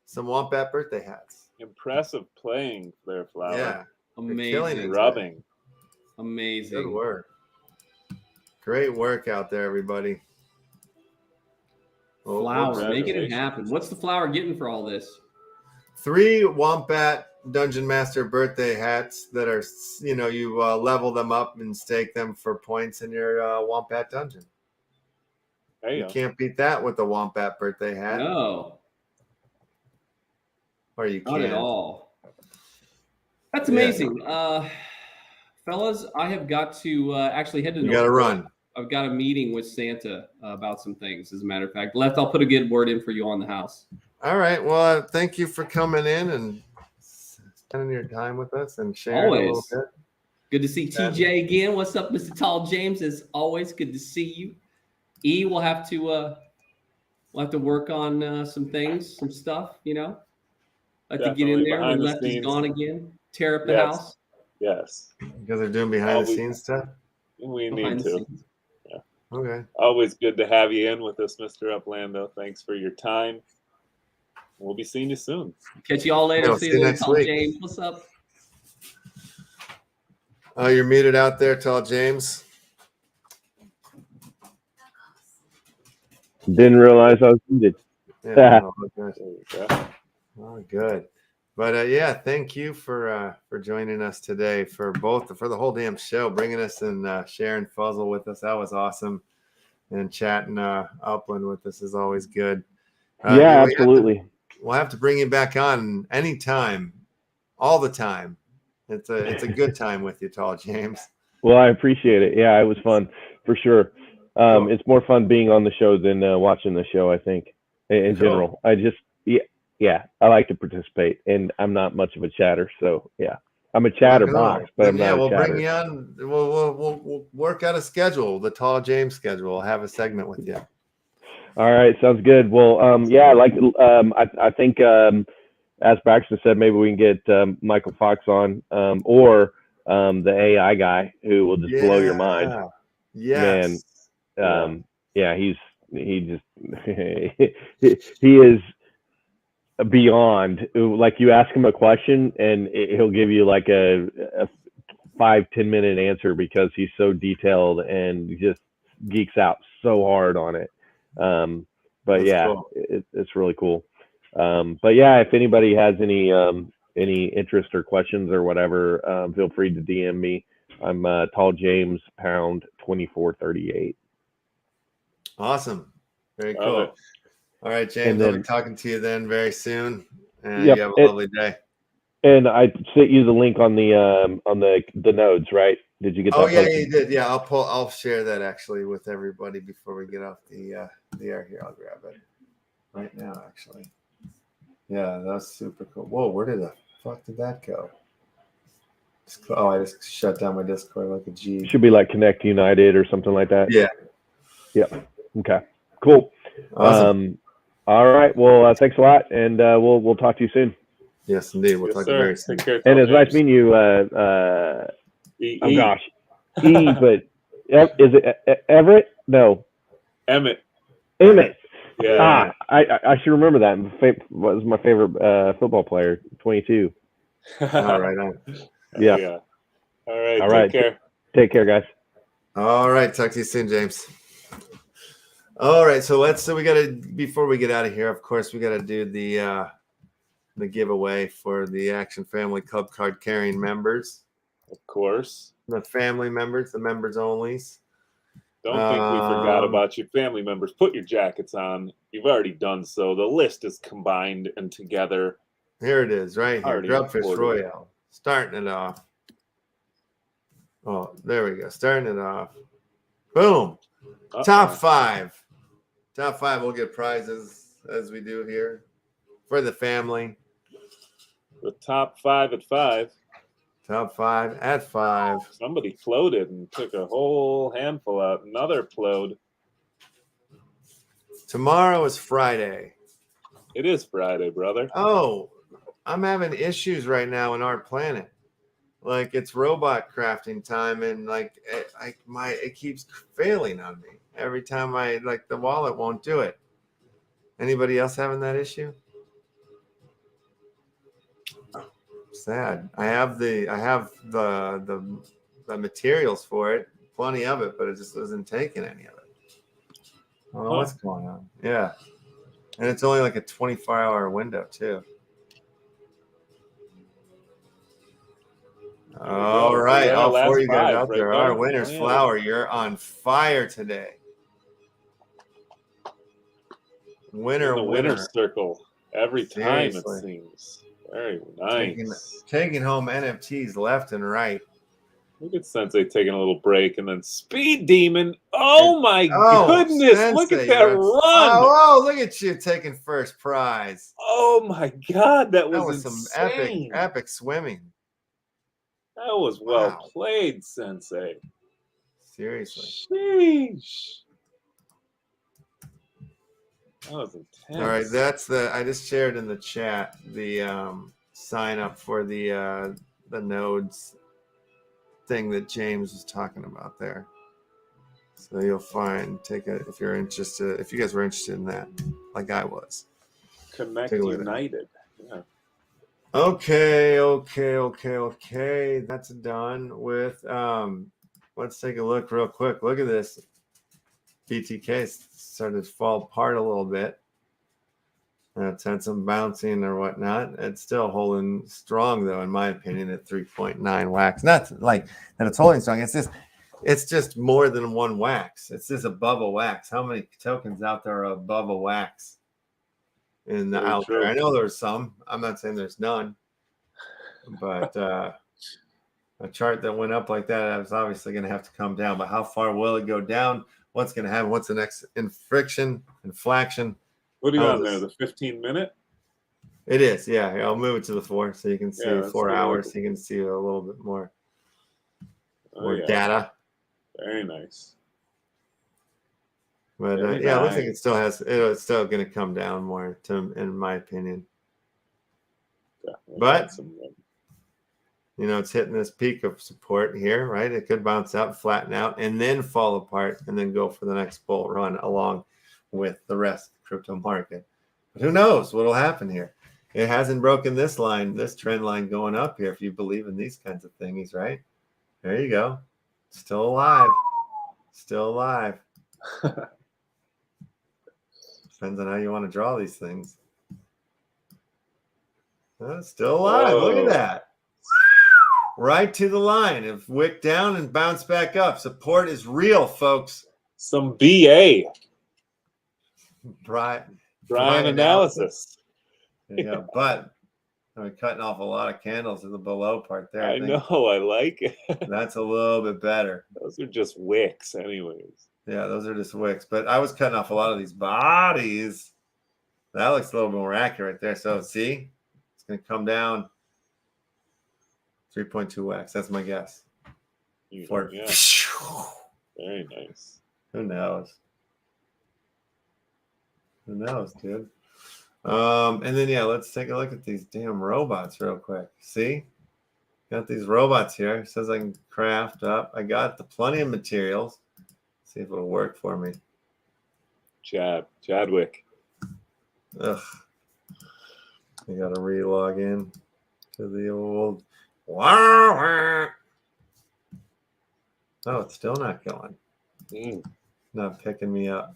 some Wombat birthday hats. Impressive playing there, Flower. Yeah. Amazing. Rubbing. Amazing. Good work. Great work out there, everybody. Flower, making it happen. What's the Flower getting for all this? 3 Wombat Dungeon Master birthday hats that are, you level them up and stake them for points in your Wombat dungeon. There you You go. can't beat that with the Wombat birthday hat. No, Or you not can. at all. That's Yeah. amazing. Fellas, I have got to actually head to You got to run. I've got a meeting with Santa about some things, as a matter of fact. Left, I'll put a good word in for you on the house. All right. Well, thank you for coming in and spending your time with us and sharing a little bit. Good to see TJ again. What's up, Mr. TallJames? As always, good to see you. E, we'll have to work on some things, some stuff, Like to get in there when Left is gone again. Tear up the house. Yes. Because they're doing behind the scenes stuff? We need to. Yeah. Okay. Always good to have you in with us, Mr. Uplando. Thanks for your time. We'll be seeing you soon. Catch you all later. See you next week. James, what's up? Oh, you're muted out there, TallJames. Didn't realize I was muted. Yeah. Oh, good. But yeah, thank you for joining us today for the whole damn show, bringing us and sharing Fuzzle with us. That was awesome, and chatting Upland with us is always good. Yeah, absolutely. We'll have to bring you back on anytime, all the time. It's a good time with you, TallJames. Well, I appreciate it. Yeah, it was fun for sure. Cool. It's more fun being on the show than watching the show, I think, in general. I just, yeah, I like to participate, and I'm not much of a chatter, so yeah. I'm a chatterbox, but I'm not a we'll chatter. bring you on. We'll work out a schedule, the TallJames schedule. We'll have a segment with you. All right, sounds good. Well, yeah, I think as Braxton said, maybe we can get Michael Fox on, or the AI guy who will just blow your mind. Yes. Man, yeah, he is beyond. Like, you ask him a question and he'll give you like a 5-10 minute answer because he's so detailed and just geeks out so hard on it. But that's yeah, cool. it's really cool. But yeah, if anybody has any interest or questions or whatever, feel free to DM me. I'm TallJames pound 2438. Awesome. Very cool. All right, James. And then, I'll be talking to you then very soon. And yep, you have a lovely day. And I sent you the link on the nodes, right? Did you get that? Oh yeah, you did. Yeah, I'll share that actually with everybody before we get off the air here. I'll grab it right now, actually. Yeah, that's super cool. Whoa, where did the fuck did that go? Oh, I just shut down my Discord like a G. Should be like Connect United or something like that. Yeah. Yep. Okay. Cool. Awesome. All right. Well, thanks a lot, and we'll talk to you soon. Yes, indeed. We'll talk to you very soon. Take care, and it's nice meeting you. Oh gosh, but is it Everett? No, Emmett. Yeah. I should remember that. Was my favorite football player. 22. All right. On. Yeah. All right. Take care. Take care, guys. All right. Talk to you soon, James. All right. So we got to, before we get out of here, of course, we got to do the giveaway for the Action Family Club card carrying members. Of course. The family members, the members onlys. Don't think we forgot about you, family members. Put your jackets on. You've already done so. The list is combined and together. Here it is, right here. Grubfish Royale. Starting it off. Oh, there we go. Starting it off. Boom. Top 5. Top 5 will get prizes as we do here for the family. The top 5 at 5. Top 5 at 5. Somebody floated and took a whole handful out. Another float. Tomorrow is Friday. It is Friday, brother. Oh, I'm having issues right now in our planet. Like, it's robot crafting time, and like it keeps failing on me every time the wallet won't do it. Anybody else having that issue? Sad. I have the materials for it, plenty of it, but it just isn't taking any of it. Oh, what's going on? Yeah, and it's only like a 24-hour window too. All right, all four of you guys out there. Our right, winners, Flower, you're on fire today. Winner, in the winner's circle every Seriously. time, it seems. Very nice. Taking home NFTs left and right. Look at Sensei taking a little break, and then Speed Demon. Oh my goodness! Sensei, look at that run! Oh, look at you taking first prize. Oh my God, that was some insane. epic swimming. That was well played, Sensei. Seriously. Sheesh. That was intense. All right, that's I just shared in the chat the sign up for the nodes thing that James was talking about there. So you'll find, if you're interested, if you guys were interested in that, like I was. Connect United. Yeah. Okay. That's done with. Let's take a look real quick. Look at this. BTK started to fall apart a little bit. It's had some bouncing or whatnot. It's still holding strong, though, in my opinion, at 3.9 wax. Not like that it's holding strong. It's just more than one wax. It's just above a wax. How many tokens out there are above a wax out there? I know there's some. I'm not saying there's none. But a chart that went up like that is obviously going to have to come down. But how far will it go down? What's going to happen? What's the next inflection? What are you on there? The 15-minute? It is, yeah. I'll move it to the 4 so you can see 4 hours. So you can see a little bit more, data. Very nice. But it looks like it still has. It's still going to come down more, in my opinion. But it's hitting this peak of support here, right? It could bounce out, flatten out, and then fall apart, and then go for the next bull run along with the rest of the crypto market. But who knows what will happen here? It hasn't broken this line, this trend line going up here, if you believe in these kinds of thingies, right? There you go. Still alive. Depends on how you want to draw these things. Still alive. Whoa. Look at that. Right to the line. If wick down and bounce back up. Support is real, folks. Some BA. Brian analysis. Yeah, but I'm cutting off a lot of candles in the below part there. I know, I like it. That's a little bit better. Those are just wicks, anyways. Yeah, those are just wicks. But I was cutting off a lot of these bodies. That looks a little bit more accurate there. So see, it's going to come down 3.2 wax. That's my guess. Yeah. Very nice. Who knows? Who knows, dude? And then let's take a look at these damn robots real quick. See? Got these robots here. It says I can craft up. I got plenty of materials. See if it'll work for me. Chadwick. Ugh. I gotta re-log in to the old. Oh, it's still not going. Not picking me up.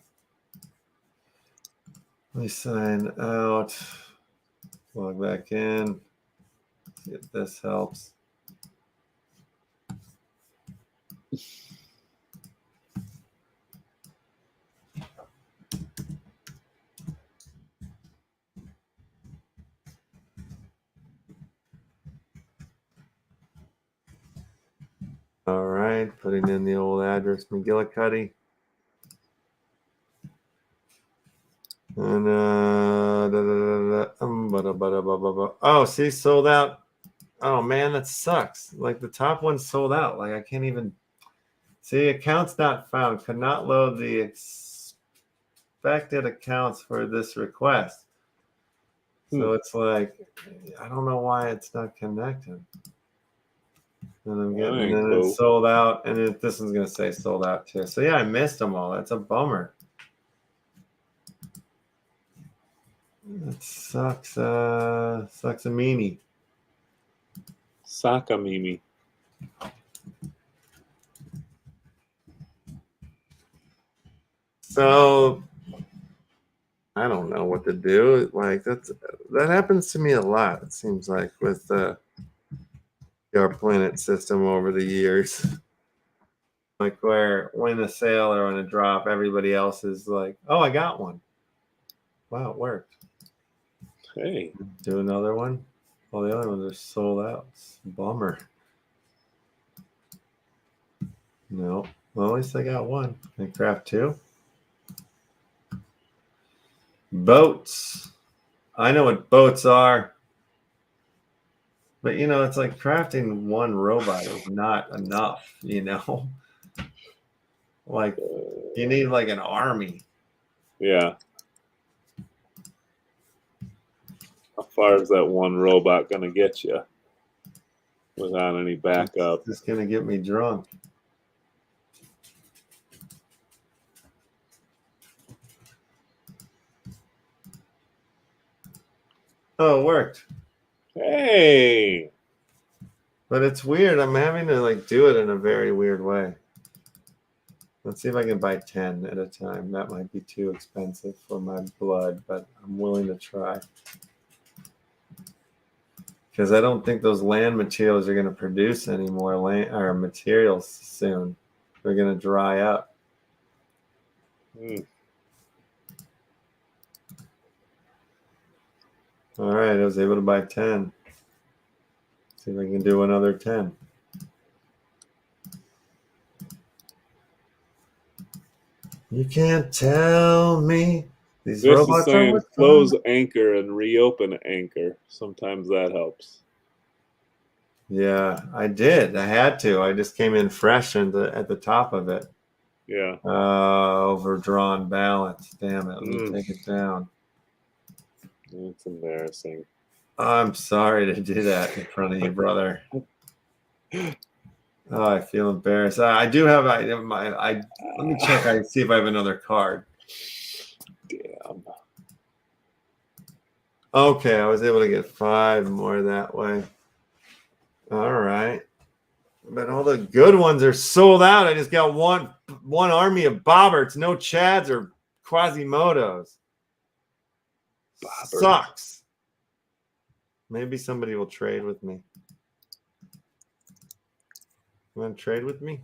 Let me sign out. Log back in. See if this helps. All right, putting in the old address, McGillicuddy. And oh, see, sold out. Oh man, that sucks. Like the top one sold out. Like I can't even see. Accounts not found. Could not load the expected accounts for this request. So it's like I don't know why it's not connected. And I'm getting, and then it's sold out, and this one's gonna say sold out too. So yeah, I missed them all. That's a bummer. That sucks. Sucks a meanie. Sakamimi. So I don't know what to do. Like that happens to me a lot. It seems like with our planet system over the years. Like where when a sale or on a drop, everybody else is like, oh, I got one. Wow, it worked. Hey. Do another one. All the other ones are sold out. It's a bummer. No. Well, at least I got one. Can I craft two? Boats. I know what boats are. But, you know, it's like crafting one robot is not enough, you know? Like, you need like an army. Yeah. How far is that one robot going to get you without any backup? It's just going to get me drunk. Oh, it worked. Hey. But it's weird. I'm having to like do it in a very weird way. Let's see if I can buy 10 at a time. That might be too expensive for my blood, but I'm willing to try. Because I don't think those land materials are going to produce any more land or materials soon. They're going to dry up. All right, I was able to buy 10. See if I can do another 10. You can't tell me these This robots is saying are close anchor and reopen anchor. Sometimes that helps. Yeah, I did. I had to. I just came in fresh and at the top of it. Yeah. Overdrawn balance. Damn it. Let me take it down. It's embarrassing. I'm sorry to do that in front of you, brother. Oh, I feel embarrassed. I do have. Let me check. I see if I have another card. Damn. Okay, I was able to get 5 more that way. All right, but all the good ones are sold out. I just got one army of Bobberts, no Chads or Quasimodos. Sucks. Maybe somebody will trade with me. You want to trade with me?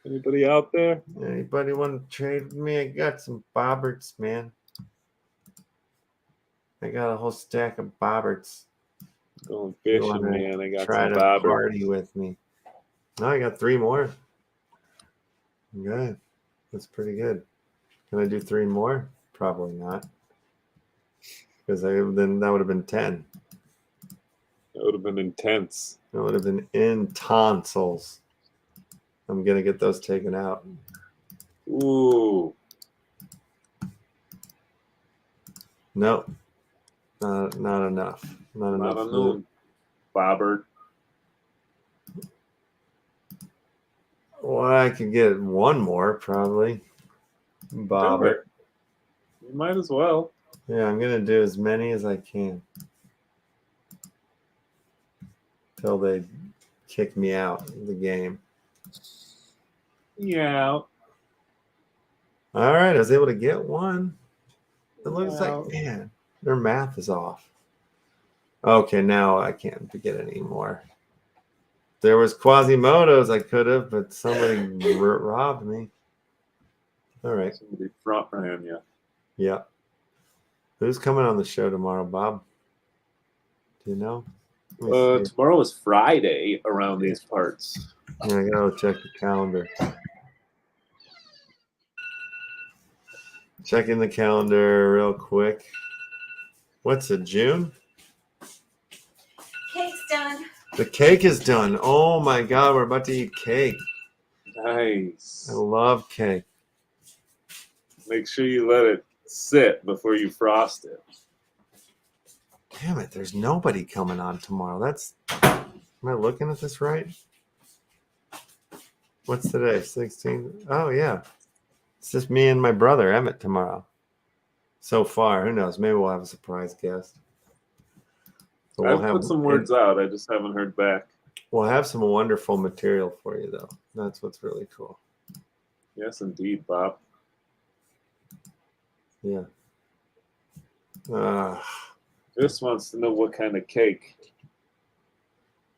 Anybody out there? Anybody want to trade with me? I got some Bobberts, man. I got a whole stack of Bobberts. Going fishing, man. I got try some to Bobberts. party with me. No, I got 3 more. Okay, that's pretty good. Can I do 3 more? Probably not, because then that would have been 10. That would have been intense. That would have been in tonsils. I'm gonna get those taken out. Ooh. Nope. Not enough. Not enough. Enough. Bobbert. Well, I could get 1 more probably. Bobbert. You might as well. Yeah, I'm gonna do as many as I can till they kick me out of the game. Yeah. All right, I was able to get 1. It looks like, man, their math is off. Okay, now I can't get any more. There was Quasimodos I could have, but somebody robbed me. All right. Somebody front ran you. Yeah. Who's coming on the show tomorrow, Bob? Do you know? Tomorrow is Friday around these parts. Yeah, I gotta check the calendar. Checking the calendar real quick. What's it, June? Cake's done. The cake is done. Oh my God, we're about to eat cake. Nice. I love cake. Make sure you let it sit before you frost it. Damn it, there's nobody coming on tomorrow. Am I looking at this right? What's today? 16? Oh, yeah. It's just me and my brother, Emmett, tomorrow. So far, who knows? Maybe we'll have a surprise guest. But I've put some words out. I just haven't heard back. We'll have some wonderful material for you, though. That's what's really cool. Yes, indeed, Bob. Yeah. Just wants to know what kind of cake.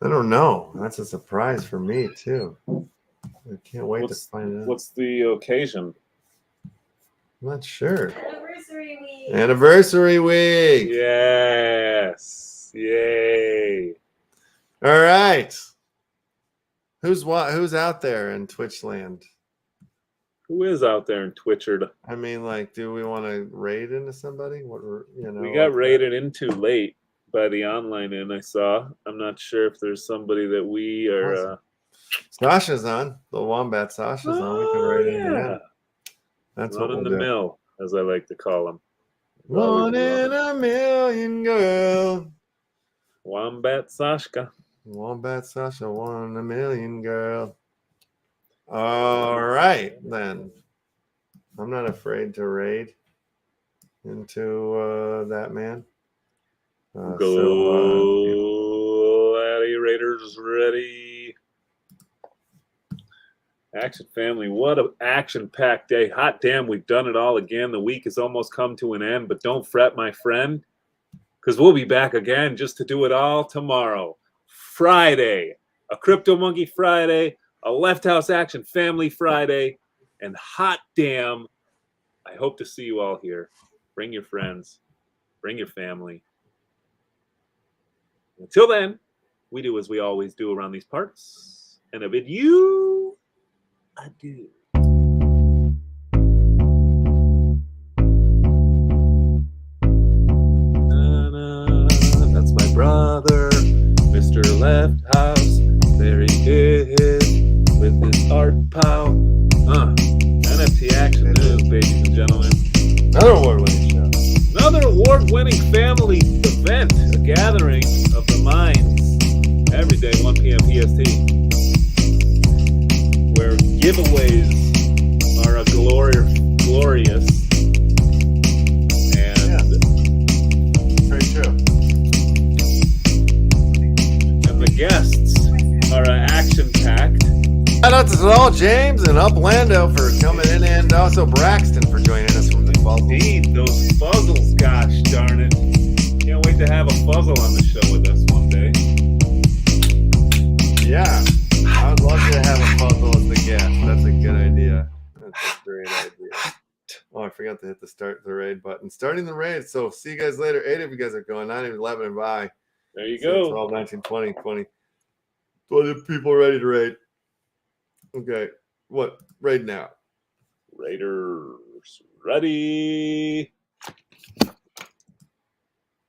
I don't know. That's a surprise for me too. I can't wait to find out. What's the occasion? I'm not sure. Anniversary week. Anniversary week. Yes. Yay. All right. Who's out there in Twitch land? Who is out there in Twitchard? I mean, like, do we want to raid into somebody? What, you know? We got raided into late by the online in. I saw. I'm not sure if there's somebody that we are. Sasha's on. The Wombat Sasha's on. We can raid into him. That's One what in we'll the do. mill, as I like to call him. One in a million, girl. Wombat Sashka. Wombat Sasha, 1 in a million, girl. All right, then. I'm not afraid to raid into that man. Gladiators ready. Action family, what an action-packed day. Hot damn, we've done it all again. The week has almost come to an end, but don't fret, my friend, because we'll be back again just to do it all tomorrow. Friday, a Crypto Monkey Friday, a LeftHouse Action Family Friday, and hot damn, I hope to see you all here. Bring your friends. Bring your family. Until then, we do as we always do around these parts, and I bid you adieu. That's my brother, Mr. LeftHouse. There he is with his art pow. NFT Action News, ladies and gentlemen. Another award-winning show. Another award-winning family event, a gathering of the minds, every day, 1 p.m. PST, where giveaways are glorious, and very true. And the guests are action-packed. Shout out to TallJames and Uplando for coming in, and also Braxton for joining us from the Fuzzle. Indeed, those fuzzles, gosh darn it. Can't wait to have a fuzzle on the show with us one day. Yeah, I would love to have a puzzle as the guest. That's a good idea. That's a great idea. Oh, I forgot to hit the start the raid button. Starting the raid. So see you guys later. 8 of you guys are going. 9, 11, and bye. There you go. 12, 19, 20, 20. 20 people ready to raid. Okay. What? Raid now. Raiders ready.